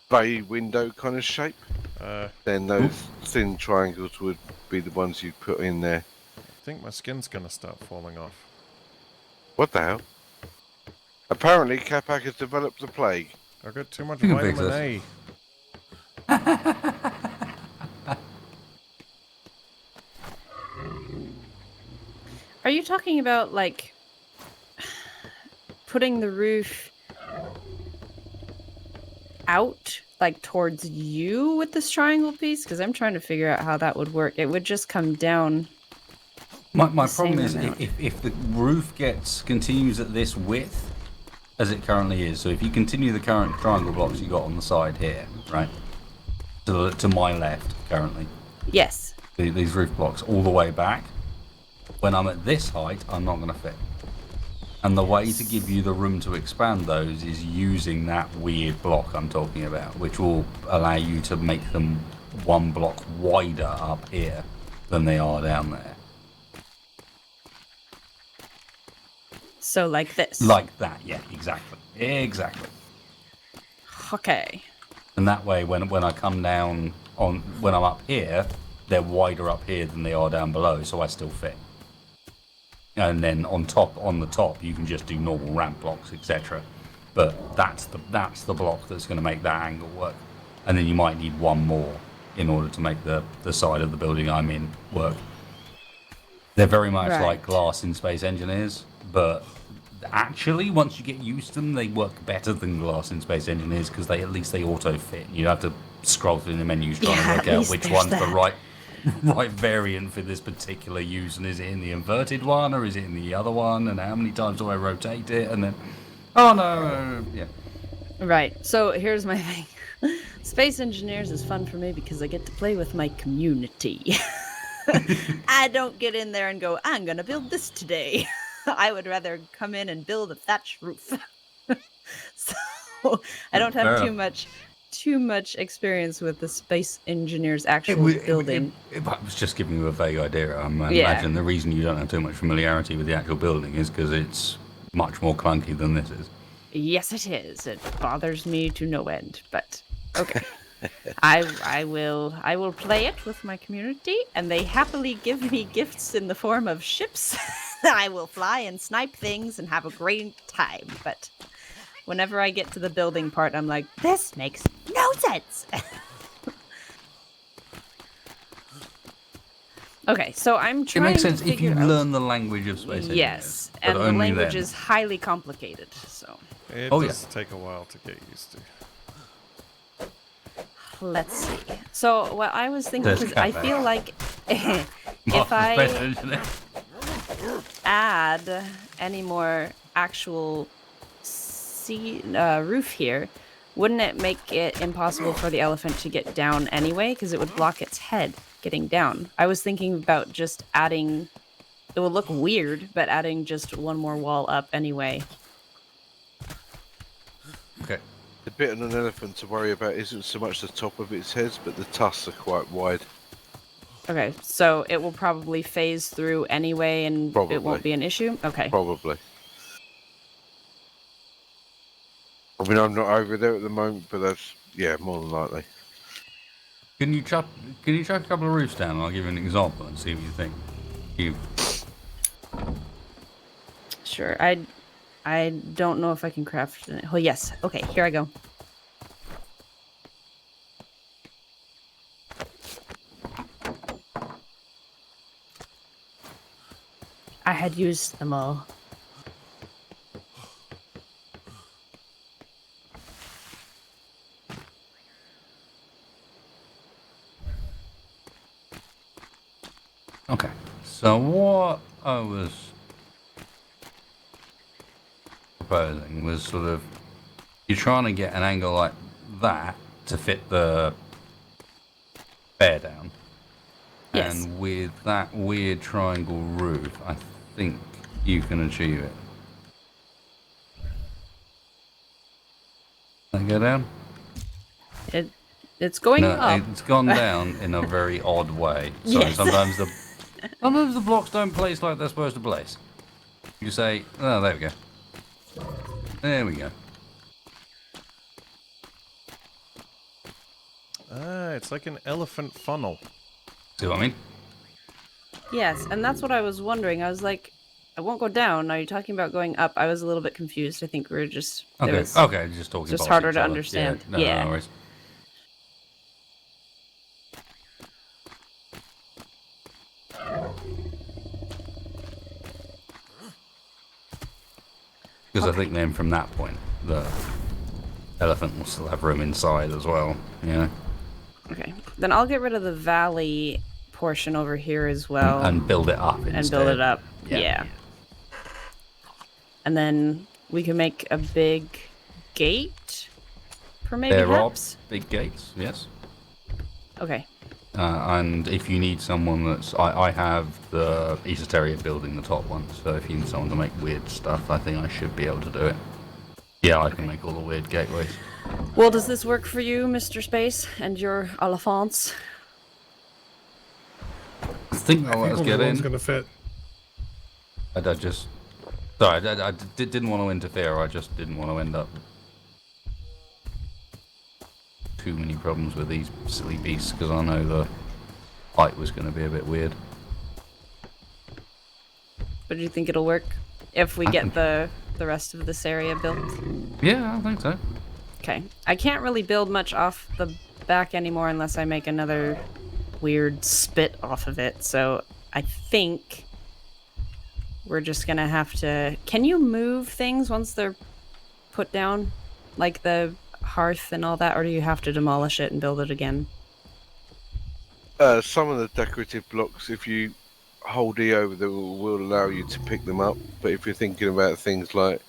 bay window kind of shape, then those thin triangles would be the ones you'd put in there. I think my skin's gonna start falling off. What the hell? Apparently, Capac has developed the plague. I got too much You can fix vitamin A. Are you talking about like putting the roof out, like towards you with this triangle piece? Because I'm trying to figure out how that would work. It would just come down. My the problem same is amount. if the roof continues at this width as it currently is. So if you continue the current triangle blocks you got on the side here, right, to my left currently, Yes. these roof blocks all the way back. When I'm at this height, I'm not going to fit. And the way to give you the room to expand those is using that weird block I'm talking about, which will allow you to make them one block wider up here than they are down there. So like this. Like that, yeah, exactly. Exactly. Okay. And that way, when I come down when I'm up here, they're wider up here than they are down below, so I still fit. And then on the top, you can just do normal ramp blocks, etc. But that's the block that's going to make that angle work. And then you might need one more in order to make the side of the building I'm in work. They're very much Right. like glass in Space Engineers, but actually, once you get used to them, they work better than glass in Space Engineers because at least they auto fit. You have to scroll through the menus trying Yeah, to at work out least which there's one's that. the right variant for this particular use, and is it in the inverted one or is it in the other one, and how many times do I rotate it, and then yeah. Right. So here's my thing. Space Engineers is fun for me because I get to play with my community. I don't get in there and go, I'm going to build this today. I would rather come in and build a thatch roof. So I don't have Fair too much experience with the Space Engineers actual building. I was just giving you a vague idea. I Yeah. imagine the reason you don't have too much familiarity with the actual building is because it's much more clunky than this is. Yes, it is. It bothers me to no end, but okay. I will play it with my community, and they happily give me gifts in the form of ships. I will fly and snipe things and have a great time. But whenever I get to the building part, I'm like, this makes no sense. Okay, so I'm It trying makes to sense if you figure out. learn the language of space engineers. Yes, but and the only language then. is highly complicated. So It Oh, yeah. does take a while to get used to. let's see. So what I was thinking, There's because I Capac. feel like if Space I engineer. add any more actual roof here, wouldn't it make it impossible for the elephant to get down anyway? Because it would block its head getting down. I was thinking about just adding. It would look weird, but adding just one more wall up anyway. Okay. The bit on an elephant to worry about isn't so much the top of its head, but the tusks are quite wide. Okay, so it will probably phase through anyway, and it won't Probably. be an issue. Okay. Probably. I mean, I'm not over there at the moment, but that's, yeah, more than likely. Can you chuck a couple of roofs down and I'll give you an example and see what you think? Sure. I don't know if I can craft it. Oh yes. Okay, here I go. I had used them all. Okay. So what I was proposing was sort of you're trying to get an angle like that to fit the bear down. Yes. And with that weird triangle roof, I think you can achieve it. Can I go down? It's going No, up. it's gone down in a very odd way. So Yes. sometimes the blocks don't place like they're supposed to place. You say, oh, there we go. There we go. Ah, it's like an elephant funnel. See what I mean? Yes, and that's what I was wondering. I was like, I won't go down. Are you talking about going up? I was a little bit confused. I think we were just there Okay. was Okay. Just talking. just past harder each to other. understand. Yeah. Yeah. No worries. Because I think then from that point, the elephant will still have room inside as well. Yeah. Okay. Then I'll get rid of the valley portion over here as well. And build it up instead. And build it up. Yeah. Yeah. And then we can make a big gate for maybe There are perhaps. big gates. Yes. Okay. And if you need someone that's... I have the Esoteria building the top one, so if you need someone to make weird stuff, I think I should be able to do it. Yeah, I can make all the weird gateways. Well, does this work for you, Mr. Space, and your elephants? I think I they'll let us think get only one's in. gonna fit. I just... Sorry, I didn't want to interfere, I just didn't want to end up... too many problems with these silly beasts, because I know the height was going to be a bit weird. But do you think it'll work if we get the rest of this area built? Yeah, I think so. Okay. I can't really build much off the back anymore unless I make another weird spit off of it. So I think we're just gonna have to... Can you move things once they're put down? Like the hearth and all that, or do you have to demolish it and build it again? Some of the decorative blocks, if you hold E over them, will allow you to pick them up. But if you're thinking about things like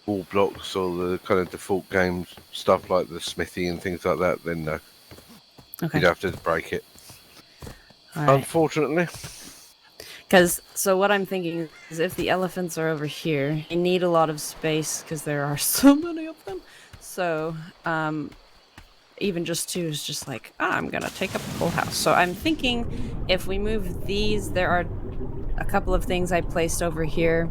wall blocks or the kind of default games stuff like the smithy and things like that, then no, Okay. you'd have to break it. All right. Unfortunately. Because, so what I'm thinking is if the elephants are over here, they need a lot of space because there are so many of them. So, even just two is just like, I'm gonna take up the whole house. So I'm thinking if we move these, there are a couple of things I placed over here.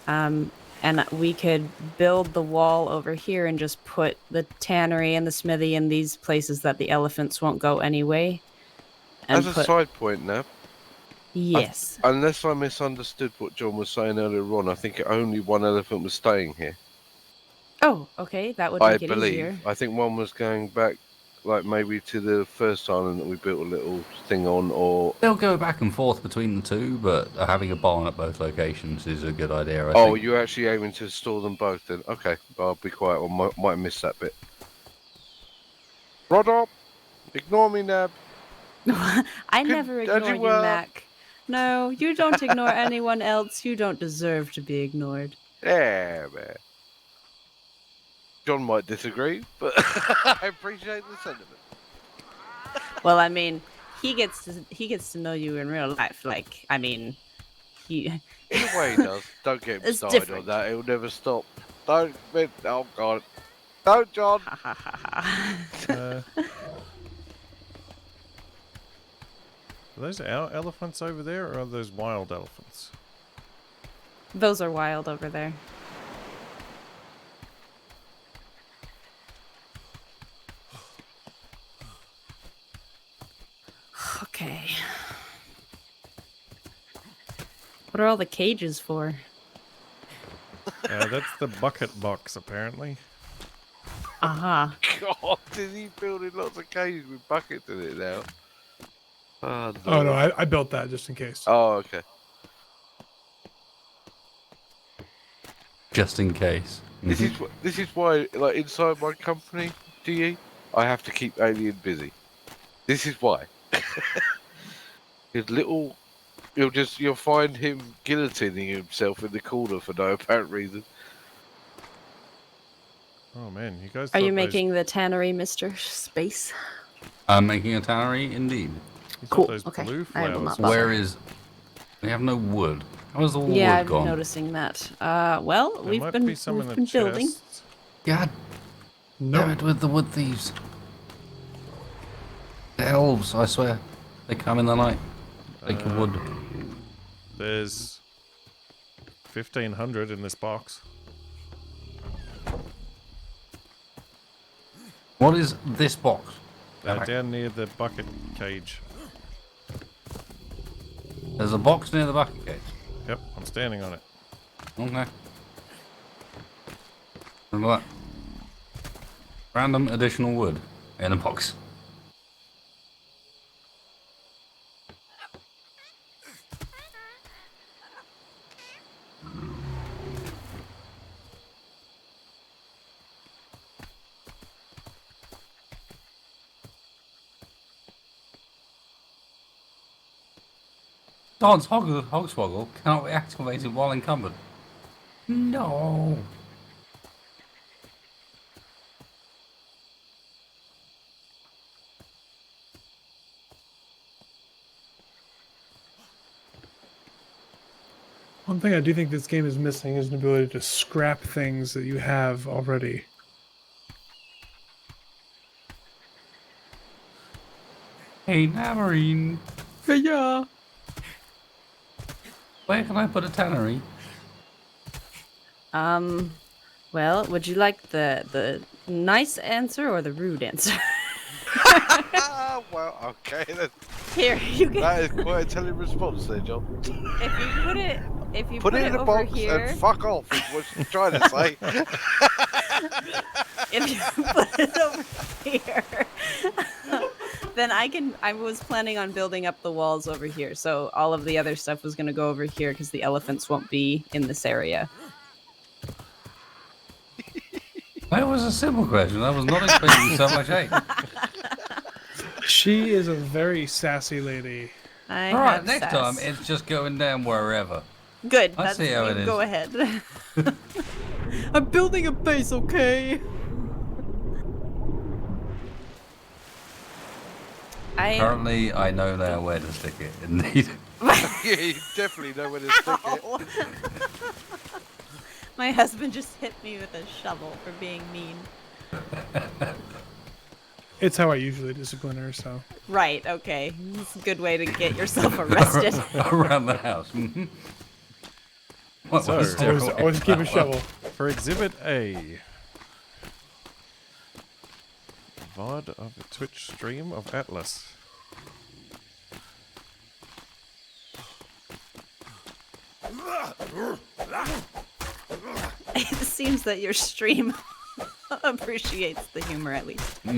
And we could build the wall over here and just put the tannery and the smithy in these places that the elephants won't go anyway. And As a side point now, yes. unless I misunderstood what John was saying earlier on, I think only one elephant was staying here. Oh, okay, that would I make it believe. easier. I think one was going back, like maybe to the first island that we built a little thing on, or... They'll go back and forth between the two, but having a barn at both locations is a good idea, I Oh, think. you're actually aiming to store them both then? Okay, I'll be quiet, or might have missed that bit. Rod up! Ignore me, Nab. I never ignore you, Mac. No, you don't ignore anyone else. You don't deserve to be ignored. Yeah, man. John might disagree, but I appreciate the sentiment. Well, I mean, he gets to know you in real life. Like, I mean, he. In a way, he does. Don't get him It's started different. on that. He'll never stop. Don't. Oh God. Don't, John. Ha ha ha ha. Are those our elephants over there, or are those wild elephants? Those are wild over there. Okay. What are all the cages for? That's the bucket box, apparently. Aha. God, is he building lots of cages with buckets in it now? Oh, Oh no, I built that just in case. Oh, okay. Just in case. This is why, like inside my company, GE, I have to keep Alien busy. This is why. His little, you'll find him guillotining himself in the corner for no apparent reason. Oh man, you guys. Are you thought those- making the tannery, Mr. Space? I'm making a tannery, indeed. you thought Cool, those okay. blue I will flowers not were- bother. Where is? We have no wood. How is all the Yeah, wood I'm gone? noticing that. Well, There we've might been be some in the building. chest. God damn it with the wood thieves. The elves, I swear. They come in the night. Take the wood. There's 1,500 in this box. What is this box? Down near the bucket cage. There's a box near the bucket cage. Yep, I'm standing on it. Okay. And what? Random additional wood in a box. Don's Hogswoggle cannot be activated while encumbered. No. One thing I do think this game is missing is an ability to scrap things that you have already. Hey, Namarine. Yeah. Where can I put a tannery? Well, would you like the nice answer or the rude answer? Well, okay. Here, you can. That is quite a telling response there, John. If you put it, Put it in a over box here, and fuck off, is what she's trying to say. if you put it over here, then I was planning on building up the walls over here, so all of the other stuff was going to go over here because the elephants won't be in this area. That was a simple question. I was not expecting so much hate. She is a very sassy lady. I All right, have next sass. time it's just going down wherever. Good. I see how you it is. Go ahead. I'm building a base, okay? Currently, I know now where to stick it. Indeed. Yeah, you definitely know where to stick it. Ow. My husband just hit me with a shovel for being mean. It's how I usually discipline her, so. Right, okay. It's a good way to get yourself arrested. Around the house. Mhm. What So- was there? Always keep a shovel. For Exhibit A. VOD of the Twitch stream of Atlas. It seems that your stream appreciates the humor at least. For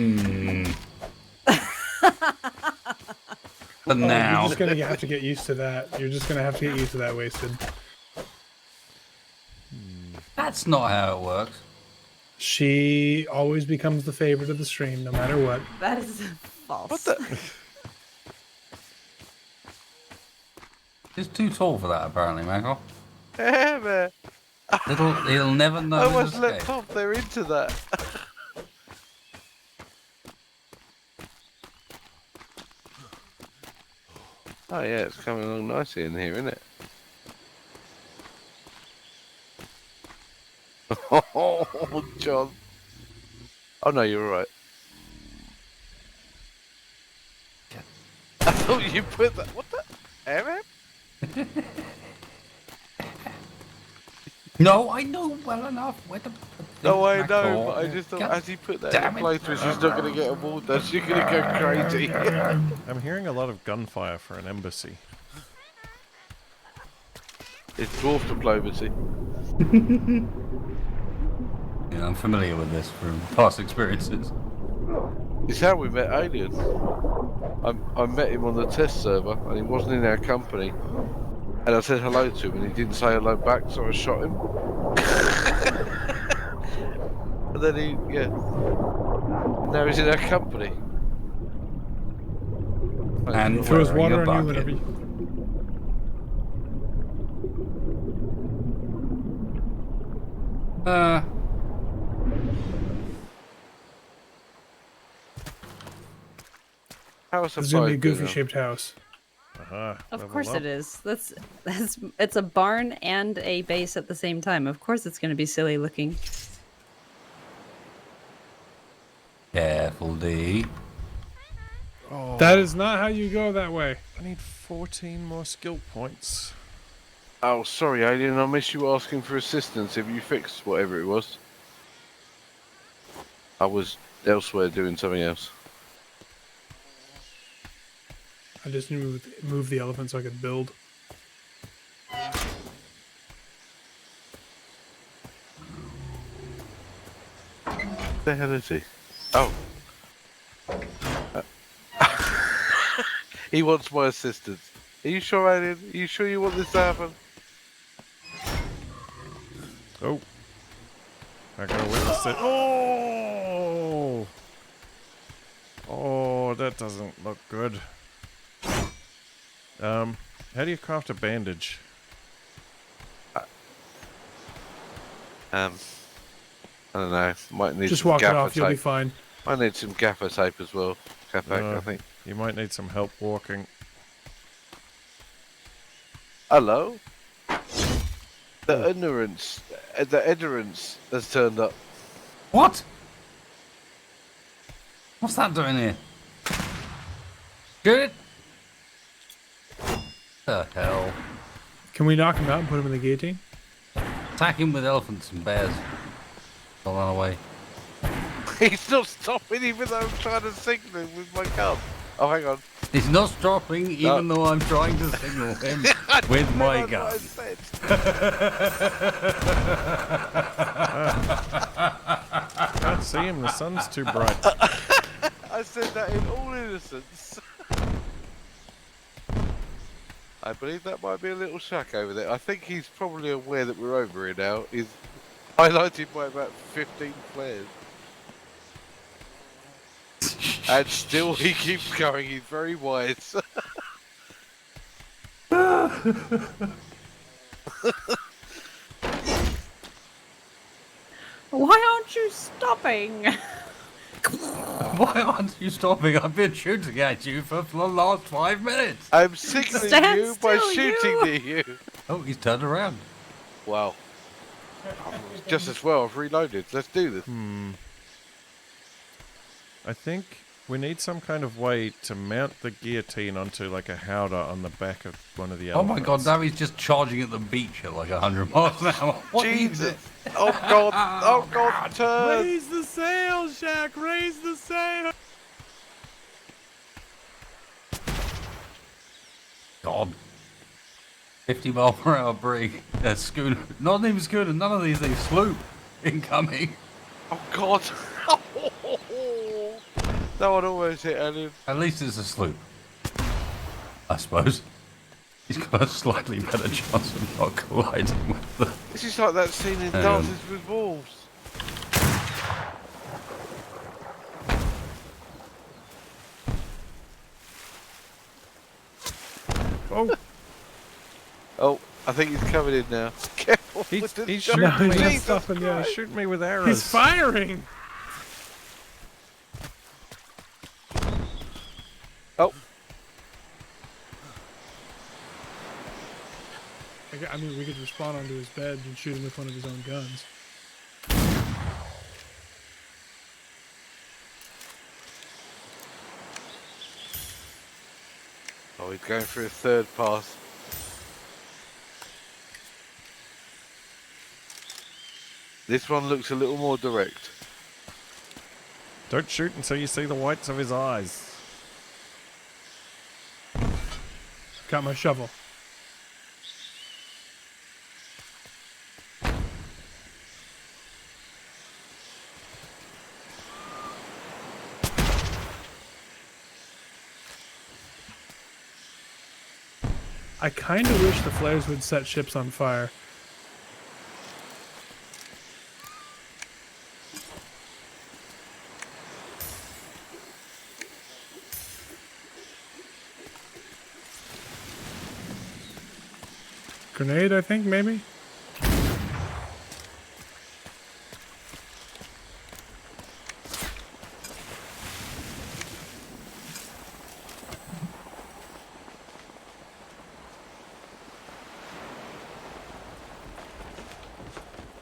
You're now. just gonna have to get used to that. You're just gonna have to get used to that, Wasted. That's not how it works. She always becomes the favorite of the stream, no matter what. That is false. What the? It's too tall for that, apparently, Michael. Yeah, man. He'll never I know his almost escape. leapt off. They're into that. Oh yeah, it's coming along nicely in here, isn't it? Oh, John. Oh no, you're right. I thought you put that. What the? Air? No, I know well enough where the. No, I things know, are. but I just thought God as he put that damn in a it. playthrough, she's not going to get aboard that. She's going to go crazy. I'm hearing a lot of gunfire for an embassy. It's dwarf diplomacy. Yeah, I'm familiar with this from past experiences. It's how we met Alien. I met him on the test server, and he wasn't in our company. And I said hello to him, and he didn't say hello back, so I shot him. And then now he's in our company. And He throws where are water your on you bucket? whenever you. How is It's gonna be a surprised, goofy shaped house. Aha. Of level course up. it is. It's a barn and a base at the same time. Of course it's going to be silly looking. Careful, D. Oh, That is not how you go that way. I need 14 more skill points. Oh, sorry, Alien. I missed you asking for assistance. Have you fixed whatever it was? I was elsewhere doing something else. I just move the elephant so I could build. What the hell is he? Oh. He wants my assistance. Are you sure, Alien? Are you sure you want this to happen? Oh. I gotta witness it. Oh! Oh, that doesn't look good. How do you craft a bandage? I don't know. Might need Just some walk it gaffer off, you'll be tape. fine. Might need some gaffer tape as well, Capac, I think. You might need some help walking. Hello? The ignorance, the ignorance has turned up. What? What's that doing here? Good. The hell? Can we knock him out and put him in the guillotine? Attack him with elephants and bears. I'll run away. He's not stopping even though I'm trying to signal him with my gun. Oh, hang on. He's not stopping even though I'm trying to signal him with my That's what I gun. said. Can't see him, the sun's too bright. I said that in all innocence. I believe that might be a little shack over there. I think he's probably aware that we're over here now. He's highlighted by about 15 flares. And still he keeps going, he's very wise. Why aren't you stopping? Why aren't you stopping? I've been shooting at you for the last 5 minutes. I'm signaling Stand you by still, shooting you. near you. Oh, he's turned around. Wow. Just as well, I've reloaded. Let's do this. I think we need some kind of way to mount the guillotine onto like a howdah on the back of one of the Oh elephants. my god, now he's just charging at the beach at like 100 miles an hour. What are you Jesus. doing? Oh god. Oh god, turn. Raise the sail, Shaq! Raise the sail! God. 50 mile per hour brig. Schooner. Not even schooner, none of these things. Sloop. Incoming. Oh god. That one almost hit Alien. At least it's a sloop. I suppose. He's got a slightly better chance of not colliding with the... This is like that scene in Hang on. Dances with Wolves. Oh, Oh, I think he's coming in now. Careful. He's With the shooting shot. No, he's not me. Jesus stopping you. He's shooting me with arrows. He's firing. Oh, I mean, we could just spawn onto his bed and shoot him with one of his own guns. oh, he's going for a third pass. This one looks a little more direct. Don't shoot until you see the whites of his eyes. Got my shovel. I kind of wish the flares would set ships on fire. Grenade, I think, maybe?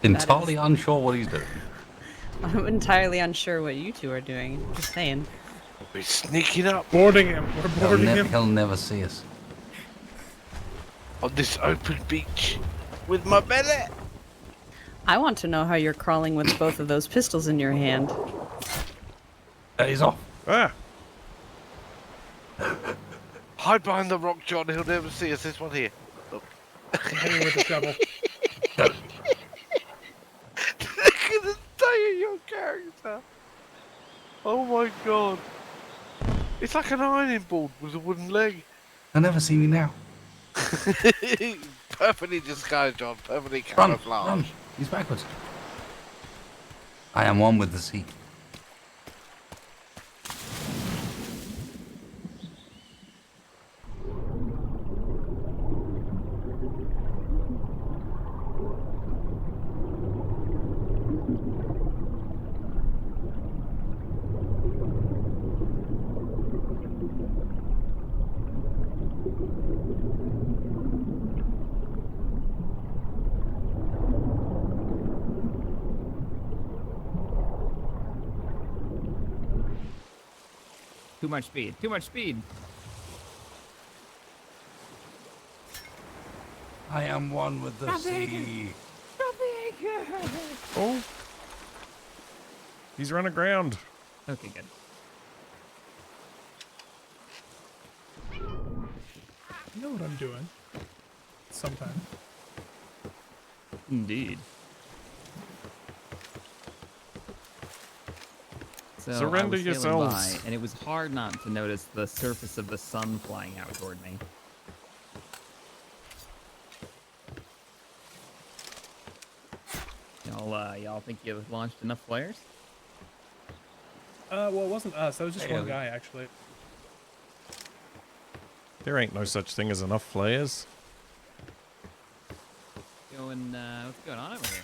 Entirely unsure what he's doing. I'm entirely unsure what you two are doing. Just saying. We're sneaking up Boarding him. We're boarding him. He'll never see us. on this open beach with my belly. I want to know how you're crawling with both of those pistols in your hand. He's off. Ah! Hide behind the rock, John. He'll never see us. This one here. Look. Hanging with the shovel. Look at the state of your character. Oh my god. It's like an ironing board with a wooden leg. They'll never see me now. Perfectly disguised, John. Perfectly Run, camouflage. run. He's backwards. I am one with the sea. Too much speed. Too much speed. I am one with the sea. Oh! He's run aground. Okay, good. You know what I'm doing. Sometime. Indeed. So Surrender I was sailing yourselves. by, and it was hard not to notice the surface of the sun flying out toward me. Y'all think you launched enough flares? Well, it wasn't us. That was just Hey, one guy, actually. There ain't no such thing as enough flares. What's going on over here?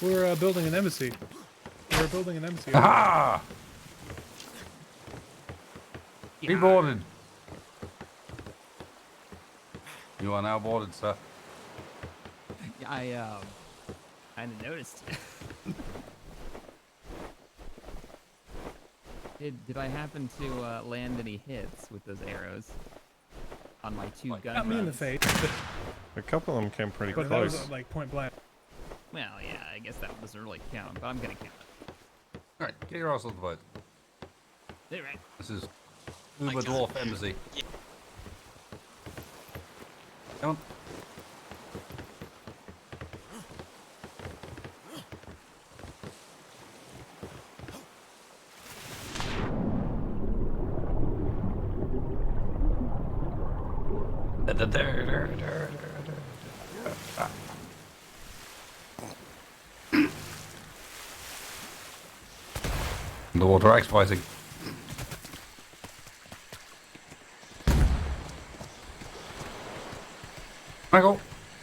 We're building an embassy. We're building an embassy. Ah! Be boarded. You are now boarded, sir. I hadn't noticed. Did I happen to land any hits with those arrows on my two gun Got me in the runs? face, A couple of them came pretty but that close. was like point blank. Well, yeah, I guess that doesn't really count, but I'm gonna count it. Alright, get your ass on the boat. All right. This is Uber Dwarf Embassy. Come on. The water axe fighting.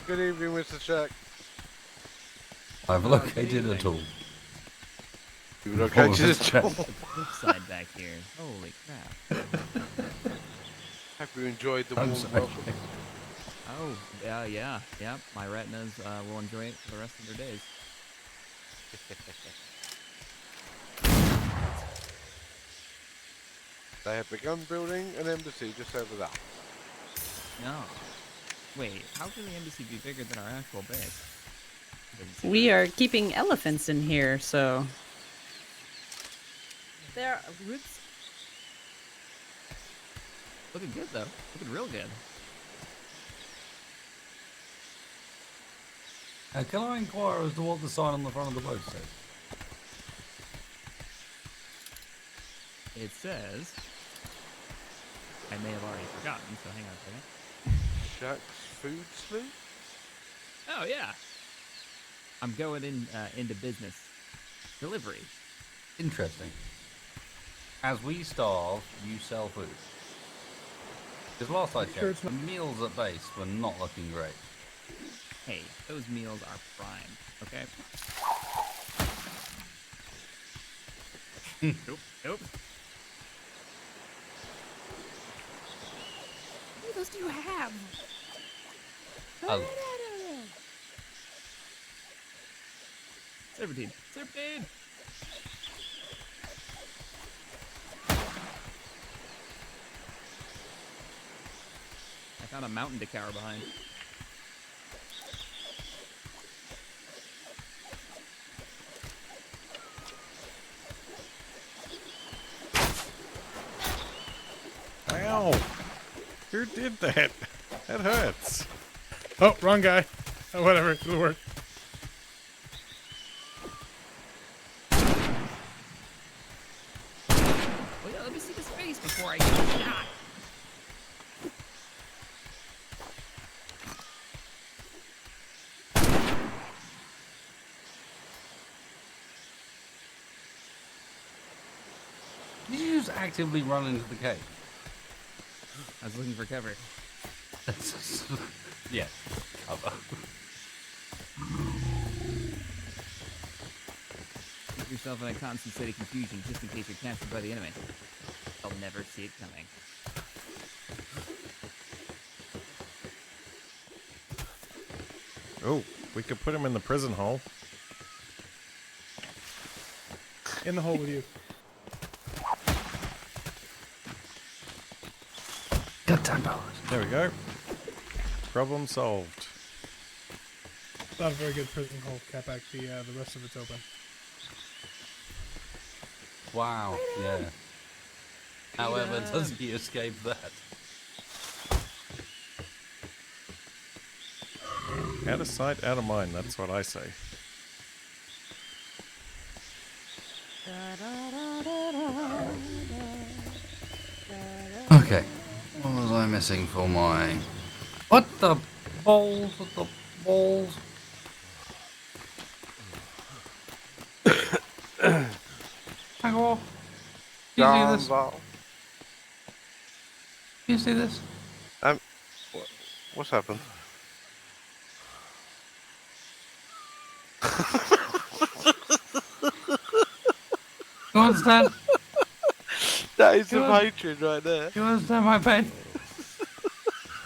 Good evening, Mr. Shack. I've located a tool. You located Oh, a Mr. Shack. tool. The cliffside back here. Holy crap. Have you enjoyed the I'm warm sorry. welcome? Oh, yeah. My retinas will enjoy it for the rest of their days. They have begun building an embassy just over there. No. Wait, how can the embassy be bigger than our actual base? Doesn't seem We right. are keeping elephants in here, so. There are roots. Looking good, though. Looking real good. Can I inquire as to what the sign on the front of the boat says? It says... I may have already forgotten, so hang on a second. Shack's food sloop? Oh, yeah. I'm going into business. Delivery. Interesting. As we starve, you sell food. Because last I Sure it's checked, the meals at base were not looking great. Hey, those meals are prime, okay? Nope. What else do you have? Oh, Serpentine. I found a mountain to cower behind. Ow! Who did that? That hurts. Oh, wrong guy. Oh, whatever. It'll work. Well, yeah, let me see this face before I get shot. did you just actively run into the cave? I was looking for cover. Yes. Cover. Keep yourself in a constant state of confusion just in case you're captured by the enemy. They'll never see it coming. Oh, we could put him in the prison hole. In the hole with you. Got $10. There we go. Problem solved. Not a very good prison hole, Capac. The rest of it's open. Wow, yeah. However, does he escape that? Out of sight, out of mind, that's what I say. Okay. What was I missing for my... What the balls? What the balls? Hang on. You see this? You see this? What's happened? You understand? That is You the are- hatred right there. You understand my pain?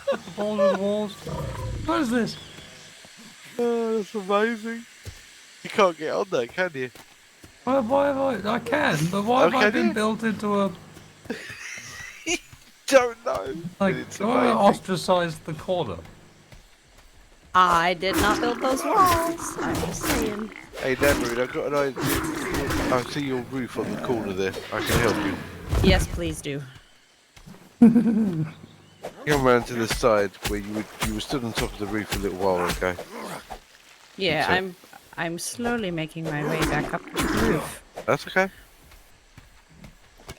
Put the balls on the walls. What is this? Oh, that's amazing. You can't get on that, can you? Why have I can, but why have I can been you? built into a... Don't know. Like, It's do I amazing. ostracize the corner? I did not build those walls. I'm just saying. Hey, Nabrid, I've got an idea. I see your roof on the corner there. I can help you. Yes, please do. Come round to the side where you were stood on top of the roof a little while ago. Yeah, So- I'm slowly making my way back up to the roof. That's okay.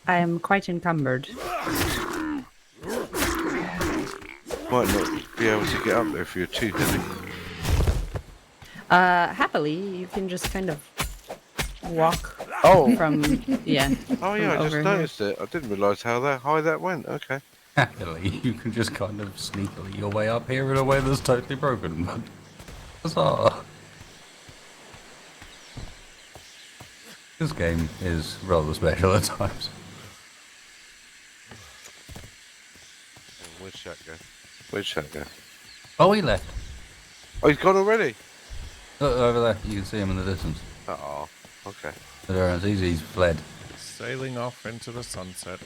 I am quite encumbered. Might not be able to get up there if you're too heavy. Happily, you can just kind of walk Oh, from, yeah. oh yeah, I from just over noticed it. I didn't realise how high that went. Okay. Happily, you can just kind of sneakily your way up here in a way that's totally broken, but bizarre. This game is rather special at times. Where's Shaq go? Where's Shaq go? Oh, he left. Oh, he's gone already? Look, over there, you can see him in the distance. Oh, okay. There, it's easy, he's fled. Sailing off into the sunset.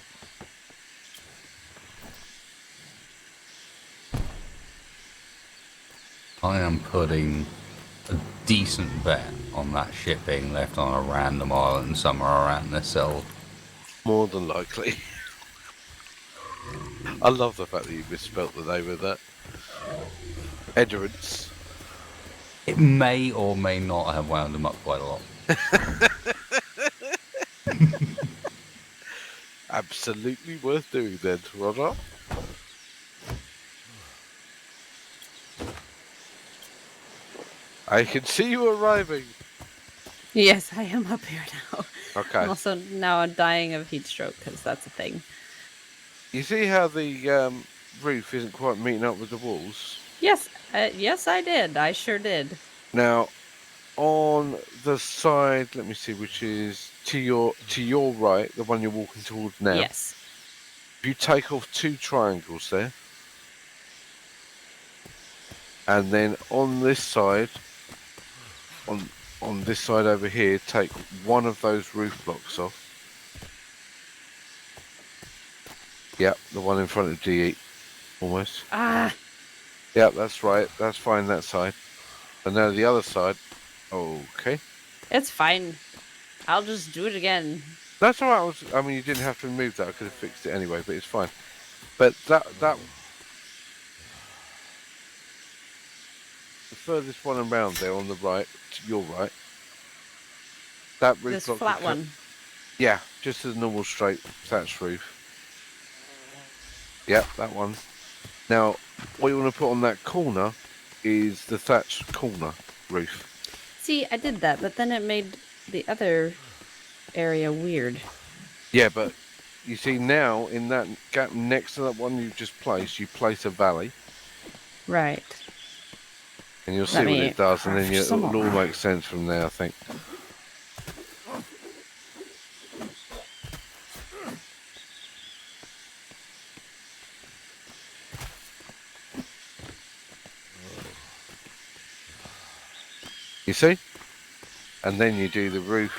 I am putting a decent bet on that ship being left on a random island somewhere around this cell. More than likely. I love the fact that you misspelt the name of that. Endurance. It may or may not have wound him up quite a lot. Absolutely worth doing then, Roger. I can see you arriving. Yes, I am up here now. Okay. I'm also now dying of heat stroke because that's a thing. You see how the roof isn't quite meeting up with the walls? Yes, yes, I did. I sure did. Now, on the side, let me see, which is to your right, the one you're walking towards now. Yes. If you take off 2 triangles there, and then on this side, on this side over here, take one of those roof blocks off. Yep, the one in front of GE, almost. Ah, Yep, that's right. That's fine, that side. And now the other side. Okay. it's fine. I'll just do it again. That's all right. I mean, you didn't have to remove that. I could have fixed it anyway, but it's fine. But that the furthest one around there on the right, to your right, that roof This block. flat one. Yeah, just a normal straight thatched roof. Yep, that one. Now, what you want to put on that corner is the thatched corner roof. See, I did that, but then it made the other area weird. Yeah, but you see now in that gap next to that one you just placed, you place a valley, Right. and you'll see Let what me it does, and then craft some it'll all more. make sense from there, I think. You see? And then you do the roof,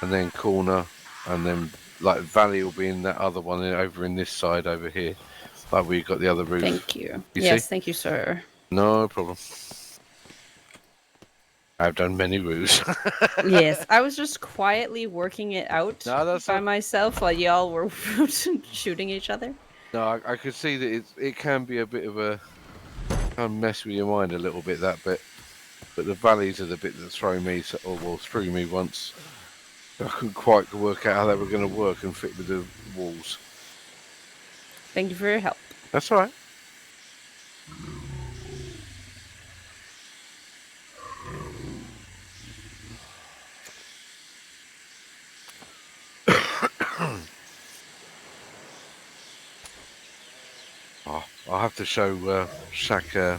and then corner, and then like valley will be in that other one over in this side over here, like where you got the other roof. Thank you. You Yes, see? thank you, sir. No problem. I've done many roofs. Yes, I was just quietly working it out No, that's by not- myself while y'all were shooting each other. No, I could see that it can be a bit of a kind of mess with your mind a little bit, that bit. But the valleys are the bit that throw me, threw me once. I couldn't quite work out how they were going to work and fit with the walls. Thank you for your help. That's all right. Oh, I'll have to show Shaq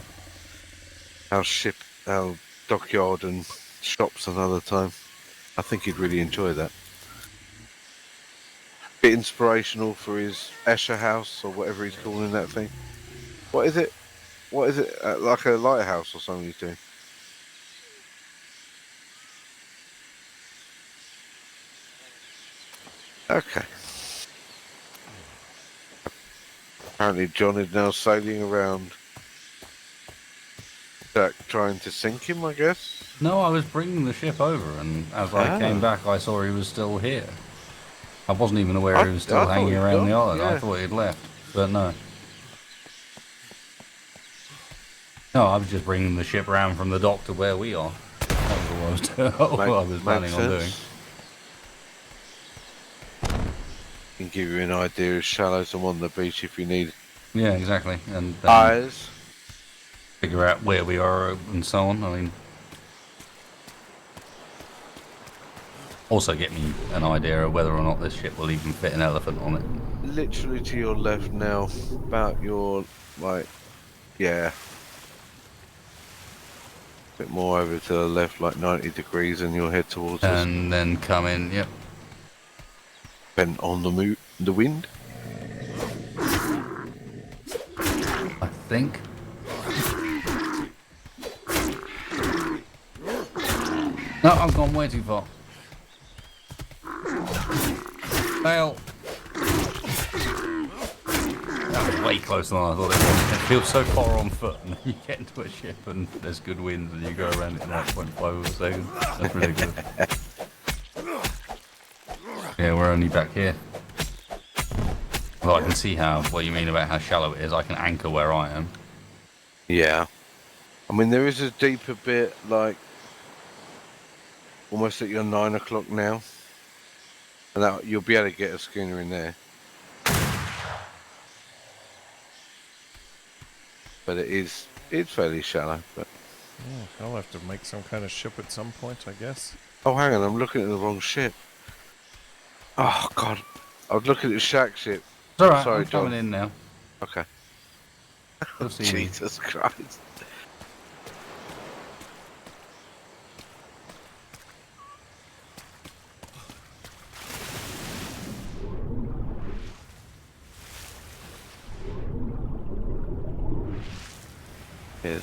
our dockyard and shops another time. I think he'd really enjoy that. Bit inspirational for his Escher house or whatever he's calling that thing. What is it? What is it? Like a lighthouse or something he's doing? Okay. Apparently John is now sailing around Jack trying to sink him, I guess. No, I was bringing the ship over, and as I came back, I saw he was still here. I wasn't even aware he was I still thought hanging he'd around the gone, island. I yeah. thought he'd left, but no. No, I was just bringing the ship round from the dock to where we are. That was all I was, all I was planning on doing. Can give you an idea of shallows and on the beach if you need Yeah, exactly. And eyes. figure out where we are and so on. I mean, Also get me an idea of whether or not this ship will even fit an elephant on it. Literally to your left now, about your, like, yeah. Bit more over to the left, like 90 degrees, and you'll head towards us. And then come in, yep. Bent on the wind. I think. No, I've gone way too far. Fail. That was way closer than I thought it was. It feels so far on foot, and then you get into a ship and there's good winds and you go around it in like 0.5 seconds. That's ridiculous. Yeah, we're only back here. Well, I can see what you mean about how shallow it is. I can anchor where I am. Yeah. I mean, there is a deeper bit, like, almost at your 9 o'clock now. And that, you'll be able to get a schooner in there. But it's fairly shallow. But Yeah, I'll have to make some kind of ship at some point, I guess. oh, hang on, I'm looking at the wrong ship. Oh God, I was looking at the shack ship. It's alright, Sorry, I'm coming John. in now. Okay. You'll see me. Jesus Christ. Yes.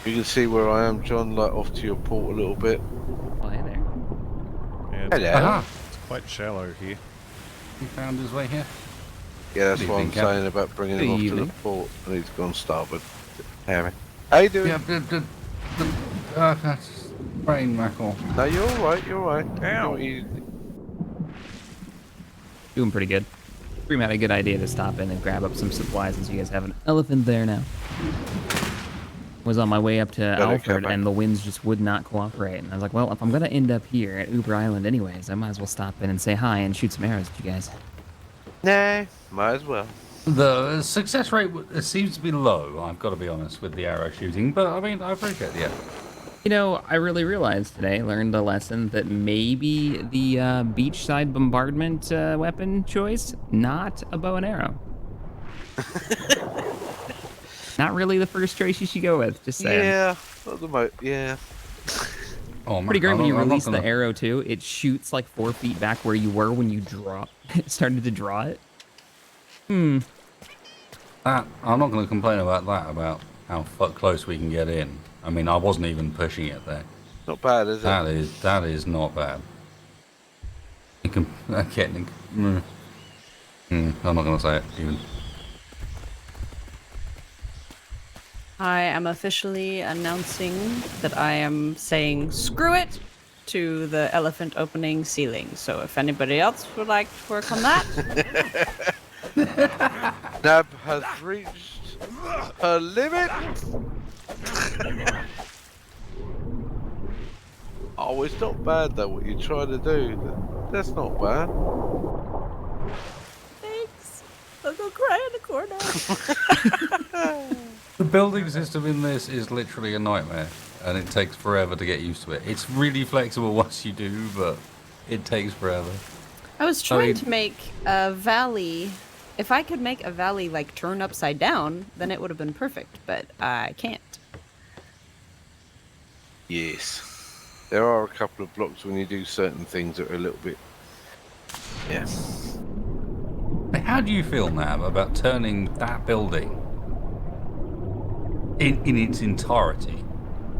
You can see where I am, John, like off to your port a little bit. Oh, hey there. Yeah, Hello. Aha! it's quite shallow here. He found his way here. Yeah, that's Good what I'm evening, Cap. saying about bringing him Good off to evening. the port, and he's gone starboard. Harry, how you doing? Yeah, that's brain rackle. No, you're all right. You're all right. Ow. Doing pretty good. Dream had a good idea to stop in and grab up some supplies since you guys have an elephant there now. Was on my way up to Alfred Capac. and the winds just would not cooperate. And I was like, well, if I'm going to end up here at Uber Island anyways, I might as well stop in and say hi and shoot some arrows at you guys. Nah, might as well. The success rate seems to be low, I've got to be honest, with the arrow shooting, but I mean, I appreciate the effort. You know, I really realized today, learned a lesson that maybe the beachside bombardment weapon choice, not a bow and arrow. Not really the first choice you should go with, just saying. Yeah, not the yeah. Oh, Pretty great I'm when you not- I'm not release gonna- the arrow too. It shoots like 4 feet back where you were when you started to draw it. I'm not going to complain about that, about how close we can get in. I mean, I wasn't even pushing it there. Not bad, is it? That is not bad. You can getting. I'm not going to say it even. I am officially announcing that I am saying screw it to the elephant opening ceiling. So if anybody else would like to work on that, Nab has reached her limit. Oh, it's not bad though what you're trying to do. That's not bad. thanks. I'll go cry in the corner. The building system in this is literally a nightmare, and it takes forever to get used to it. It's really flexible once you do, but it takes forever. I was trying to make a valley. If I could make a valley like turn upside down, then it would have been perfect, but I can't. Yes. There are a couple of blocks when you do certain things that are a little bit. Yeah. How do you feel, Nav, about turning that building in its entirety,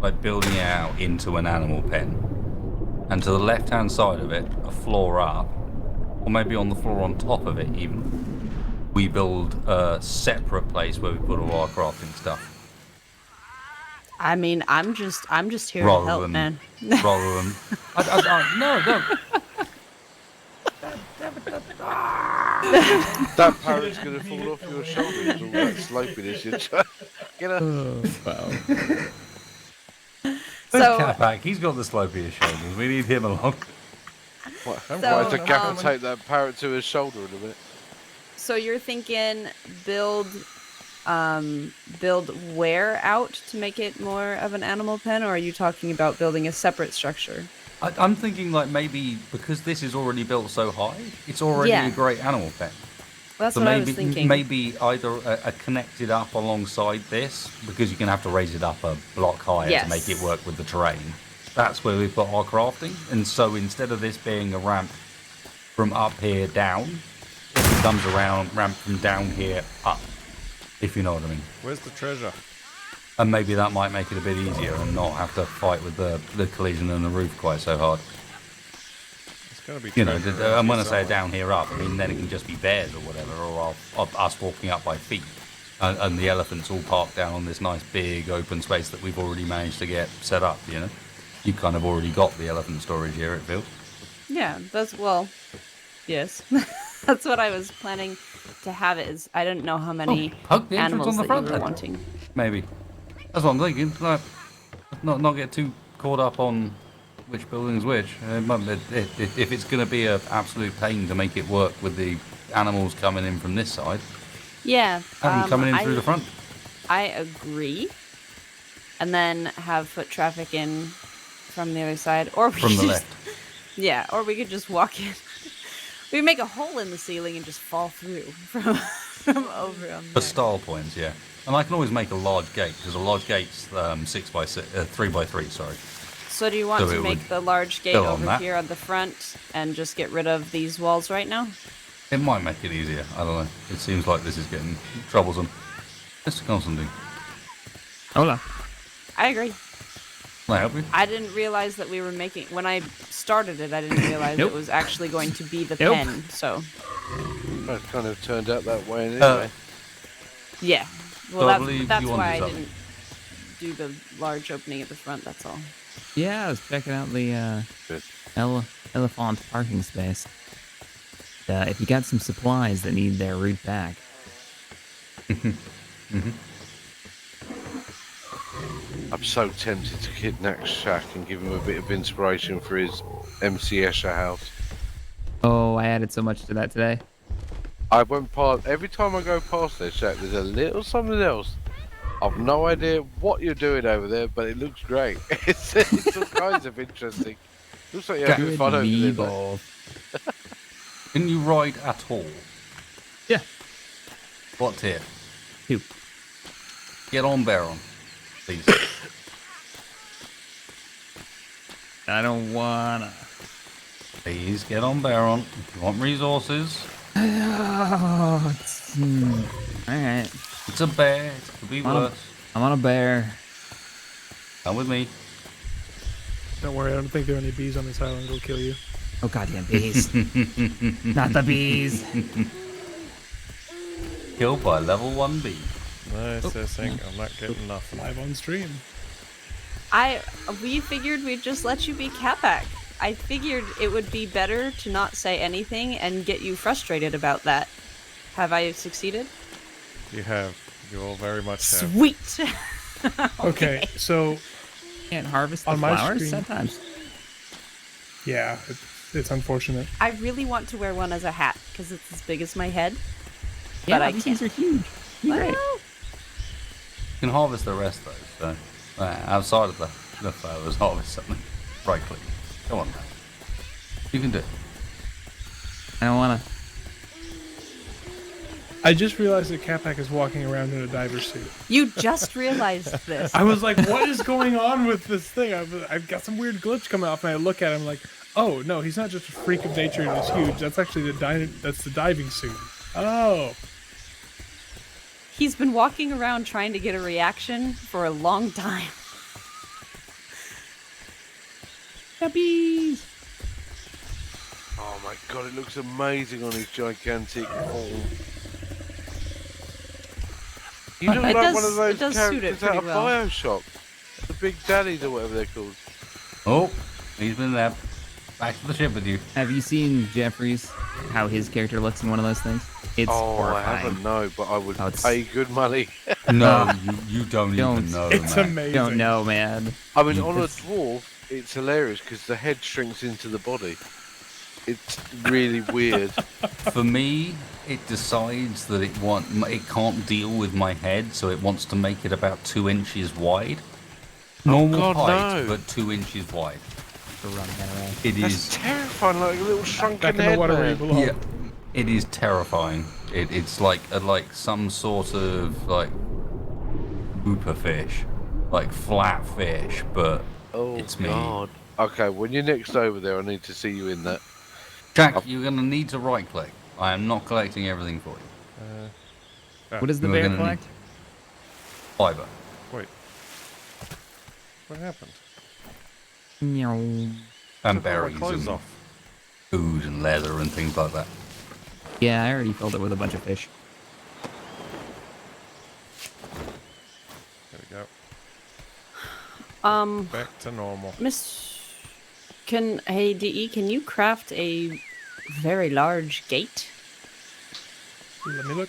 like building it out into an animal pen, and to the left-hand side of it, a floor up, or maybe on the floor on top of it even, we build a separate place where we put all our crafting stuff. I mean, I'm just here Rather to help, than- man. Rather than... No. That parrot's gonna fall off your shoulders, all that slopiness you're trying. Get up. Wow. So- Capac, he's got the slopiest shoulders. We need him along. What? So, Why to gap and um, take that parrot to his shoulder in a minute? So you're thinking build build where out to make it more of an animal pen, or are you talking about building a separate structure? I'm thinking like maybe because this is already built so high, it's already Yeah. a great animal pen. That's So what I was maybe thinking. maybe either a connected up alongside this, because you're gonna have to raise it up a block higher to make it Yes. work with the terrain. That's where we put our crafting. And so instead of this being a ramp from up here down, it becomes a ramp from down here up. If you know what I mean. Where's the treasure? And maybe that might make it a bit easier and not have to fight with the collision and the roof quite so hard. It's gonna be. You know, treasure around and when I here say somewhere. down here up, I mean then it can just be bears or whatever, or us walking up by feet. And the elephants all parked down on this nice big open space that we've already managed to get set up, you know? You kind of already got the elephant storage here, it feels. Yeah, yes. That's what I was planning to have it is I didn't know how many Hug the entrance animals on the that front you were then. wanting. Maybe. That's what I'm thinking. Like, not get too caught up on which building's which. If it's going to be an absolute pain to make it work with the animals coming in from this side, Yeah. have them coming in through the front. I agree. And then have foot traffic in from the other side. Or we From could the just, left. Yeah, or we could just walk in. We could make a hole in the ceiling and just fall through from over on For there. style points, yeah. And I can always make a large gate, because a large gate's 3x3, sorry. So do you want So to it make would the large gate go on over that. here on the front and just get rid of these walls right now? It might make it easier. I don't know. It seems like this is getting troublesome. Mr. Constantine, Hola. I agree. can I help you? I didn't realize that we were making when I started it. I didn't realize Nope. it was actually going to be the Nope. pen. So That kind of turned out that way anyway. yeah, So well I believe that's you why I wanted didn't do the large opening at the front. That's all. Yeah, I was checking out the Good. elephant parking space. If you got some supplies that need their route back, I'm so tempted to kidnap Shaq and give him a bit of inspiration for his MC Escher house. oh, I added so much to that today. I went past, every time I go past there, Shaq, there's a little something else. I've no idea what you're doing over there, but it looks great. It's all kinds of interesting. Looks like you're having Good fun over me there. though. both. Can you ride at all? Yeah. What tier? 2. Get on, Baron. Please. I don't wanna. Please get on, Baron. If you want resources, Oh, all right. it's a bear. It could be I'm on a- worse. I'm on a bear. Come with me. Don't worry, I don't think there are any bees on this island. It'll kill you. Oh, goddamn bees. Not the bees. Killed by level 1 bee. No, they're saying I'm not getting nothing. Live on stream. We figured we'd just let you be Capac. I figured it would be better to not say anything and get you frustrated about that. Have I succeeded? You have. You all very much have. Sweet. Okay, so Can't harvest the On my flowers screen- sometimes. yeah, it's unfortunate. I really want to wear one as a hat because it's as big as my head. Yeah, But I these can't. things are huge. You're right. Well, You can harvest the rest though, so outside of the flowers, harvest something. Right click. Come on. You can do it. I don't wanna. I just realized that Capac is walking around in a diver suit. you just realized this. I was like, what is going on with this thing? I've got some weird glitch coming off, and I look at him like, oh, no, he's not just a freak of nature and he's huge. That's actually that's the diving suit. Oh. He's been walking around trying to get a reaction for a long time. Puppies. Oh my god, it looks amazing on his gigantic form. You look It like does- one of it those does suit it characters out of pretty well. Bioshock. The Big Daddies or whatever they're called. Oh, he's been there. Back to the ship with you. Have you seen Jeffrey's, how his character looks in one of those things? It's Oh, I horrifying. haven't, no, but I would Oh, it's- pay good money. No, you don't Don't. even know, It's man. amazing. Don't know, man. I mean, on a It's- dwarf, it's hilarious because the head shrinks into the body. It's really weird. For me, it decides that it can't deal with my head, so it wants to make it about 2 inches wide. Normal God, height, no. but 2 inches wide. To run that away. It That's is. terrifying, like a little shrunken Back in the head, water where you man. belong. Yeah, it is terrifying. It's like some sort of like grouper fish, like flat fish, but Oh, it's me. God. Okay, when you're next over there, I need to see you in that. Jack, you're gonna need to right click. I am not collecting everything for you. What does the We're bear gonna collect? Fiber. Wait. What happened? Meow. And Took all my berries clothes and off. food and leather and things like that. Yeah, I already filled it with a bunch of fish. There we go. Hey Back to normal. DE, can you craft a very large gate? Let me look.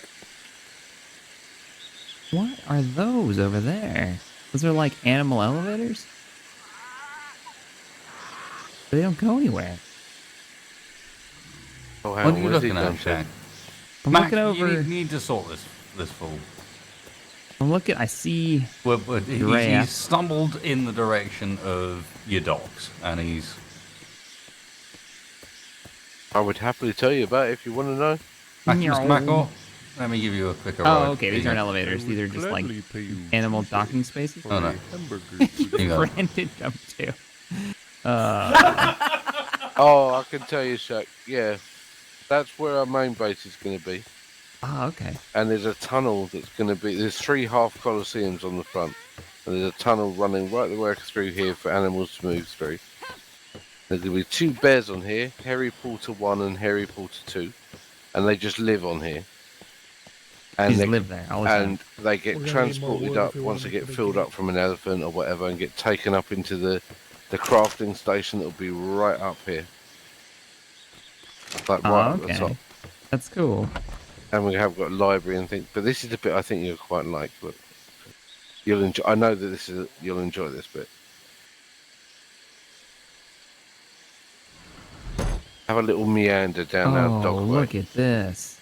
What are those over there? Those are like animal elevators? They don't go anywhere. Oh, What are you looking at, Jack? I'm Mac, looking over. you need to sort this fool. I'm looking. I see. He's Giraffe. stumbled in the direction of your dogs, and he's. I would happily tell you about it if you want to know. Mr. Macor, let me give you a quicker ride. Oh, okay. These Here aren't you elevators. These are just like Gladly pay you animal docking spaces. go. Oh, no. hamburgers. Here you go. Brandon jumped too. Oh, I can tell you, Shaq. Yeah, that's where our main base is going to be. Oh, okay. And there's a tunnel that's going to be. There's 3 half coliseums on the front, and there's a tunnel running right the way through here for animals to move through. There's going to be 2 bears on here, Harry Potter 1 and Harry Potter 2, and they just live on here. And Just they live there all the time. and they get We're gonna need more transported wood up if we once want they to get put a filled gate. up from an elephant or whatever, and get taken up into the crafting station that'll be right up here, like right Oh, at the top. okay. That's cool. And we have got a library and things. But this is the bit I think you'll quite like. Look, you'll enjoy. I know that you'll enjoy this bit. Have a little meander down our Oh, dogway. look at this.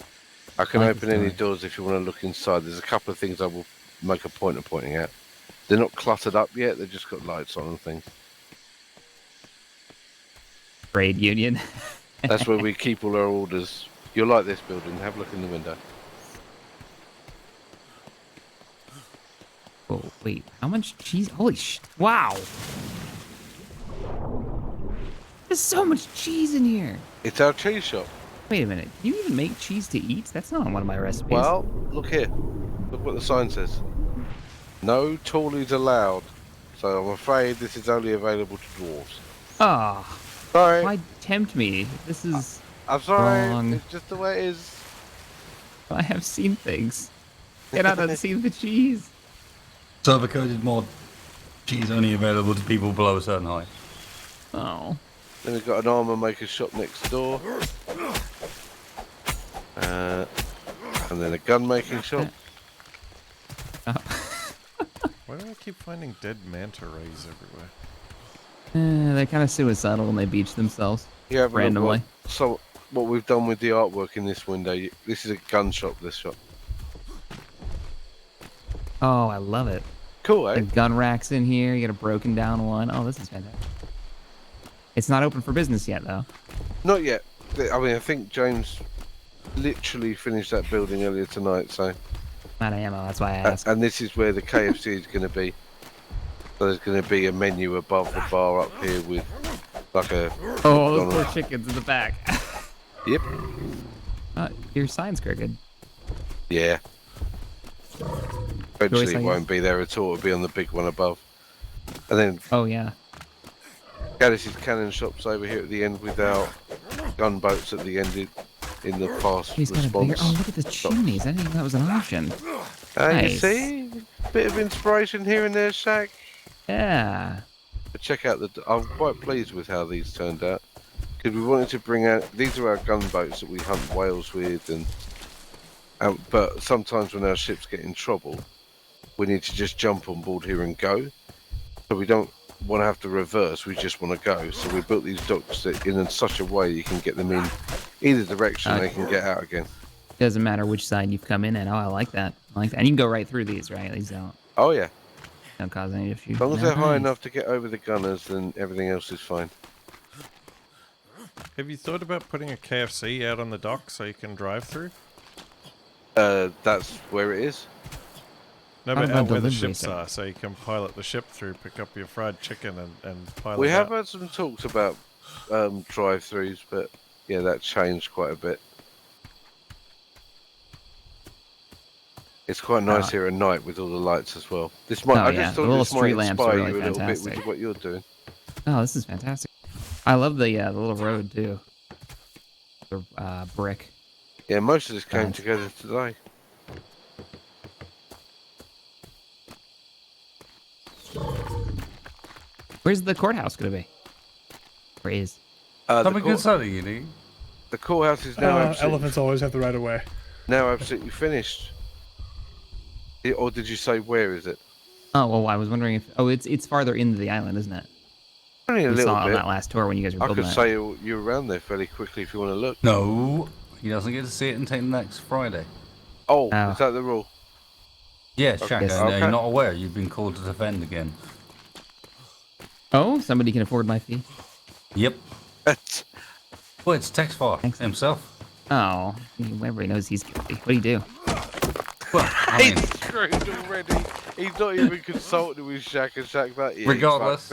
I can I like open this any door. doors if you want to look inside. There's a couple of things I will make a point of pointing out. They're not cluttered up yet. They've just got lights on and things. Trade union. That's where we keep all our orders. You'll like this building. Have a look in the window. Oh, wait. How much cheese? Holy wow. There's so much cheese in here. It's our cheese shop. Wait a minute. Can you even make cheese to eat? That's not on one of my recipes. Well, look here. Look what the sign says. No tallies allowed. So I'm afraid this is only available to dwarves. Oh, Sorry. why tempt me? This is... I'm sorry. Wrong. It's just the way it is. I have seen things. Get out and see the cheese. Server coded mod. Cheese only available to people below a certain height. Oh. Then we've got an armor maker shop next door. And then a gun making shop. Why do I keep finding dead manta rays everywhere? They're kind of suicidal when they beach themselves. You have a look randomly. what we've done with the artwork in this window. This is a gun shop, this shop. Oh, I love it. Cool, eh? The gun racks in here. You got a broken down one. Oh, this is fantastic. It's not open for business yet, though. Not yet. I mean, I think James literally finished that building earlier tonight, so... Not ammo, that's why I asked. And this is where the KFC is going to be. So there's going to be a menu above the bar up here with like a... Oh, those poor McDonald's. chickens in the back. Yep. Your sign's crooked. Yeah. Choice, Eventually I it won't be there at all. It'll be on the big one above. And then Oh, yeah. Gaddis's cannon shop's over here at the end without gunboats at the end in the fast He's got a bigger... response. Oh, look at the chimneys. I didn't even know that was an option. You Nice. see? Bit of inspiration here and there, Shaq. Yeah. But check out I'm quite pleased with how these turned out. Because we wanted to bring out... These are our gunboats that we hunt whales with and... but sometimes when our ships get in trouble, we need to just jump on board here and go. So we don't want to have to reverse. We just want to go. So we built these docks that in such a way you can get them in either direction. They can get out again. Doesn't matter which side you've come in at. Oh, I like that. I like that. And you can go right through these, right? These Oh yeah. don't cause any issues. As long as they're high Nice. enough to get over the gunners, then everything else is fine. Have you thought about putting a KFC out on the dock so you can drive through? That's where it is. No, How but about out where the delivery ships are, so you can pilot the ship through, pick up your fried chicken, and pilot We have out. had some talks about drive-throughs, but yeah, that changed quite a bit. It's quite nice here at night with all the lights as well. This might, Oh, I yeah, just the thought little this might street lamps are inspire really you a little bit fantastic. with what you're doing. Oh, this is fantastic. I love the little road too. The brick. Yeah, most of this came Nice. together today. Where's the courthouse gonna be? Where is? Something good something you need. The courthouse is now Elephants always have the right of way. now absolutely finished. Or did you say where is it? Oh well, I was wondering if. Oh, it's farther into the island, isn't it? Only a We little saw it on bit. that last tour when you guys were I building could it. say you're around there fairly quickly if you want to look. No, he doesn't get to see it until next Friday. Oh, Oh. is that the rule? Yeah, Shaq, Yes. and, Okay. you're not aware. You've been called to defend again. Oh, somebody can afford my fee. Yep. Well, it's Texfar Thanks. himself. Oh, everybody knows he's guilty. What do you do? Well, I mean, He's screwed already. He's not even consulting with Shaq and Shaq that. Yeah, regardless,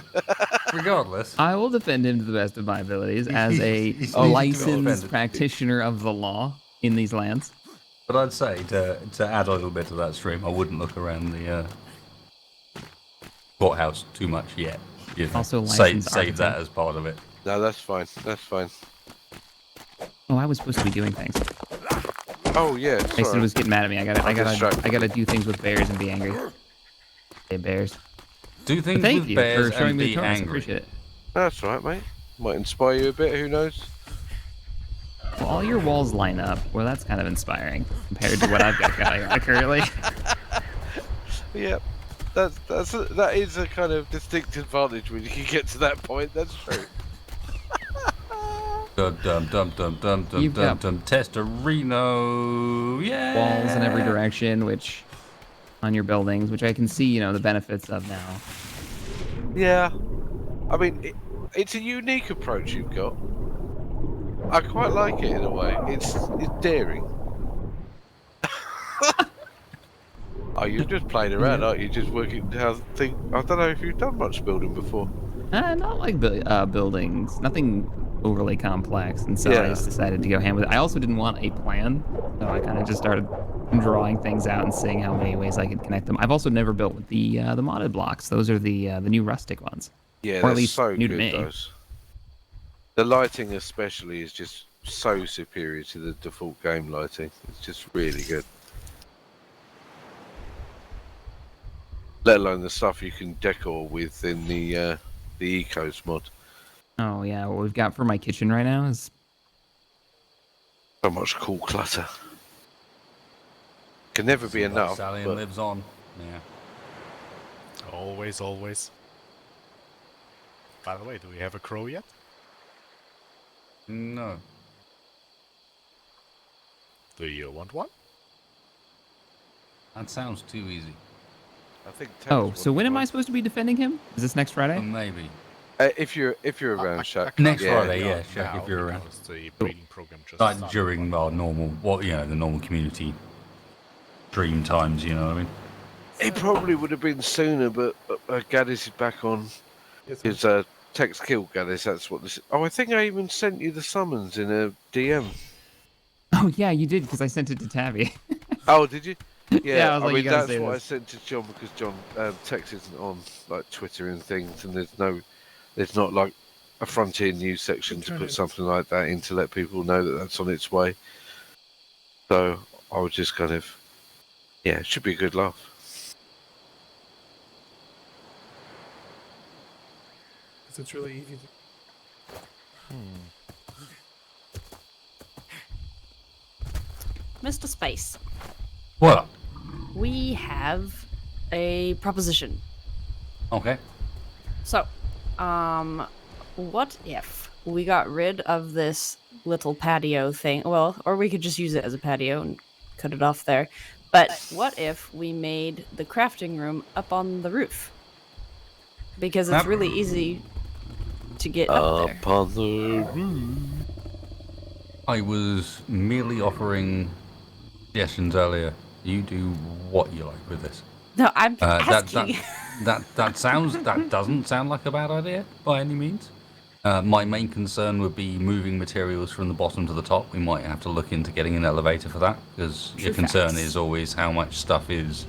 regardless. I will defend him to the best of my abilities as a He's well licensed defended. practitioner of the law in these lands. But I'd say to add a little bit to that stream, I wouldn't look around the courthouse too much yet. You know, Also save licensed that architect. as part of it. No, that's fine. That's fine. Oh, I was supposed to be doing things. Oh yeah. Mason Sorry. was getting mad at me. I I'm distracted. gotta do things with bears and be angry. Hey, bears. Do But things thank with you bears for showing and me be the chorus. I angry. appreciate it. That's all right, mate. Might inspire you a bit. Who knows? Well, all your walls line up. Well, that's kind of inspiring compared to what I've got going on currently. Yeah. That is a kind of distinct advantage when you can get to that point. That's true. Dum dum dum dum dum dum You've dum got- dum. Testorino, yeah. Walls in every direction, which on your buildings, which I can see, the benefits of now. Yeah. I mean, it's a unique approach you've got. I quite like it in a way. It's daring. Oh, you're just playing around, aren't you? Just working how things. I don't know if you've done much building before. Not like buildings, nothing overly complex, and so I Yeah. just decided to go hand with it. I also didn't want a plan, so I kind of just started drawing things out and seeing how many ways I could connect them. I've also never built with the modded blocks. Those are the new rustic ones. Yeah, Or at they're least so new to good. me. Those. The lighting, especially, is just so superior to the default game lighting. It's just really good. Let alone the stuff you can decor with in the Ecos mod. Oh yeah, what we've got for my kitchen right now is So much cool clutter. Can never be enough. Stallion but lives on. Yeah. Always, always. By the way, do we have a crow yet? No. Do you want one? That sounds too easy. I think. Oh, so when am I supposed to be defending him? Is this next Friday? Maybe. If you're around, Shaq. Next yeah. Friday, yeah, Shaq, if you're around. because the breeding program just Like started. during our normal, the normal community stream times, you know what I mean? It probably would have been sooner, but Gaddis is back on. His text killed Gaddis. That's what this. Oh, I think I even sent you the summons in a DM. Oh yeah, you did because I sent it to Tabby. Oh, did you? Yeah, I was like, you gotta that's say what this. I sent to John because John text isn't on like Twitter and things, and there's not like a Frontier news section to put something like that in to let people know that that's on its way. So I was just kind of, yeah, it should be a good laugh. Because it's really easy to... Mr. Space, What? we have a proposition. Okay. So, what if we got rid of this little patio thing? Well, or we could just use it as a patio and cut it off there. But what if we made the crafting room up on the roof? Because it's really easy to get up there. Up on the roof. I was merely offering suggestions earlier. You do what you like with this. No, I'm That asking. that doesn't sound like a bad idea by any means. My main concern would be moving materials from the bottom to the top. We might have to look into getting an elevator for that, because your concern facts. is always how much stuff is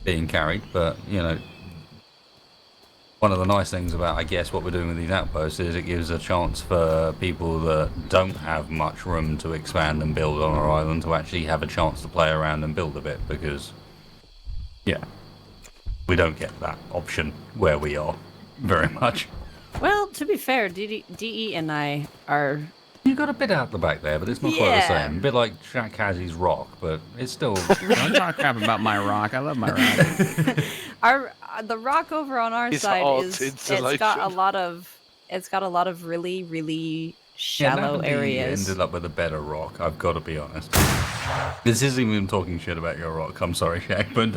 being carried. But, you know, one of the nice things about, I guess, what we're doing with these outposts is it gives a chance for people that don't have much room to expand and build on our island to actually have a chance to play around and build a bit, because, yeah, we don't get that option where we are very much. Well, to be fair, DE and I are. You got a bit out the back there, but it's not quite the same. A bit like Jack has his rock, but it's still. Don't talk crap about my rock. I love my rock. The rock over on our It's side art is insulation. it's got a lot of really shallow nobody areas. ended up with a better rock. I've got to be honest. This isn't even talking shit about your rock. I'm sorry, Shaq, but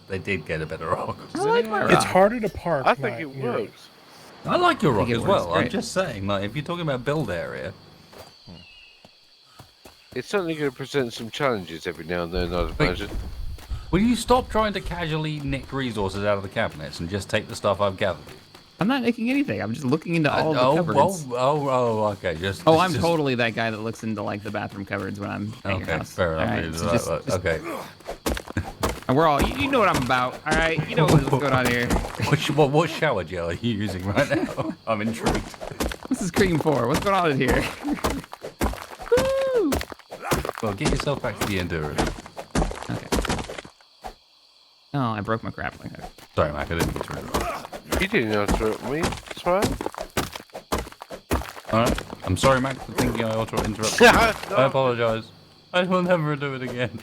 they did get a better rock. I like my rock. It's harder to park. I think it works. I like your rock it as works well. I'm great. just saying, like, if you're talking about build area, It's certainly going to present some challenges every now and then, I'd imagine. will you stop trying to casually nick resources out of the cabinets and just take the stuff I've gathered? I'm not making anything. I'm just looking into all the cupboards. Okay. Just. Oh, I'm just, totally that guy that looks into like the bathroom cupboards when I'm at your Okay, house. fair enough. All right, It's so like that. Okay. and we're all, you know what I'm about. All right, you know what's going on here. What shower gel are you using right now? I'm intrigued. What's this cream for? What's going on in here? Woo! Well, get yourself back to the endurance. Okay. Oh, I broke my grappling hook. Sorry, Mac, I didn't mean to interrupt. You didn't interrupt me, Swear. Alright. I'm sorry, Mac, for thinking I auto-interrupted you. I apologise. I will never do it again.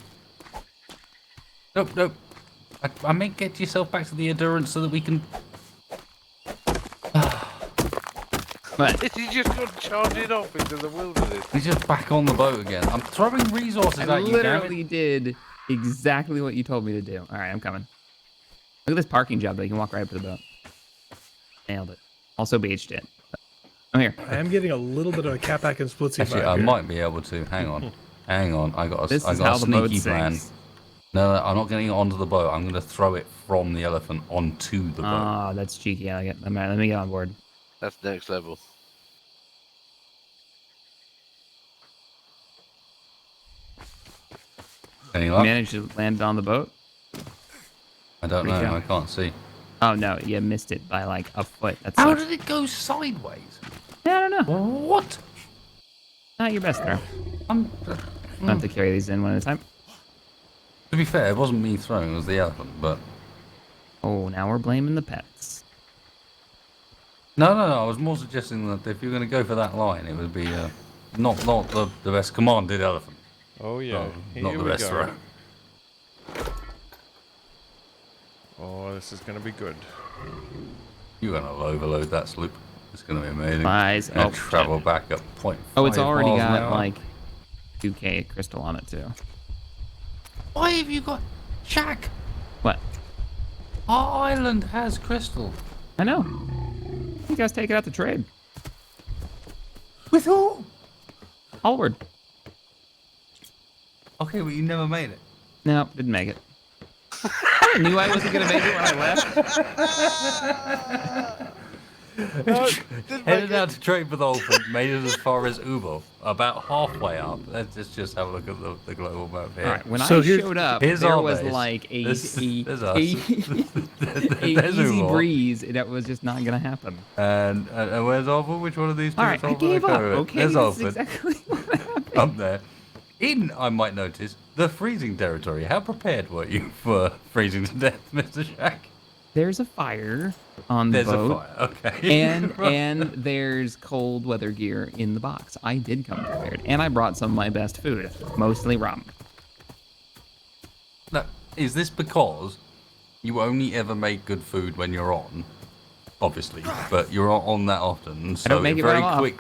Nope. I meant get yourself back to the endurance so that we can... But You just got charging off into the wilderness. He's just back on the boat again. I'm throwing resources I at you, damn it. literally did exactly what you told me to do. All right, I'm coming. Look at this parking job, though. You can walk right up to the boat. Nailed it. Also beached it. I'm here. I am getting a little bit of a Capac and Splitsy Actually, vibe I here. might be able to. Hang on. I got This I is got how a the boat sneaky plan. sinks. No, I'm not getting it onto the boat. I'm going to throw it from the elephant onto the boat. Oh, that's cheeky. I like it. All right, let me get on board. That's next level. Any You luck? managed to land on the boat? I don't Where'd you know. go? I can't see. Oh, no. You missed it by like a foot. That's How did it go sideways? Yeah, I don't know. What? Not your best throw. I'm... I have to carry these in one at a time. To be fair, it wasn't me throwing, it was the elephant, but... Oh, now we're blaming the pets. No, I was more suggesting that if you're going to go for that line, it would be not the best commanded elephant. Oh yeah, No, not here the we best go. throw. Oh, this is gonna be good. You're going to overload that sloop. It's going to be amazing. Flies. Gonna Oh, travel shit. back at point. Oh, it's already 5 miles an got hour. like 2K crystal on it, too. Why have you got... Jack! What? Our island has crystal. I know. You guys take it out to trade. With who? Allward. Okay, but you never made it. No, didn't make it. I knew I wasn't going to make it when I left. Headed out to trade with Oldford, made it as far as Ubo, about halfway up. Let's just have a look at the global map here. All right, when So I here's- showed up, here's there our was base. like a There's us. easy There's Ubo. breeze that was just not going to happen. And where's Oldford? Which one of these two? All right, is I Oldford? gave up. Go with it. Okay, There's this is Oldford. exactly what happened. Up there. In, I might notice, the freezing territory. How prepared were you for freezing to death, Mr. Shack? There's a fire on the There's boat. a fire. Okay. And and there's cold weather gear in the box. I did come prepared, and I brought some of my best food, mostly rum. Now, is this because you only ever make good food when you're on? obviously, but you're not on that often, so don't make it when I'm off.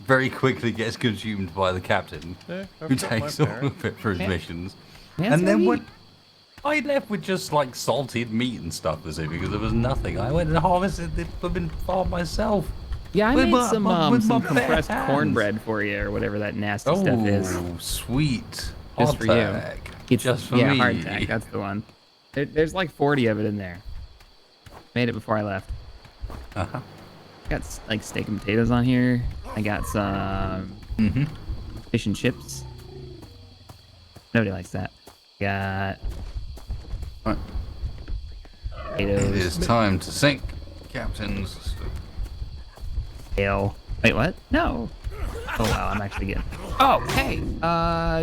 very quickly gets consumed by the captain, Yeah, who I've got my takes all parrot. of it for his missions. Yeah, And so then neat. when I left with just like salted meat and stuff, as if because there was nothing, I went and harvested the flipping farm myself. Yeah, I With made my- some with my bare compressed hands. cornbread for you, or whatever that nasty stuff is. Oh, sweet! Just for you. Hardtack. It's Just for yeah, me. hardtack. That's the one. There's like 40 of it in there. Made it before I left. Uh-huh. Got like steak and potatoes on here. I got some fish and chips. Nobody likes that. Got Right. potatoes. It is time to sink, captains. Ale. Wait, what? No. Oh wow, I'm actually getting. Oh, hey.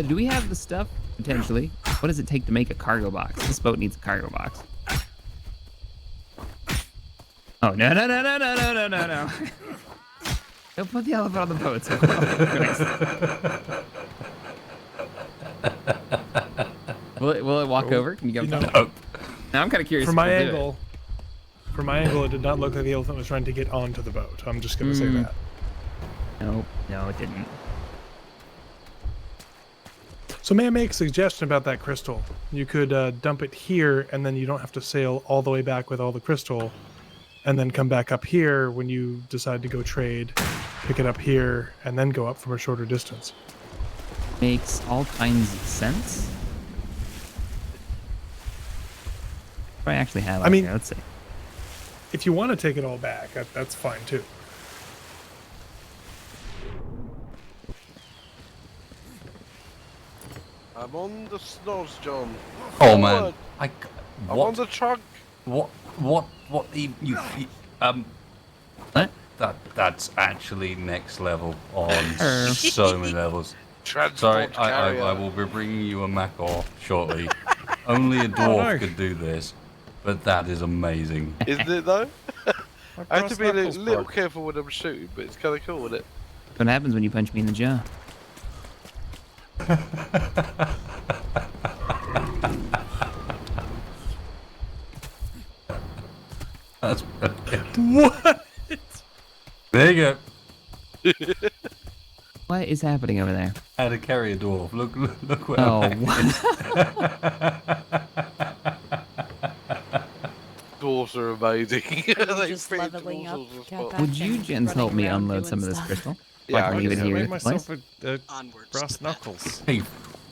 Do we have the stuff potentially? What does it take to make a cargo box? This boat needs a cargo box. Oh no no no no no no no no no! Don't put the elephant on the boat. It's will it walk over? Can you go? You know, Oh, Now I'm kind of curious. from if my it'll do it. angle, it did not look like the elephant was trying to get onto the boat. I'm just gonna say that. No, no, it didn't. So may I make a suggestion about that crystal? You could dump it here, and then you don't have to sail all the way back with all the crystal, and then come back up here when you decide to go trade, pick it up here, and then go up from a shorter distance. Makes all kinds of sense. What do I actually have? I mean- here? Let's see. If you want to take it all back, that's fine too. I'm on the snoz, John. oh man, Forward. I. I'm on What? the trunk. What? You What? That's actually next level on so many levels. Transport Sorry, carrier. I will be bringing you a Macor shortly. Only a dwarf could do this, but that is amazing. Isn't it though? I have to be a Knuckles little broke. careful when I'm shooting, but it's kind of cool, isn't it? What happens when you punch me in the jaw? That's brilliant. What? There you go. What is happening over there? How to carry a dwarf. Look where Oh, I'm at. what? Dwarves are amazing. They just fit into leveling all up, sorts of Capac. spots. Would you and gents help running me around unload doing some of this stuff. crystal? Yeah, I I can can leave it do here. I at made this place? myself a Onwards. brass knuckles. Hey,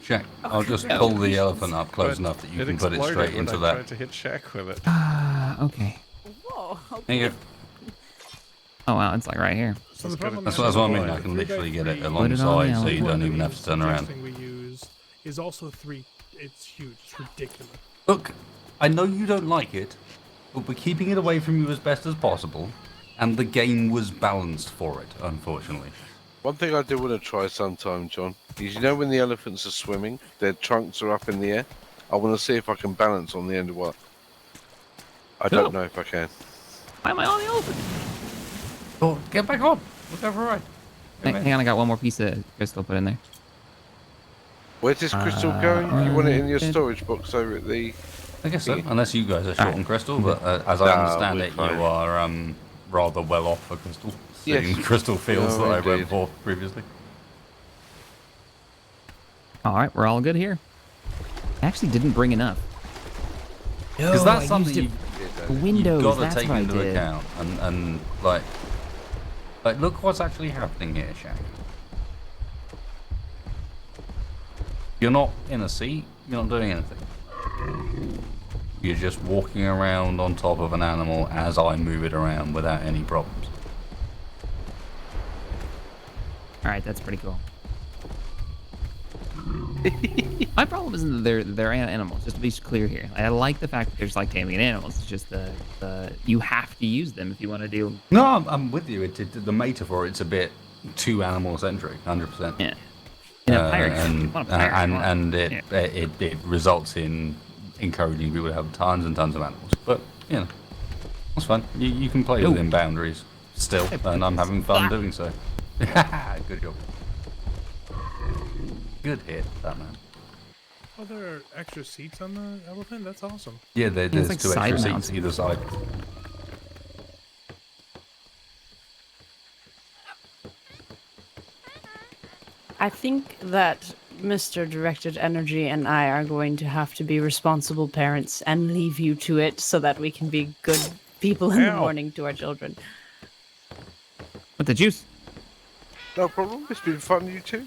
Jack, I'll just pull the elephant up close But enough that you it can put it exploded straight when into I that. tried to hit Shaq with it. Okay. Whoa. There you go. Oh wow, it's like right here. So the problem That's is what I mean. the I can 3x3 literally get it Put it on alongside, the so you one don't that even have to turn around. suggesting we use is also 3. It's huge. It's ridiculous. Look, I know you don't like it, but we're keeping it away from you as best as possible, and the game was balanced for it, unfortunately. One thing I do want to try sometime, John, is you know when the elephants are swimming, their trunks are up in the air? I want to see if I can balance on the end of what. I Cool. don't know if I can. Why am I on the elephant? Oh, get back on. We'll go for a ride. Hang on, I got one more piece of crystal put in there. Where's this crystal going? You want it in your storage box over at the... I guess so, unless you guys are short on crystal, but as I Nah, understand we're it, fine. you are rather well off for crystal. Yes. Seeing crystal fields No, that I went indeed. for previously. All right, we're all good here. I actually didn't bring enough. Because that's something used you, Windows. you've got That's to take what I into did. account, and like look what's actually happening here, Shaq. You're not in a seat. You're not doing anything. You're just walking around on top of an animal as I move it around without any problems. All right, that's pretty cool. My problem isn't that they're animals. Just to be clear here, I like the fact that there's like taming animals. It's just the you have to use them if you want to do. No, I'm with you. The metaphor, it's a bit too animal centric, 100%. Yeah. In a pirate. And What a pirate want. and Yeah. it results in encouraging people to have tons and tons of animals. But you know, that's fine. You can play Ooh. within boundaries still, and I'm having fun doing so. Good job. Good hit, that man. Oh, there are extra seats on the elephant? That's awesome. Yeah, there's like two extra side seats mounts. either side. I think that Mr. Directed Energy and I are going to have to be responsible parents and leave you to it so that we can be good people in the Ow. morning to our children. With the juice. No problem. It's been fun, you two.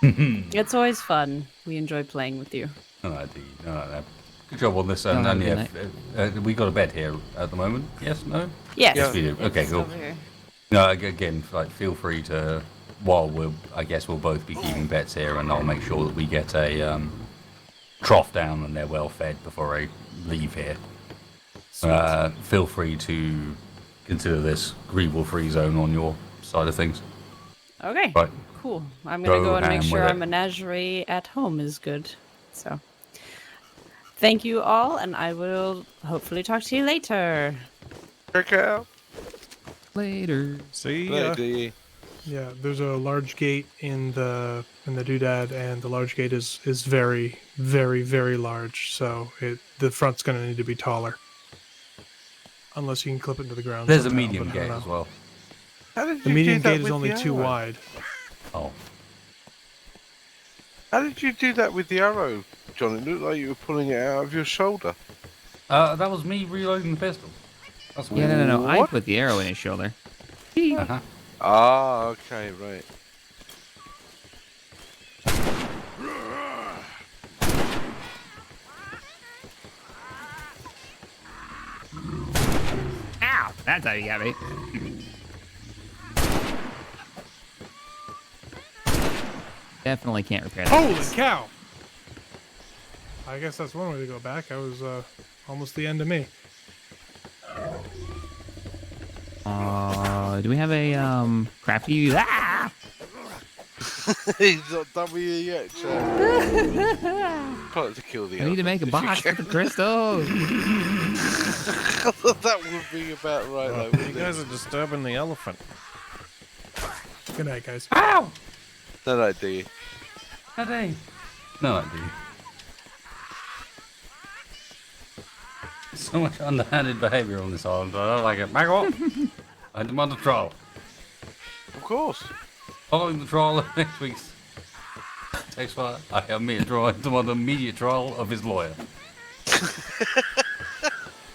It's always fun. We enjoy playing with you. No, no. Good job on this. No, And have a yeah, good we got a bed here at the moment. Yes, no. Yes. Yeah. We do. Okay, It's cool. over here. No, again, like feel free to. While I guess we'll both be keeping bets here, and I'll make sure that we get a trough down and they're well fed before I leave here. Feel free to consider this grievable-free zone on your side of things. Okay. Right. Cool. I'm going to Go go and make ham sure with our it. menagerie at home is good. So, thank you all, and I will hopefully talk to you later. Check out. Later. See ya. Lady. Yeah, there's a large gate in the doodad, and the large gate is very, very, very large. So the front's going to need to be taller, unless you can clip it to the ground. There's a somehow, medium but I don't gate know. as well. How did The you medium do that gate is with only the too arrow? wide. Oh. How did you do that with the arrow, John? It looked like you were pulling it out of your shoulder. That was me reloading the pistol. That's Yeah, weird. no. I What? put the arrow in his shoulder. Uh-huh. Ah, okay, right. Ow! That's how you got me. Definitely can't repair that. Holy cow! I guess that's one way to go back. I was almost the end of me. Do we have a crafty? Ah! He's not done with you yet, Chad. Try not to kill the I need to make a box for the crystals. That would be about right, though. You wouldn't it? guys are disturbing the elephant. Good night, guys. Ow! No idea. No idea. So much underhanded behaviour on this island. I don't like it. Back off! I demand a trial. Of course. Following the trial of next week's case file, I demand an immediate trial of his lawyer.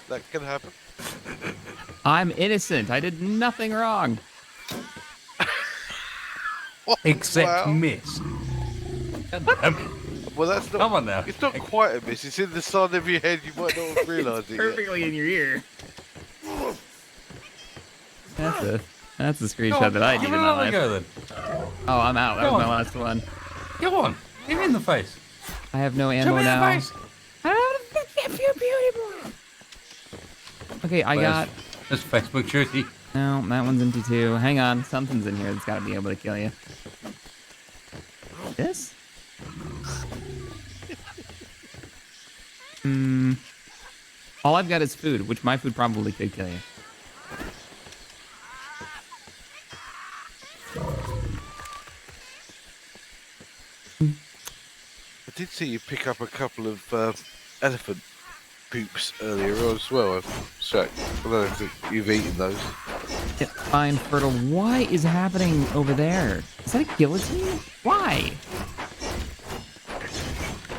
That can happen. I'm innocent. I did nothing wrong. Except Wow. miss. God damn it. Well, that's not. Come on now. It's not quite a miss. It's in the side of your head. You might not have realised it yet. Perfectly in your ear. That's a Go screenshot on, that I give need it in my another life. go then. Oh, I'm out. That Go was my on. last one. Go on. Give me in the face. I have no Show ammo me in now. the face. Okay, I got. Just Facebook duty. No, that one's empty too. Hang on, something's in here that's got to be able to kill you. This? All I've got is food, which my food probably could kill you. I did see you pick up a couple of elephant poops earlier as well. So I don't know if you've eaten those. Yeah, fine, Fertile. What is happening over there? Is that a guillotine? Why?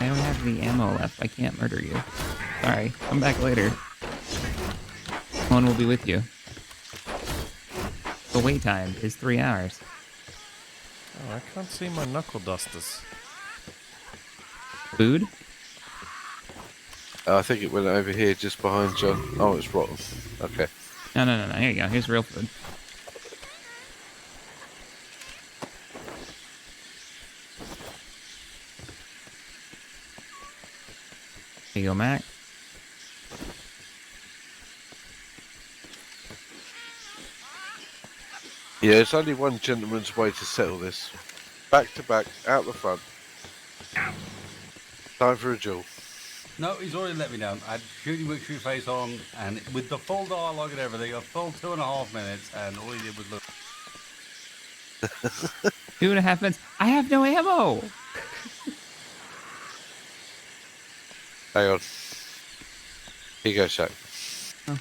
I don't have the ammo left. I can't murder you. Sorry. Come back later. One will be with you. The wait time is 3 hours. Oh, I can't see my knuckle dusters. Food? I think it went over here just behind John. Oh, it's rotten. Okay. No. Here you go. Here's real food. Here you go, Mac. Yeah, it's only one gentleman's way to settle this. Back to back, out the front. Time for a duel. No, he's already let me down. I had shooting with shoe face on, and with the full dialogue and everything, a full 2.5 minutes, and all he did was look. 2.5 minutes. I have no ammo. Hang on. Here you go, Shaq. Oh.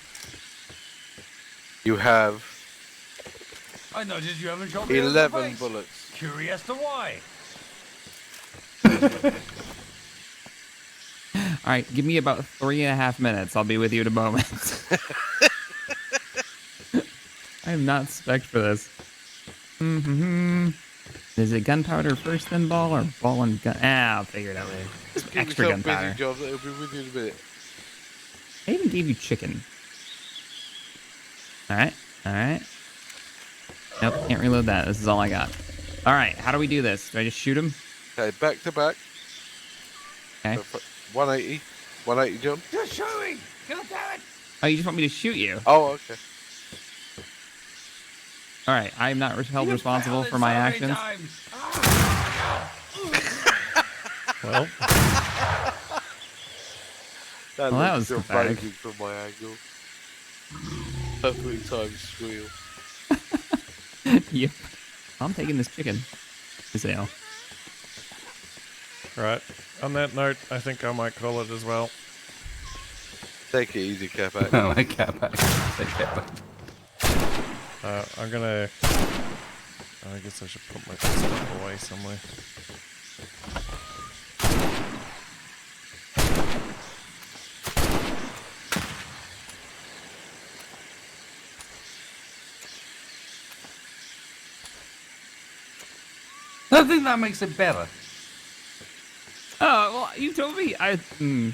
You have I noticed you haven't shot me in the 11 face. bullets. curious to why. All right, give me about 3.5 minutes. I'll be with you in a moment. I am not spec'd for this. Is it gunpowder first, then ball, or ball and gun? I'll figure it out later. Some Keep extra yourself busy, gunpowder. John. It'll be with you in a minute. I even gave you chicken. All right, all right. Nope, can't reload that. This is all I got. All right, how do we do this? Do I just shoot him? Okay, back to back. Okay. 180. 180, John. You're shooting! God damn it! Oh, you just want me to shoot you? Oh, okay. All right, I am not held responsible for my actions. Well, That Well, that looks was pathetic. amazing from my angle. Perfectly timed squeal. Yep. I'm taking this chicken to sale. right. On that note, I think I might call it as well. Take it easy, Capac. I like Capac. Say Capac. I'm gonna. I guess I should put my stuff away somewhere. I think that makes it better. Oh, well, you told me. I Very think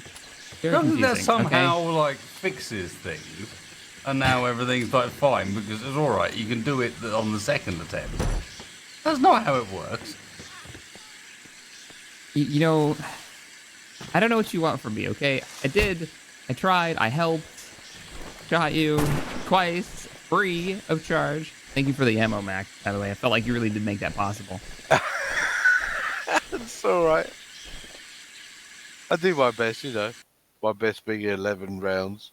that confusing, somehow okay? like fixes things, and now everything's like fine because it's all right. You can do it on the second attempt. That's not how it works. You know, I don't know what you want from me, okay? I tried, I helped, shot you twice, free of charge. Thank you for the ammo, Mac, by the way. I felt like you really did make that possible. It's alright. I do my best, you know. My best being 11 rounds.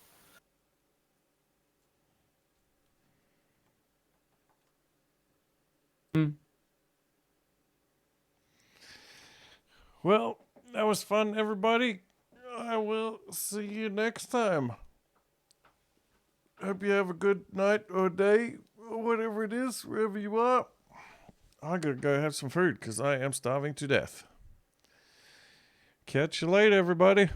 Well, that was fun, everybody. I will see you next time. Hope you have a good night or day, or whatever it is, wherever you are. I gotta go have some food because I am starving to death. Catch you later, everybody.